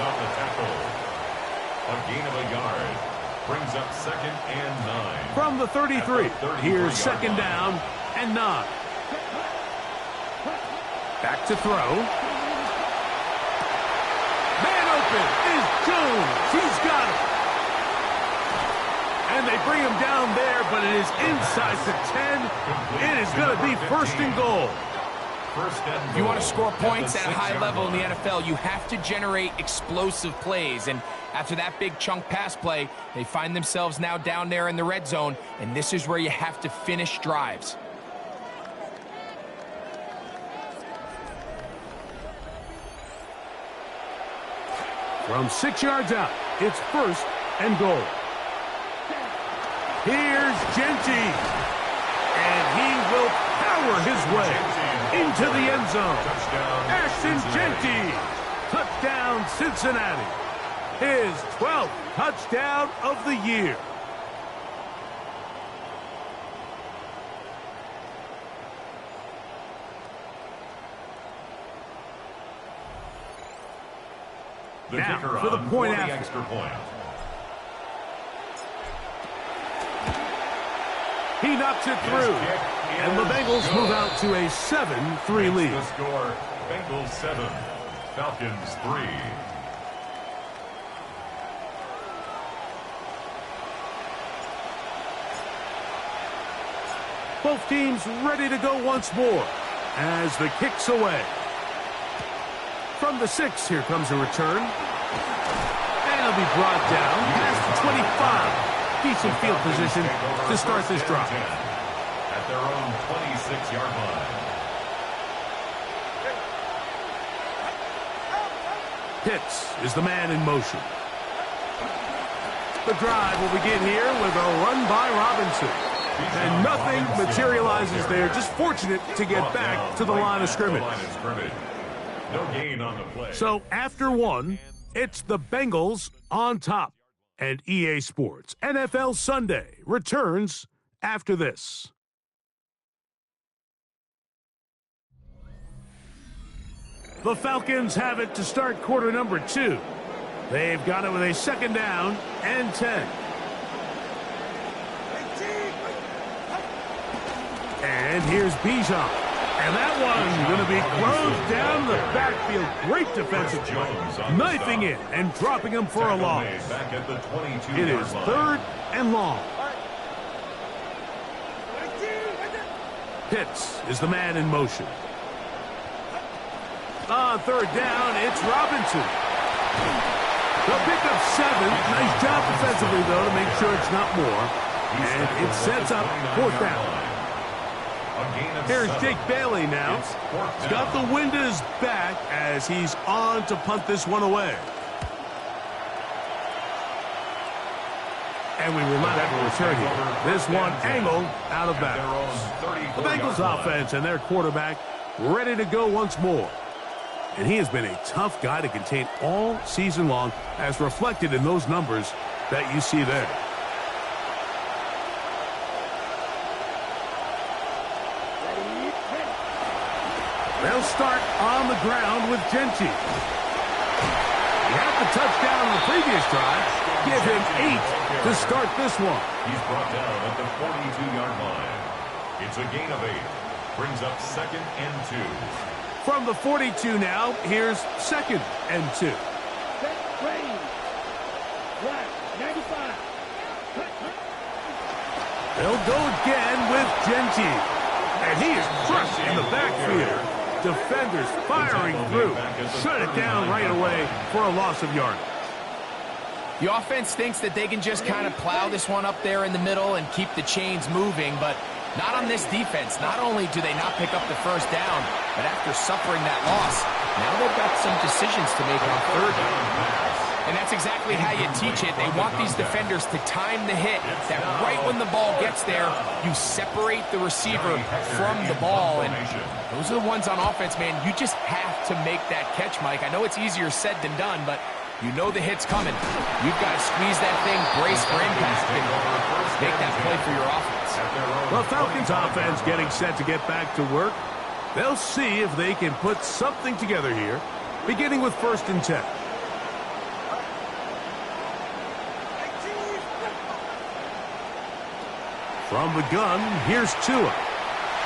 A gain of a yard. Brings up 2nd and 9. From the 33, here's 2nd down and 9. Back to throw. Man open is Jones. He's got it. And they bring him down there, but it is inside the 10. It is going to be 1st and goal. If you want to score points at a high level in the NFL, you have to generate explosive plays. And after that big chunk pass play, they find themselves now down there in the red zone, and this is where you have to finish drives. From 6 yards out, it's 1st and goal. Here's Genty. And he will power his way into the end zone. Ashton Genty. Touchdown, Cincinnati. His 12th touchdown of the year. Now, for the point after. Extra point. He knocks it through. And the Bengals move out to a 7-3 lead. The score, Bengals 7, Falcons 3. Both teams ready to go once more as the kick's away. From the 6, here comes a return. And he'll be brought down past the 25. Decent field position to start this drive. At their own 26-yard line. Pitts is the man in motion. The drive will begin here with a run by Robinson. And nothing materializes there. Just fortunate to get back to the line of scrimmage. No gain on the play. So after 1, it's the Bengals on top. And EA Sports NFL Sunday returns after this. The Falcons have it to start quarter number 2. They've got it with a 2nd down and 10. And here's Bijan. And that one's going to be closed down the backfield. Great defensive play. Knifing it and dropping him for a loss. It is 3rd and long. Pitts is the man in motion. On 3rd down, it's Robinson. They'll pick up 7. Nice job defensively, though, to make sure it's not more. And it sets up 4th down. Here's Jake Bailey now. He's got the wind at his back as he's on to punt this one away. And we will not have a return here. This one angled out of bounds. The Bengals offense and their quarterback ready to go once more. And he has been a tough guy to contain all season long, as reflected in those numbers that you see there. They'll start on the ground with Genty. He had the touchdown in the previous drive. Give him 8 to start this one. He's brought down at the 42-yard line. It's a gain of 8. Brings up 2nd and 2. From the 42 now, here's 2nd and 2. They'll go again with Genty. And he is crushed in the backfield. Defenders firing through. Shut it down right away for a loss of yardage. The offense thinks that they can just kind of plow this one up there in the middle and keep the chains moving, but not on this defense. Not only do they not pick up the 1st down, but after suffering that loss, Now they've got some decisions to make on third down. And that's exactly how you teach it. They want these defenders to time the hit, that right when the ball gets there, you separate the receiver from the ball. And those are the ones on offense, man. You just have to make that catch, Mike. I know it's easier said than done, but you know the hit's coming. You've got to squeeze that thing, brace for impact, and make that play for your offense. Well, Falcons offense getting set to get back to work. They'll see if they can put something together here, beginning with 1st and 10. From the gun, here's Tua.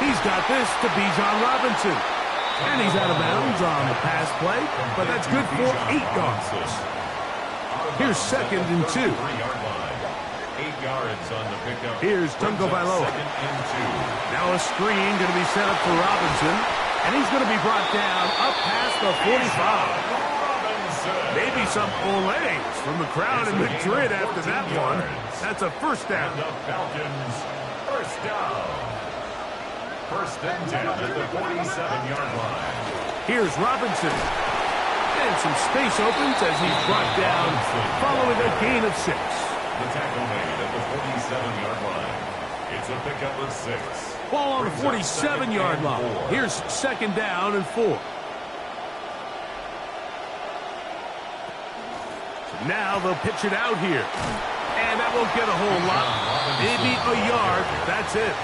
He's got this to Bijan Robinson. And he's out of bounds on the pass play, but that's good for 8 yards. Here's 2nd and 2. 8 yards on the pickup. Here's Tungo Bailoa. Now a screen going to be set up for Robinson, and he's going to be brought down up past the 45. Maybe some olays from the crowd in Madrid after that one. That's a 1st down. The Falcons, 1st down. 1st and 10 at the 47-yard line. Here's Robinson. And some space opens as he's brought down following a gain of 6. The tackle made at the 47-yard line. It's a pickup of 6. Ball on the 47-yard line. Here's 2nd down and 4. Now they'll pitch it out here. And that won't get a whole lot. Maybe a yard. That's it.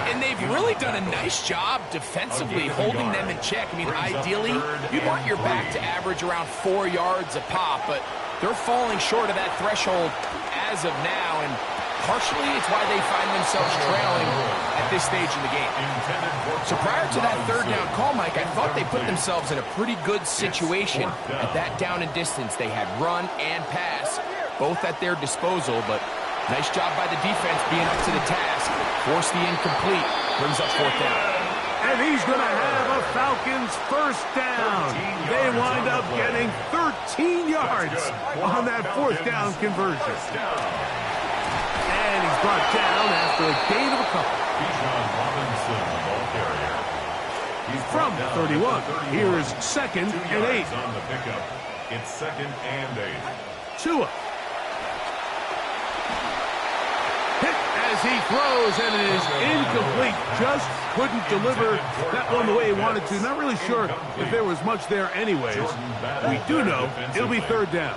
And they've really done a nice job defensively holding them in check. I mean, ideally, you'd want your back to average around 4 yards a pop, but they're falling short of that threshold as of now, and partially it's why they find themselves trailing at this stage in the game. So prior to that 3rd down call, Mike, I thought they put themselves in a pretty good situation at that down and distance. They had run and pass, both at their disposal, but nice job by the defense being up to the task. Force the incomplete, brings up 4th down. And he's going to have a Falcons 1st down. They wind up getting 13 yards on that 4th down conversion. And he's brought down after a gain of a couple. Bijan Robinson, the ball carrier. From 31, here's 2nd and 8. On the pickup. It's 2nd and 8. Tua. Hit as he throws, and it is incomplete. Just couldn't deliver that one the way he wanted to. Not really sure if there was much there anyways. We do know it'll be 3rd down.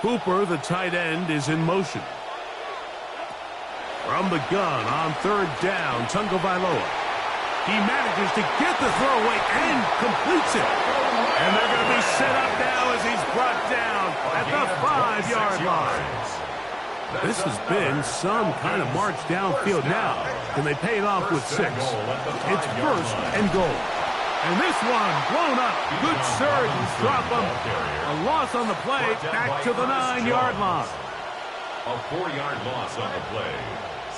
Hooper, the tight end, is in motion. From the gun on 3rd down, Tungo Bailoa. He manages to get the throw away and completes it. And they're going to be set up now as he's brought down at the 5-yard line. This has been some kind of march downfield now. Can they pay it off with 6? It's 1st and goal. And this one blown up. Good surge and drop him. A loss on the play, back to the 9-yard line. A 4-yard loss on the play.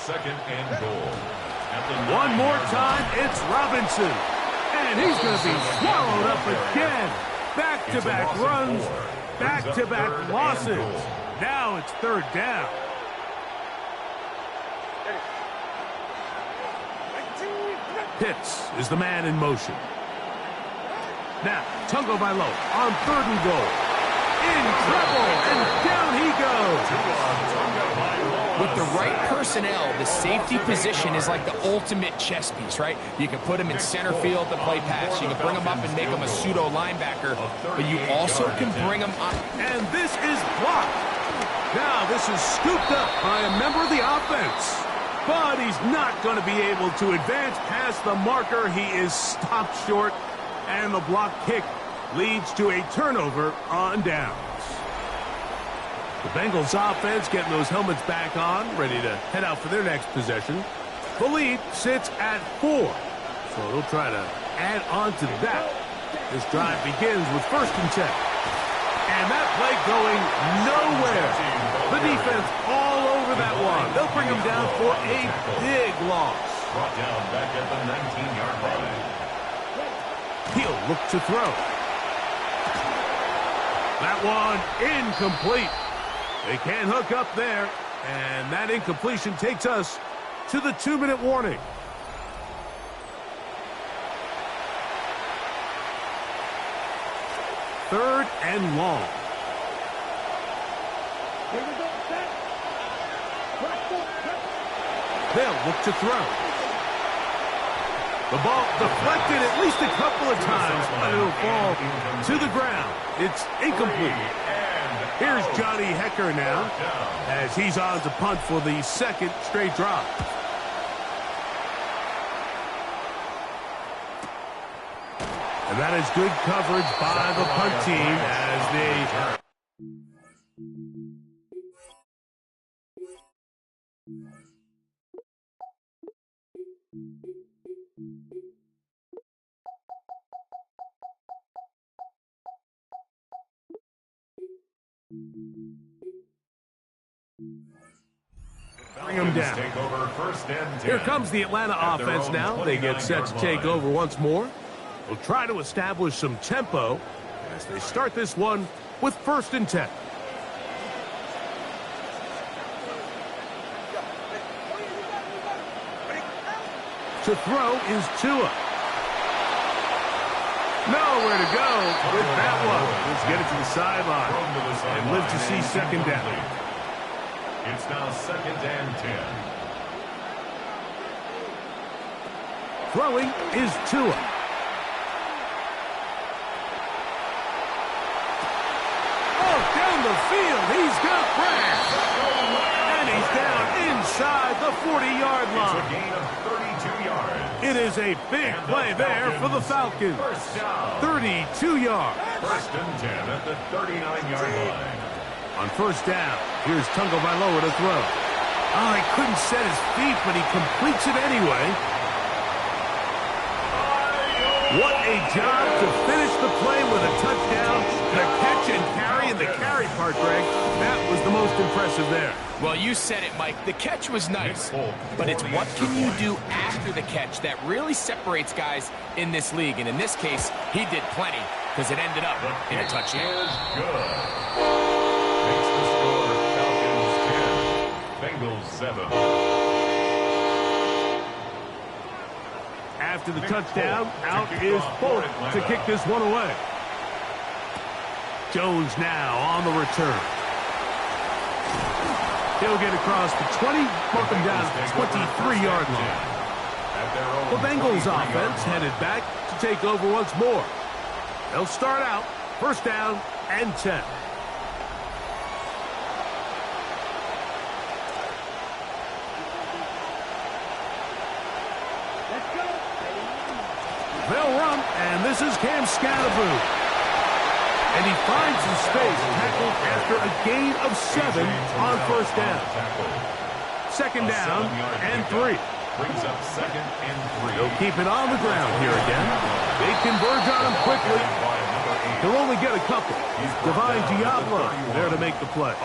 2nd and goal. One more time, it's Robinson. And he's going to be swallowed up again. Back-to-back runs, back-to-back losses. Now it's 3rd down. Pitts is the man in motion. Now, Tungo Bailoa on 3rd and goal. In trouble, and down he goes. With the right personnel, the safety position is like the ultimate chess piece, right? You can put him in center field to play pass. You can bring him up and make him a pseudo linebacker, but you also can bring him up. And this is blocked. Now this is scooped up by a member of the offense. But he's not going to be able to advance past the marker. He is stopped short. And the block kick leads to a turnover on downs. The Bengals offense getting those helmets back on, ready to head out for their next possession. The lead sits at 4. So they'll try to add on to that. This drive begins with 1st and 10. And that play going nowhere. The defense all over that one. They'll bring him down for a big loss. Brought down back at the 19-yard line. He'll look to throw. That one incomplete. They can't hook up there. And that incompletion takes us to the 2-minute warning. 3rd and long. They'll look to throw. The ball deflected at least a couple of times, but it'll fall to the ground. It's incomplete. Here's Johnny Hecker now as he's on to punt for the 2nd straight drive. And that is good coverage by the punt team as they... Bring them down. Here comes the Atlanta offense now. They get set to take over once more. They'll try to establish some tempo as they start this one with 1st and 10. To throw is Tua. Nowhere to go with that one. Let's get it to the sideline and live to see 2nd down. It's now 2nd and 10. Throwing is Tua. Oh, down the field. He's got Brad. And he's down inside the 40-yard line. It's a gain of 32 yards. It is a big play there for the Falcons. 32 yards. 1st and 10 at the 39-yard line. On 1st down, here's Tagovailoa to throw. Oh, he couldn't set his feet, but he completes it anyway. What a job to finish the play with a touchdown. The catch and carry, and the carry part, Greg, that was the most impressive there. Well, you said it, Mike. The catch was nice, but it's what can you do after the catch that really separates guys in this league. And in this case, he did plenty because it ended up in a touchdown. Makes the score Falcons 10, Bengals 7. After the touchdown, out is Folk to kick this one away. Jones now on the return. He'll get across the 20, mark him down at the 23-yard line. The Bengals offense headed back to take over once more. They'll start out 1st down and 10. They'll run, and this is Cam Scatterboot. And he finds some space, tackled after a gain of 7 on 1st down. 2nd down and 3. Brings up 2nd and 3. They'll keep it on the ground here again. They converge on him quickly. He'll only get a couple. Divine Diablo there to make the play.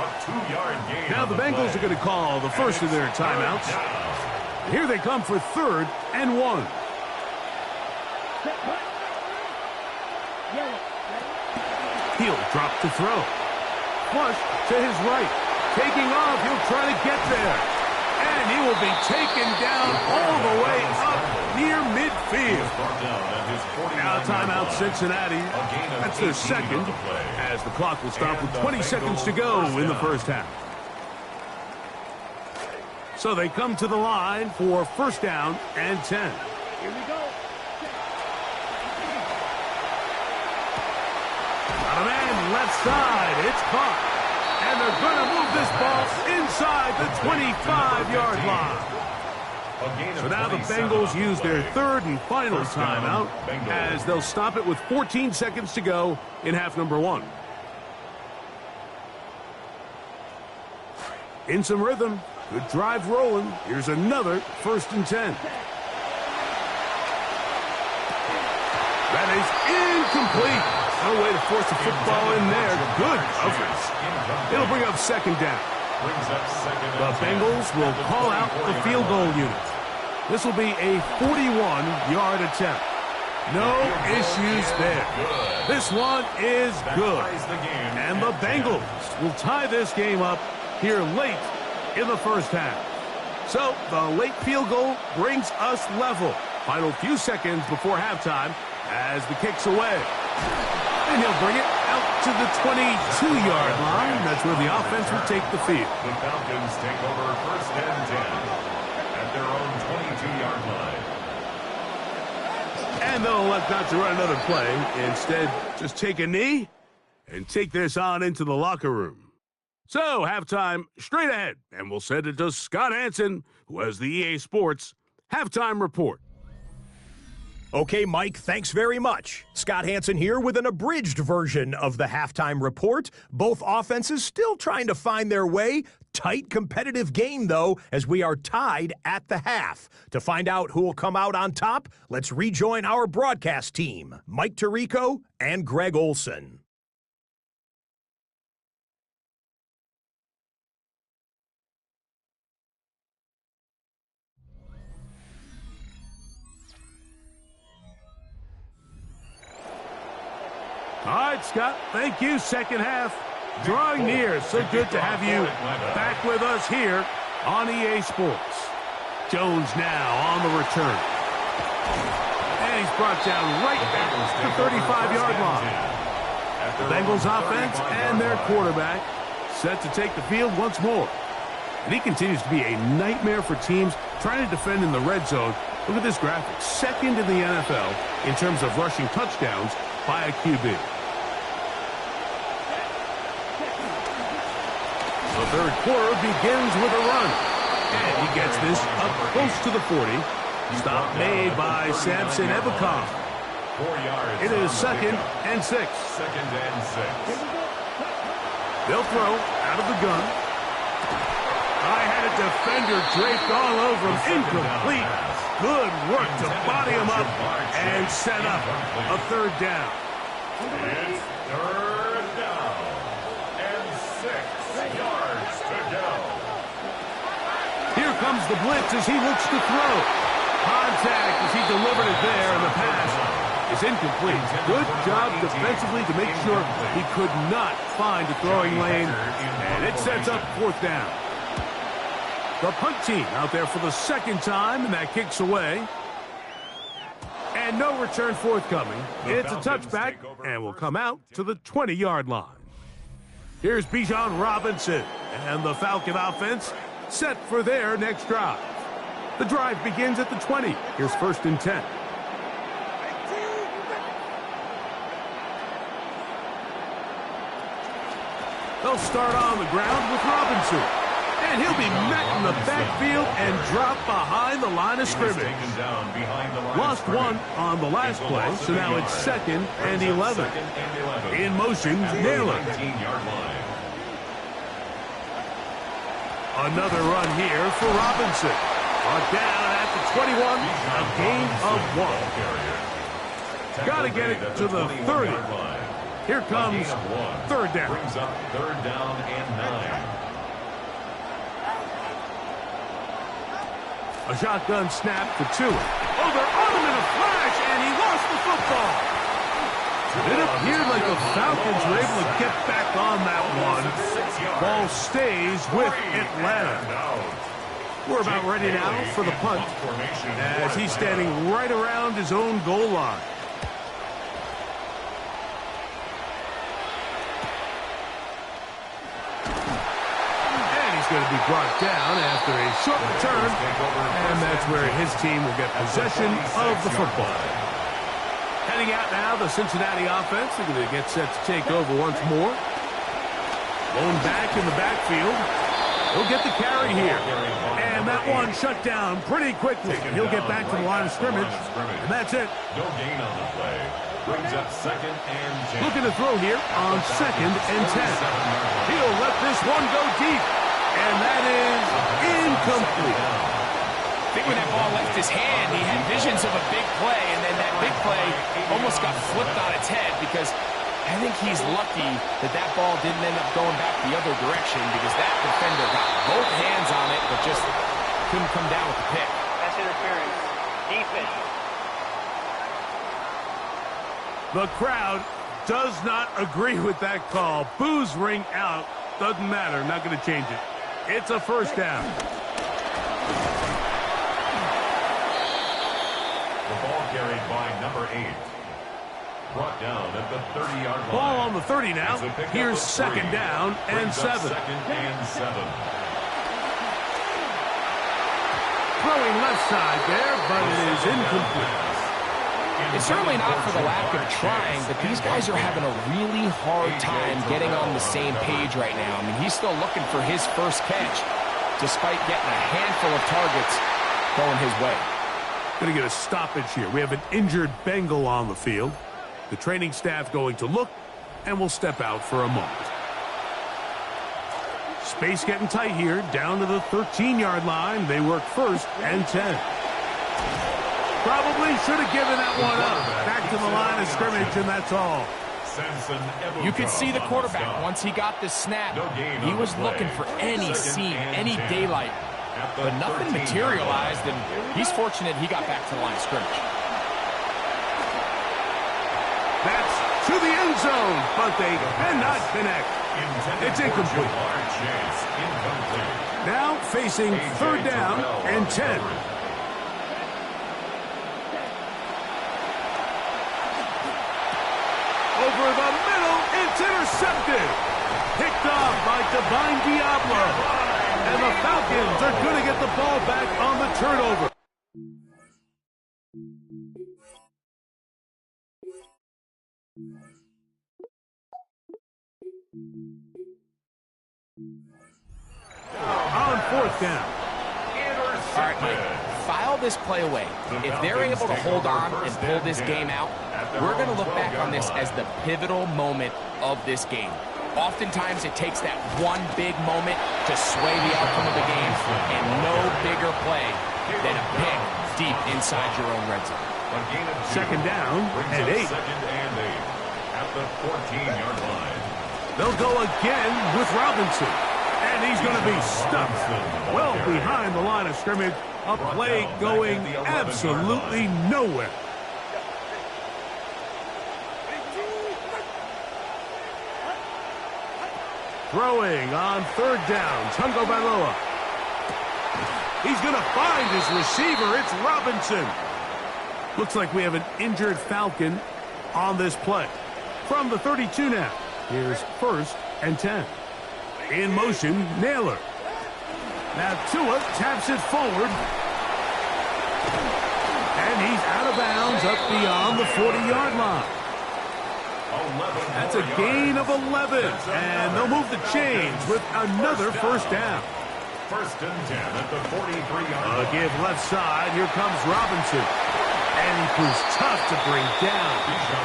Now the Bengals are going to call the first of their timeouts. Here they come for 3rd and 1. He'll drop to throw. Flush to his right. Taking off, he'll try to get there. And he will be taken down all the way up near midfield. Now timeout Cincinnati. That's their 2nd, as the clock will stop with 20 seconds to go in the 1st half. So they come to the line for 1st down and 10. Here we go. A man left side. It's caught. And they're going to move this ball inside the 25-yard line. So now the Bengals use their 3rd and final timeout as they'll stop it with 14 seconds to go in half number 1. In some rhythm. Good drive rolling. Here's another 1st and 10. That is incomplete. No way to force the football in there. Good coverage. It'll bring up 2nd down. The Bengals will call out the field goal unit. This will be a 41-yard attempt. No issues there. This one is good. And the Bengals will tie this game up here late in the 1st half. So the late field goal brings us level. Final few seconds before halftime as the kick's away. And he'll bring it out to the 22-yard line. That's where the offense will take the field. The Falcons take over first and 10 at their own 22-yard line. And they'll elect not to run another play. Instead, just take a knee and take this on into the locker room. So, halftime straight ahead. And we'll send it to Scott Hansen, who has the EA Sports Halftime Report. Okay, Mike, thanks very much. Scott Hansen here with an abridged version of the halftime report. Both offenses still trying to find their way. Tight competitive game, though, as we are tied at the half. To find out who will come out on top, let's rejoin our broadcast team, Mike Tirico and Greg Olson. All right, Scott, thank you. Second half drawing near. So good to have you back with us here on EA Sports. Jones now on the return. And he's brought down right back to the 35-yard line. The Bengals offense and their quarterback set to take the field once more. And he continues to be a nightmare for teams trying to defend in the red zone. Look at this graphic. Second in the NFL in terms of rushing touchdowns by a QB. The third quarter begins with a run. And he gets this up close to the 40. Stop made by Samson Ebukam. 4 yards. It is second and 6. Second and 6. They'll throw out of the gun. I had a defender draped all over him. Incomplete. Good work to body him up and set up a third down. It's third down and 6 yards to go. Here comes the blitz as he looks to throw. Contact as he delivered it there, and the pass is incomplete. Good job defensively to make sure he could not find a throwing lane, and it sets up fourth down. The punt team out there for the second time, and that kicks away. And no return forthcoming. It's a touchback, and will come out to the 20-yard line. Here's Bijan Robinson, and the Falcon offense set for their next drive. The drive begins at the 20. Here's first and 10. They'll start on the ground with Robinson. And he'll be met in the backfield and dropped behind the line of scrimmage. Lost one on the last play, so now it's second and 11. In motion, Naylor. Another run here for Robinson. Brought down at the 21, a gain of 1. Got to get it to the 30. Here comes third down. Brings up third down and 9. A shotgun snap for Tua. Oh, they're on him in a flash, and he lost the football. It appeared like the Falcons were able to get back on that one. Ball stays with Atlanta. We're about ready now for the punt, as he's standing right around his own goal line. Going to be brought down after a short return, and that's where his team will get possession of the football. Heading out now, the Cincinnati offense. They're going to get set to take over once more. Lone back in the backfield. He'll get the carry here, and that one shut down pretty quickly. He'll get back to the line of scrimmage, and that's it. No gain on the play. Brings up second and 10. Looking to throw here on second and 10. He'll let this one go deep. And that is incomplete. I think when that ball left his hand, he had visions of a big play, and then that big play almost got flipped on its head because I think he's lucky that that ball didn't end up going back the other direction because that defender got both hands on it but just couldn't come down with the pick. That's interference. Defense. The crowd does not agree with that call. Boos ring out. Doesn't matter. Not going to change it. It's a first down. The ball carried by number 8. Brought down at the 30-yard line. Ball on the 30 now. Here's second down and 7. Second and 7. Throwing left side there, but it is incomplete. It's certainly not for the lack of trying, but these guys are having a really hard time getting on the same page right now. I mean, he's still looking for his first catch, despite getting a handful of targets going his way. Going to get a stoppage here. We have an injured Bengal on the field. The training staff going to look, and will step out for a moment. Space getting tight here, down to the 13-yard line. They work first and 10. Probably should have given that one up. Back to the line of scrimmage, and that's all. You could see the quarterback, once he got the snap, he was looking for any seam, any daylight. But nothing materialized, and he's fortunate he got back to the line of scrimmage. That's to the end zone, but they cannot connect. It's incomplete. Now facing third down and 10. Over the middle, it's intercepted. Picked off by Divine Diablo. And the Falcons are going to get the ball back on the turnover. On fourth down. All right, Mike, file this play away. If they're able to hold on and pull this game out, we're going to look back on this as the pivotal moment of this game. Oftentimes, it takes that one big moment to sway the outcome of the game, and no bigger play than a pick deep inside your own red zone. Second down and 8. Second and 8 at the 14-yard line. They'll go again with Robinson. And he's going to be stuck well behind the line of scrimmage. A play going absolutely nowhere. Throwing on third down, Tungo Bailoa. He's going to find his receiver. It's Robinson. Looks like we have an injured Falcon on this play. From the 32 now, here's first and 10. In motion, Naylor. Now Tua taps it forward. And he's out of bounds up beyond the 40-yard line. That's a gain of 11. And they'll move the chains with another first down. First and 10 at the 43-yard line. A give left side. Here comes Robinson. And he proves tough to bring down.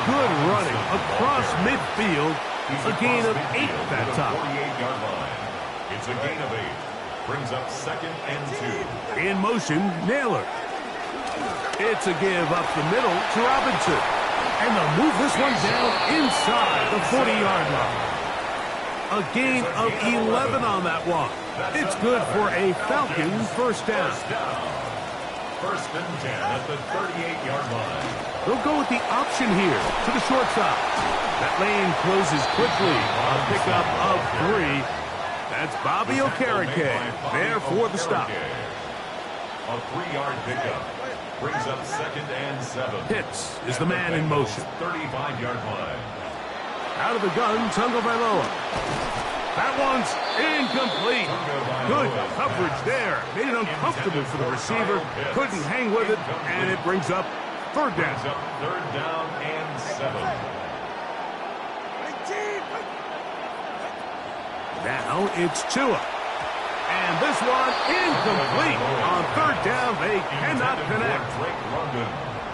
Good running across midfield. A gain of 8 that time. 48-yard line. It's a gain of 8. Brings up second and 2. In motion, Naylor. It's a give up the middle to Robinson. And they'll move this one down inside the 40-yard line. A gain of 11 on that one. It's good for a Falcon first down. First and 10 at the 38-yard line. They'll go with the option here to the short side. That lane closes quickly. A pickup of 3. That's Bobby Okereke there for the stop. A 3-yard pickup. Brings up second and 7. Pitts is the man in motion. 35-yard line. Out of the gun, Tungo Bailoa. That one's incomplete. Good coverage there. Made it uncomfortable for the receiver. Couldn't hang with it, and it brings up third down. Brings up third down and 7. Now it's Tua. And this one incomplete. On third down, they cannot connect.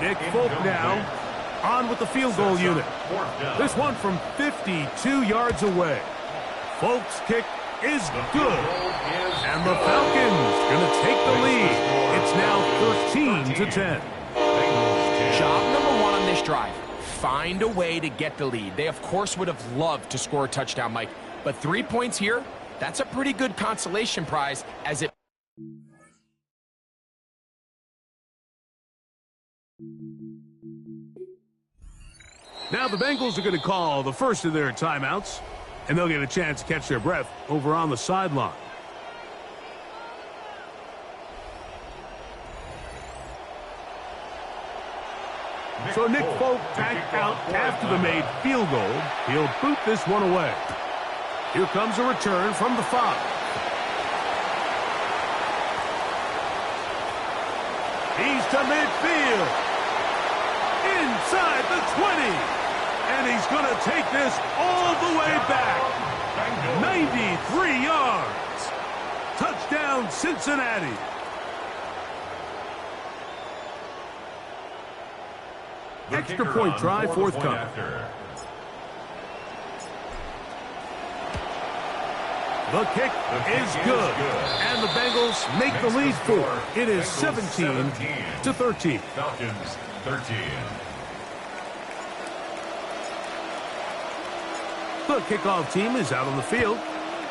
Nick Folk now on with the field goal unit. This one from 52 yards away. Folk's kick is good. And the Falcons going to take the lead. It's now 13-10. Job number 1 on this drive, find a way to get the lead. They, of course, would have loved to score a touchdown, Mike. But 3 points here, that's a pretty good consolation prize as it... Now the Bengals are going to call the first of their timeouts, and they'll get a chance to catch their breath over on the sideline. So Nick Folk back out after the made field goal. He'll boot this one away. Here comes a return from the 5. He's to midfield. Inside the 20. And he's going to take this all the way back. 93 yards. Touchdown, Cincinnati. Extra point try forthcoming. The kick is good. And the Bengals make the lead 4. It is 17-13. Falcons 13. The kickoff team is out on the field.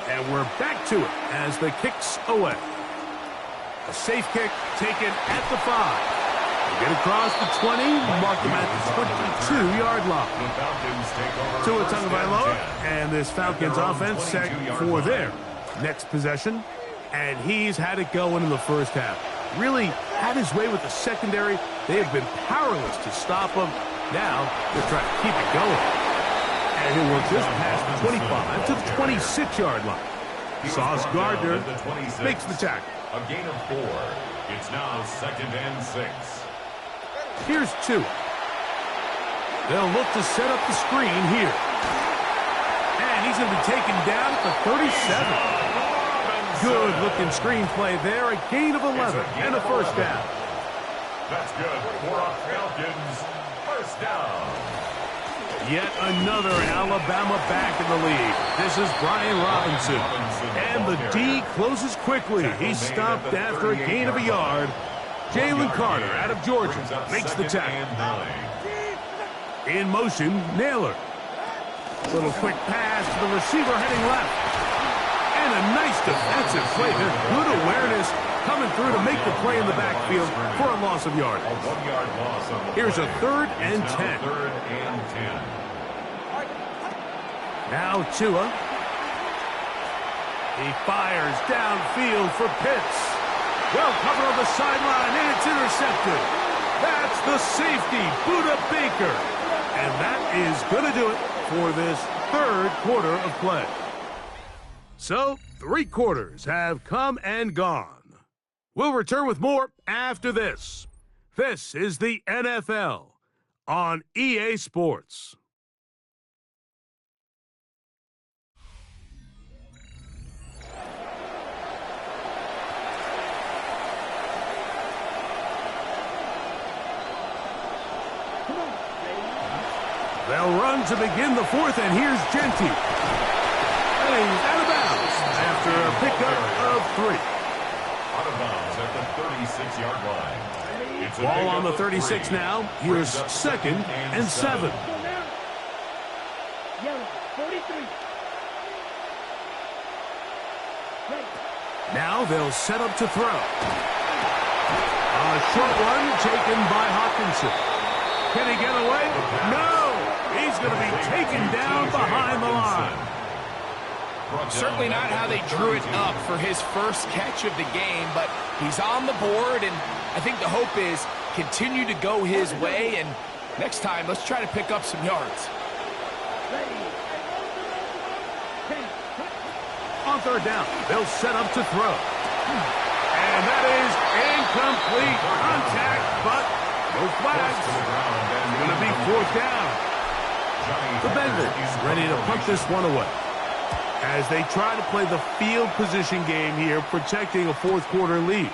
And we're back to it as the kick's away. A safe kick taken at the 5. Get across the 20, mark them at the 22-yard line. Tua Tagovailoa and this Falcons offense set for their next possession. And he's had it going in the first half. Really had his way with the secondary. They have been powerless to stop him. Now they're trying to keep it going. And he will just pass the 25 to the 26-yard line. Sauce Gardner makes the tackle. A gain of 4. It's now 2nd and 6. Here's 2. They'll look to set up the screen here. And he's going to be taken down at the 37. Good-looking screen play there. A gain of 11 and a first down. That's good for a Falcons first down. Yet another Alabama back in the lead. This is Brian Robinson. And the D closes quickly. He's stopped after a gain of a yard. Jalen Carter out of Georgia makes the tackle. In motion, Naylor. Little quick pass to the receiver heading left. And a nice defensive play. There's good awareness coming through to make the play in the backfield for a loss of yardage. Here's a 3rd and 10. Now Tua. He fires downfield for Pitts. Well covered on the sideline, and it's intercepted. That's the safety, Budda Baker. And that is going to do it for this 3rd quarter of play. So, 3 quarters have come and gone. We'll return with more after this. This is the NFL on EA Sports. They'll run to begin the 4th, and here's Genty. And he's out of bounds after a pickup of 3. Out of bounds at the 36-yard line. It's a Ball on the 36 now. Here's 2nd and 7. Now they'll set up to throw. A short one taken by Hawkinson. Can he get away? No! He's going to be taken down behind the line. Certainly not how they drew it up for his first catch of the game, but he's on the board, and I think the hope is continue to go his way, and next time, let's try to pick up some yards. On 3rd down, they'll set up to throw. And that is incomplete contact, but no flags. It's going to be 4th down. The Bengals ready to punt this one away as they try to play the field position game here, protecting a 4th quarter lead.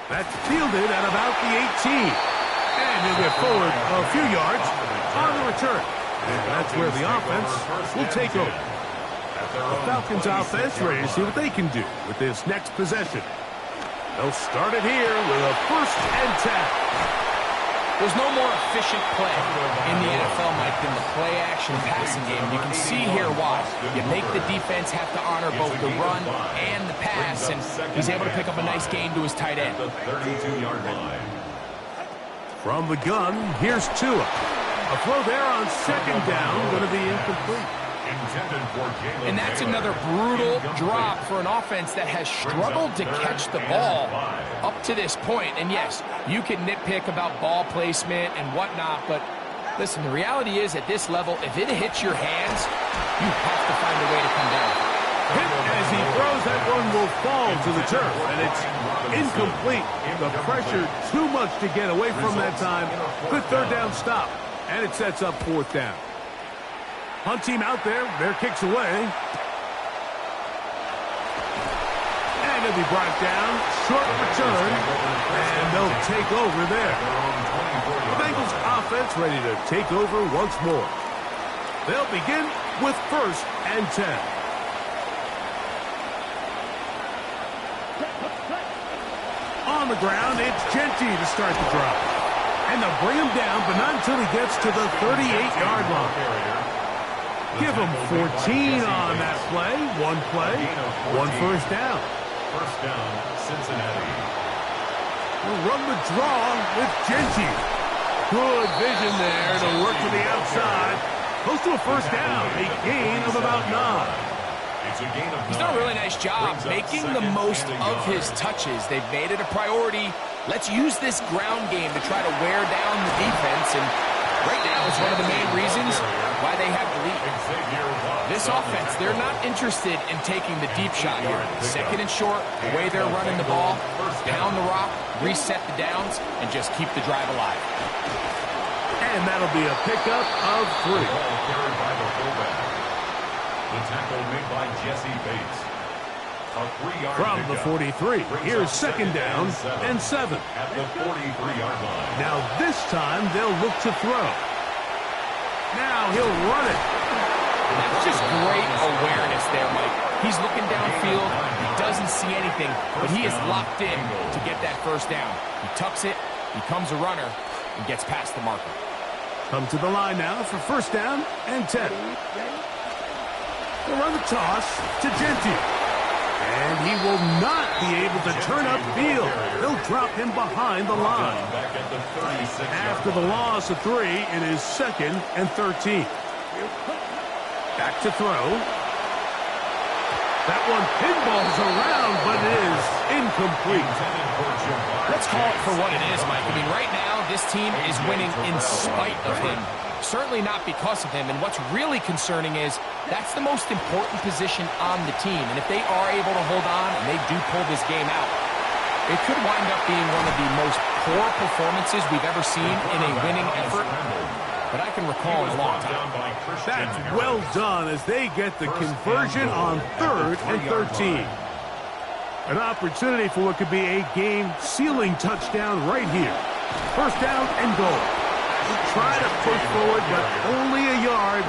That's fielded at about the 18. And he'll get forward a few yards on the return. And that's where the offense will take over. The Falcons offense ready to see what they can do with this next possession. They'll start it here with a 1st and 10. There's no more efficient play in the NFL, Mike, than the play-action passing game. You can see here why. You make the defense have to honor both the run and the pass, and he's able to pick up a nice gain to his tight end. The 32-yard line. From the gun, here's Tua. A throw there on 2nd down, going to be incomplete. And that's another brutal drop for an offense that has struggled to catch the ball up to this point. And yes, you can nitpick about ball placement and whatnot, but listen, the reality is at this level, if it hits your hands, you have to find a way to come down. Hit as he throws, that one will fall to the turf, and it's incomplete. The pressure too much to get away from that time. Good third down stop, and it sets up fourth down. Hunt team out there, their kicks away. And he'll be brought down, short return, and they'll take over there. The Bengals offense ready to take over once more. They'll begin with 1st and 10. On the ground, it's Genty to start the drive. And they'll bring him down, but not until he gets to the 38-yard line. Give him 14 on that play. One first down. First down, Cincinnati. We'll run the draw with Genty. Good vision there to work to the outside. Close to a first down. A gain of about 9. He's done a really nice job making the most of his touches. They've made it a priority. Let's use this ground game to try to wear down the defense. And right now is one of the main reasons why they have the lead. This offense, they're not interested in taking the deep shot here. 2nd and short, the way they're running the ball, pound the rock, reset the downs, and just keep the drive alive. And that'll be a pickup of 3. Carried by the fullback. The tackle made by Jesse Bates. A 3-yard from the 43. Here's 2nd down and 7. At the 43-yard line. Now this time they'll look to throw. Now he'll run it. And that's just great awareness there, Mike. He's looking downfield. He doesn't see anything, but he is locked in to get that first down. He tucks it, becomes a runner, and gets past the marker. Come to the line now for 1st down and 10. They'll run the toss to Genty. And he will not be able to turn upfield. They'll drop him behind the line. After the loss of 3, it is 2nd and 13. Back to throw. That one pinballs around, but it is incomplete. Let's call it for what it is, Mike. I mean, right now, this team is winning in spite of him. Certainly not because of him. And what's really concerning is that's the most important position on the team. And if they are able to hold on and they do pull this game out, it could wind up being one of the most poor performances we've ever seen in a winning effort that I can recall in a long time. That's well done as they get the conversion on 3rd and 13. An opportunity for what could be a game-sealing touchdown right here. 1st down and goal. Try to push forward, but only a yard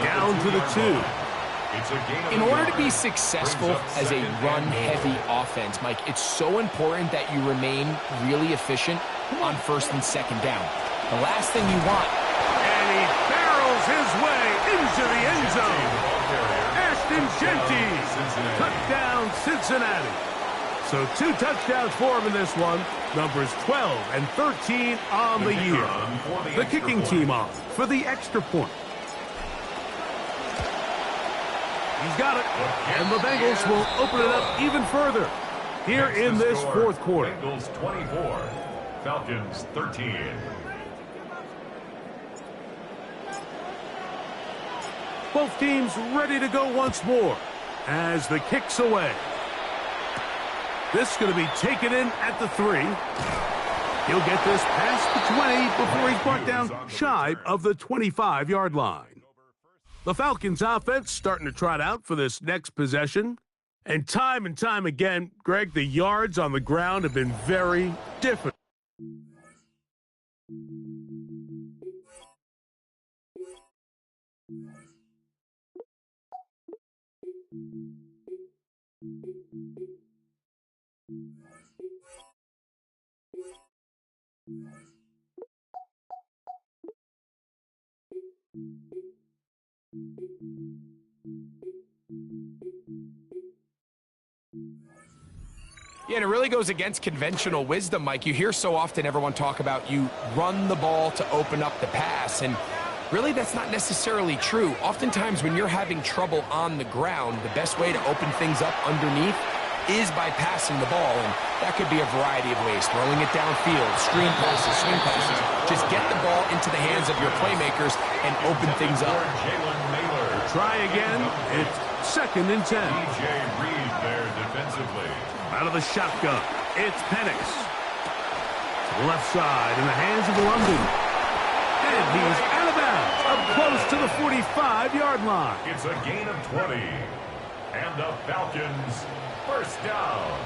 down to the 2. In order to be successful as a run-heavy offense, Mike, it's so important that you remain really efficient on 1st and 2nd down. The last thing you want. And he barrels his way into the end zone. Ashton Genty, touchdown Cincinnati. So 2 touchdowns for him in this one. Numbers 12 and 13 on the year. The kicking team off for the extra point. He's got it. And the Bengals will open it up even further here in this 4th quarter. Bengals 24, Falcons 13. Both teams ready to go once more as the kick's away. This is going to be taken in at the 3. He'll get this past the 20 before he's brought down shy of the 25-yard line. The Falcons offense starting to trot out for this next possession. And time again, Greg, the yards on the ground have been very different. Yeah, and it really goes against conventional wisdom, Mike. You hear so often everyone talk about you run the ball to open up the pass, and Really, that's not necessarily true. Oftentimes when you're having trouble on the ground, the best way to open things up underneath is by passing the ball, and that could be a variety of ways. Throwing it downfield, screen passes, swing passes. Just get the ball into the hands of your playmakers and open things up. Try again. It's 2nd and 10. DJ Reed there defensively. Out of the shotgun, it's Penix. Left side in the hands of London. And he's out of bounds, up close to the 45-yard line. It's a gain of 20. And the Falcons, first down.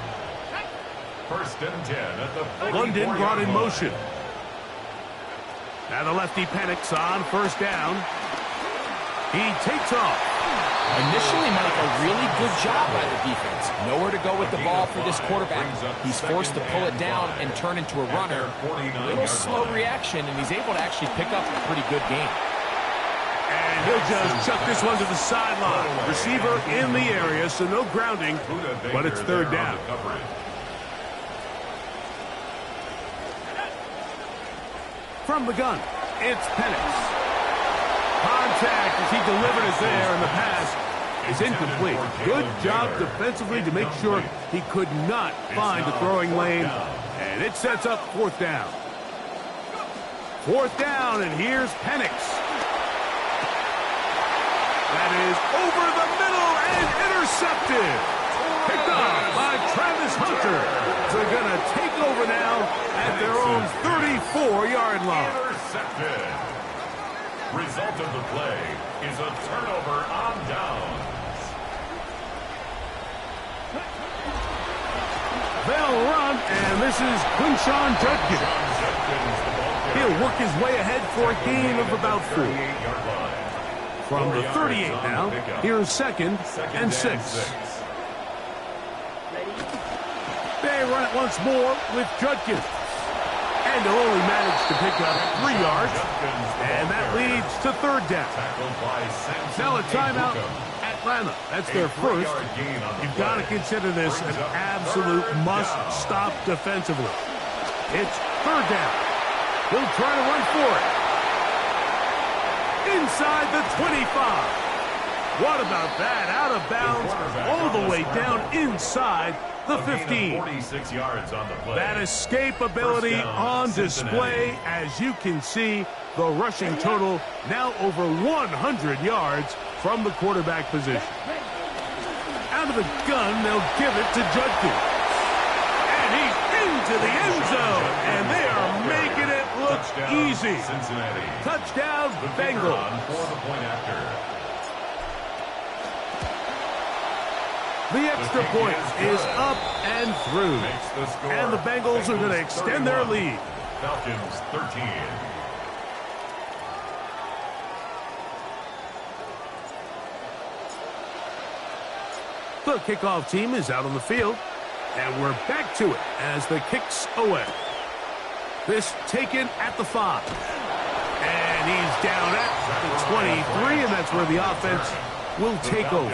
1st and 10 at the 44-yard line. London brought in motion. Now the lefty Penix on 1st down. He takes off. Initially, Mike, a really good job by the defense. Nowhere to go with the ball for this quarterback. He's forced to pull it down and turn into a runner. A little slow reaction, and he's able to actually pick up a pretty good game. And he'll just chuck this one to the sideline. Receiver in the area, so no grounding, but it's 3rd down. From the gun, it's Penix. Contact as he delivered it there, and the pass is incomplete. Good job defensively to make sure he could not find the throwing lane, and it sets up 4th down. 4th down, and here's Penix. That is over the middle and intercepted. Picked off by Travis Hunter. They're going to take over now at their own 34-yard line. Intercepted. Result of the play is a turnover on downs. They'll run, and this is Quinshawn Judkins. He'll work his way ahead for a gain of about 4. From the 38 now, here's 2nd and 6. They run it once more with Judkins. And he'll only manage to pick up 3 yards, and that leads to 3rd down. Now a timeout, Atlanta. That's their first. You've got to consider this an absolute must-stop defensively. It's 3rd down. He'll try to run for it. Inside the 25. What about that? Out of bounds, all the way down inside the 15. 46 yards on the play. That escapability on display. As you can see, the rushing total now over 100 yards from the quarterback position. Out of the gun, they'll give it to Judkins. And he's into the end zone. And they are making it look easy. Cincinnati. Touchdown, Bengals. For the point after. The extra point is up and through. And the Bengals are going to extend their lead. Falcons 13. The kickoff team is out on the field. And we're back to it as the kick's away. This taken at the 5. And he's down at the 23, and that's where the offense will take over.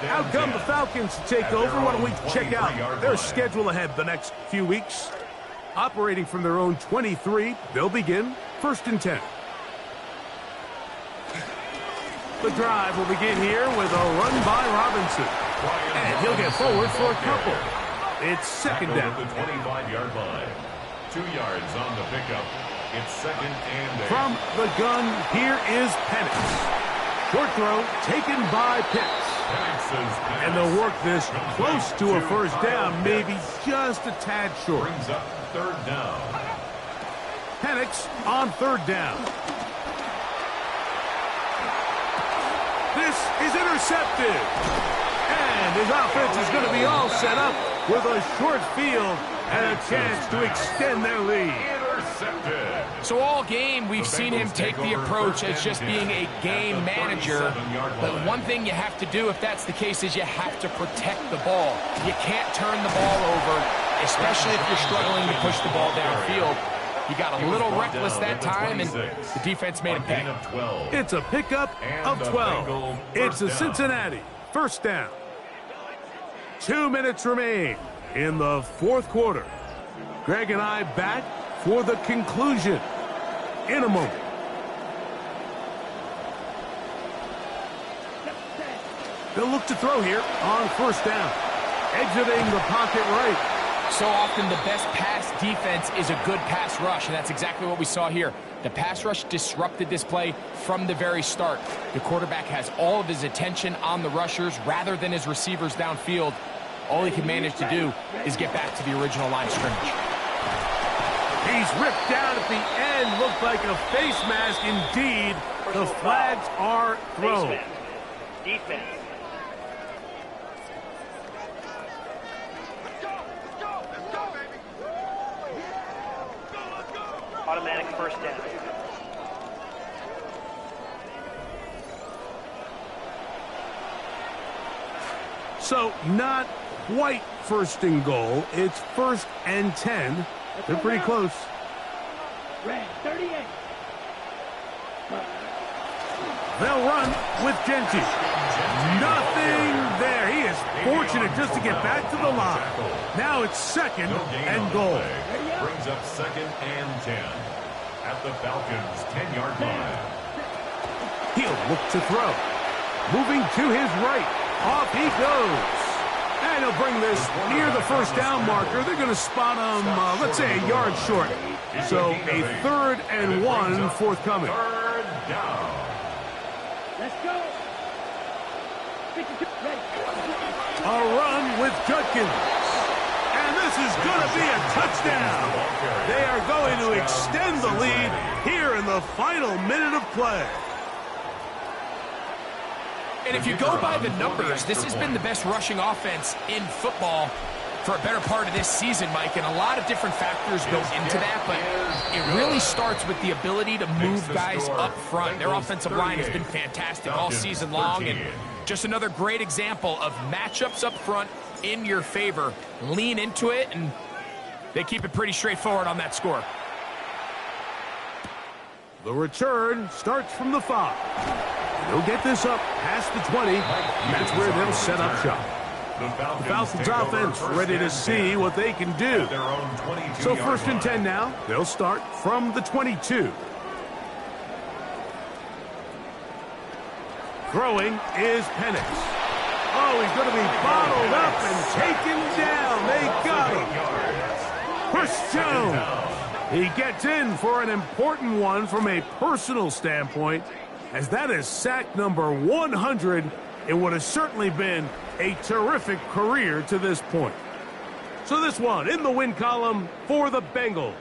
Out come the Falcons to take over. Why don't we check out their schedule ahead the next few weeks? Operating from their own 23, they'll begin 1st and 10. The drive will begin here with a run by Robinson. And he'll get forward for a couple. It's 2nd down. The 25-yard line. 2 yards on the pickup. It's 2nd and 8. From the gun, here is Penix. Short throw taken by Pitts. And they'll work this close to a 1st down, maybe just a tad short. Brings up 3rd down. Penix on 3rd down. This is intercepted. And his offense is going to be all set up with a short field and a chance to extend their lead. Intercepted. So all game, we've seen him take the approach as just being a game manager. But one thing you have to do, if that's the case, is you have to protect the ball. You can't turn the ball over, especially if you're struggling to push the ball downfield. He got a little reckless that time, and the defense made him pay. It's a pickup of 12. It's a Cincinnati 1st down. 2 minutes remain in the 4th quarter. Greg and I back for the conclusion in a moment. They'll look to throw here on first down. Exiting the pocket right. So often the best pass defense is a good pass rush, and that's exactly what we saw here. The pass rush disrupted this play from the very start. The quarterback has all of his attention on the rushers rather than his receivers downfield. All he can manage to do is get back to the original line of scrimmage. He's ripped down at the end. Looked like a face mask indeed. The flags are thrown. Defense. Automatic first down. So not quite first and goal. It's 1st and 10. They're pretty close. Red 38. They'll run with Genty. Nothing there. He is fortunate just to get back to the line. Now it's 2nd and goal. Brings up 2nd and 10 at the Falcons' 10-yard line. He'll look to throw. Moving to his right. Off he goes. And he'll bring this near the first down marker. They're going to spot him, let's say, a yard short. So a 3rd and 1 forthcoming. 3rd down. Let's go. A run with Judkins. And this is going to be a touchdown. They are going to extend the lead here in the final minute of play. And if you go by the numbers, this has been the best rushing offense in football for a better part of this season, Mike, and a lot of different factors go into that, but it really starts with the ability to move guys up front. Their offensive line has been fantastic all season long, and just another great example of matchups up front in your favor. Lean into it, and they keep it pretty straightforward on that score. The return starts from the 5. They'll get this up past the 20, and that's where they'll set up shop. The Falcons offense ready to see what they can do. So 1st and 10 now. They'll start from the 22. Throwing is Penix. Oh, he's going to be bottled up and taken down. They got him. Chris Jones. He gets in for an important one from a personal standpoint, as that is sack number 100 in what has certainly been a terrific career to this point. So this one in the win column for the Bengals.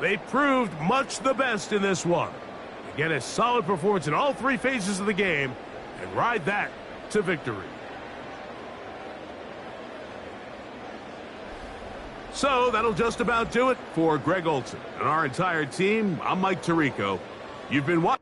They proved much the best in this one. Again, a solid performance in all 3 phases of the game and ride that to victory. So that'll just about do it for Greg Olson and our entire team. I'm Mike Tirico. You've been watching.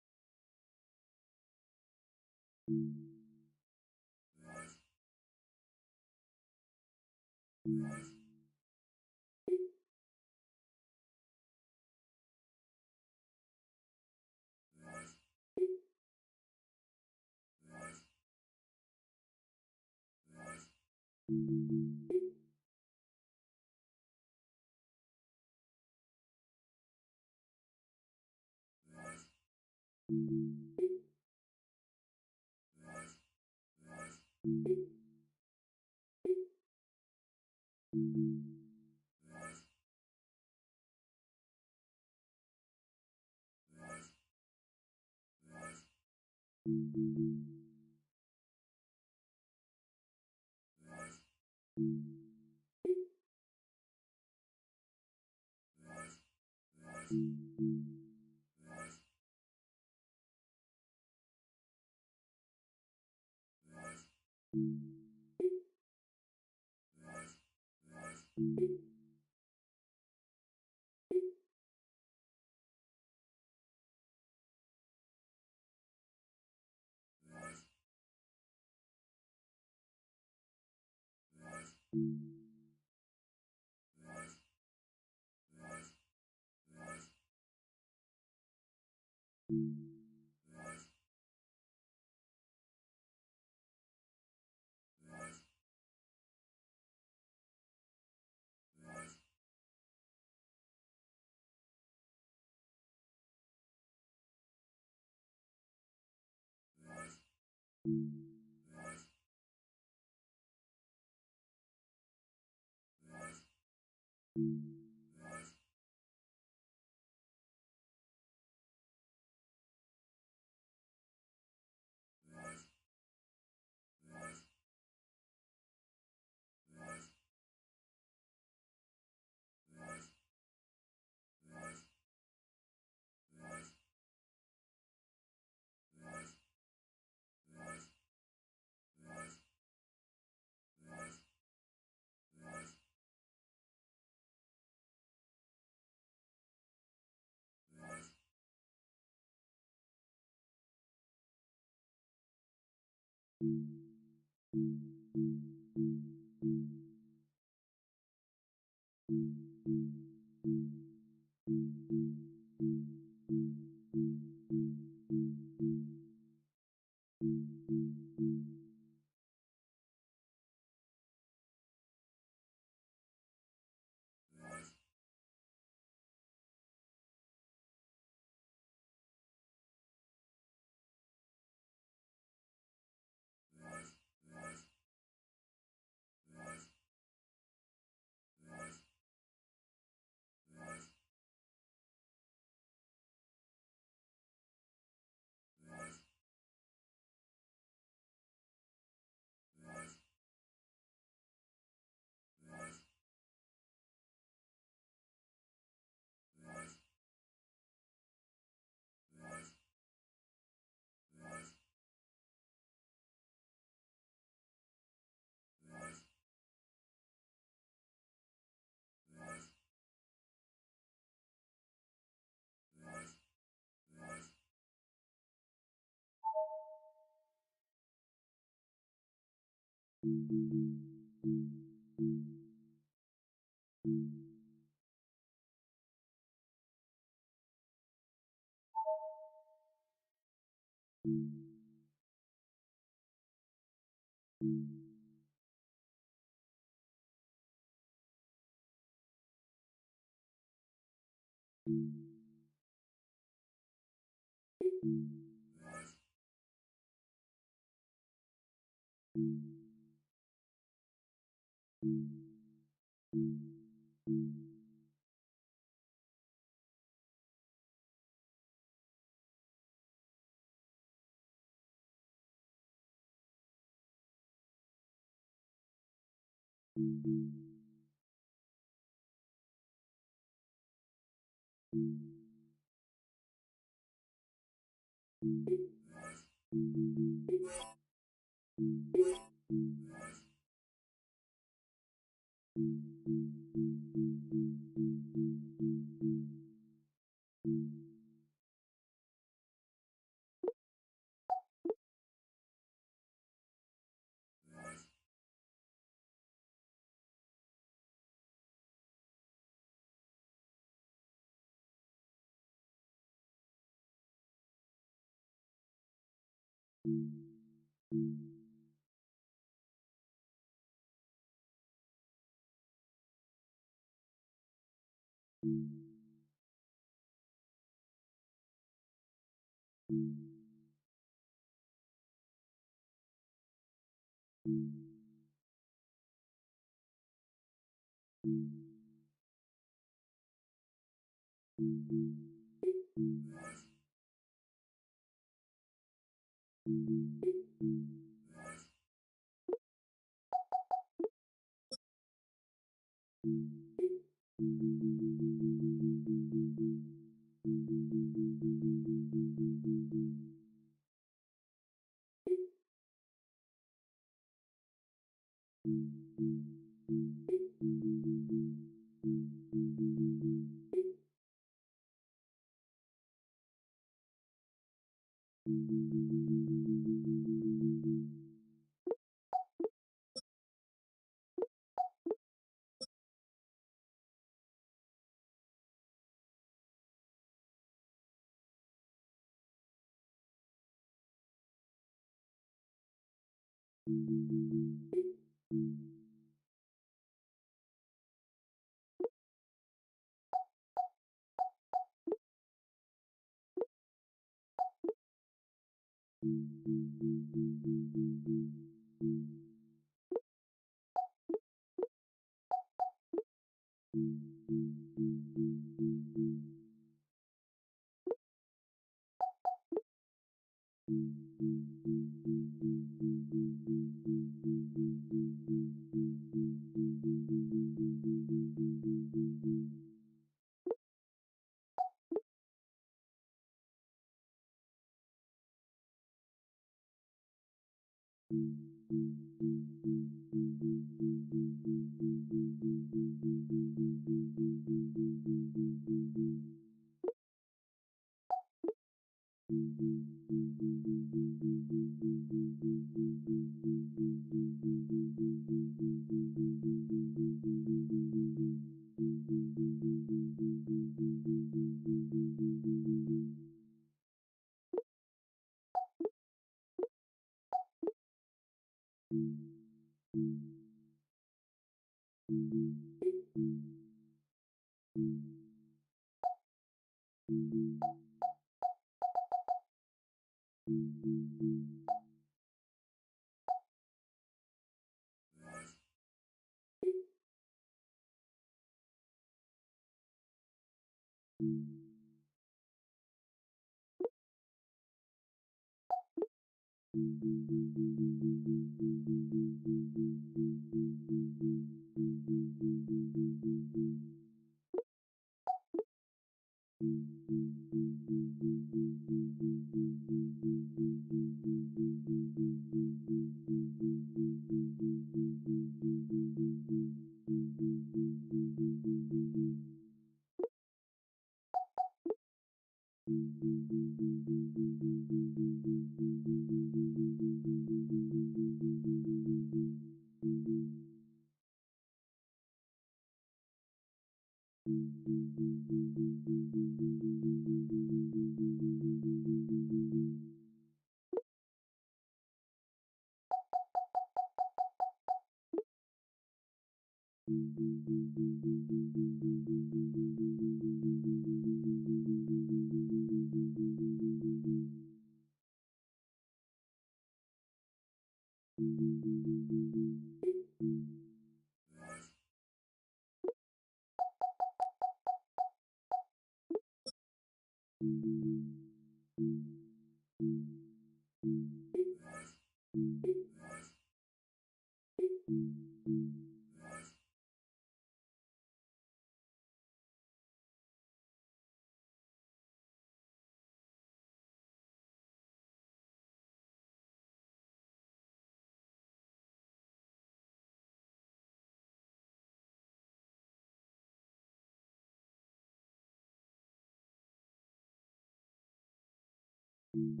Thank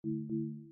you.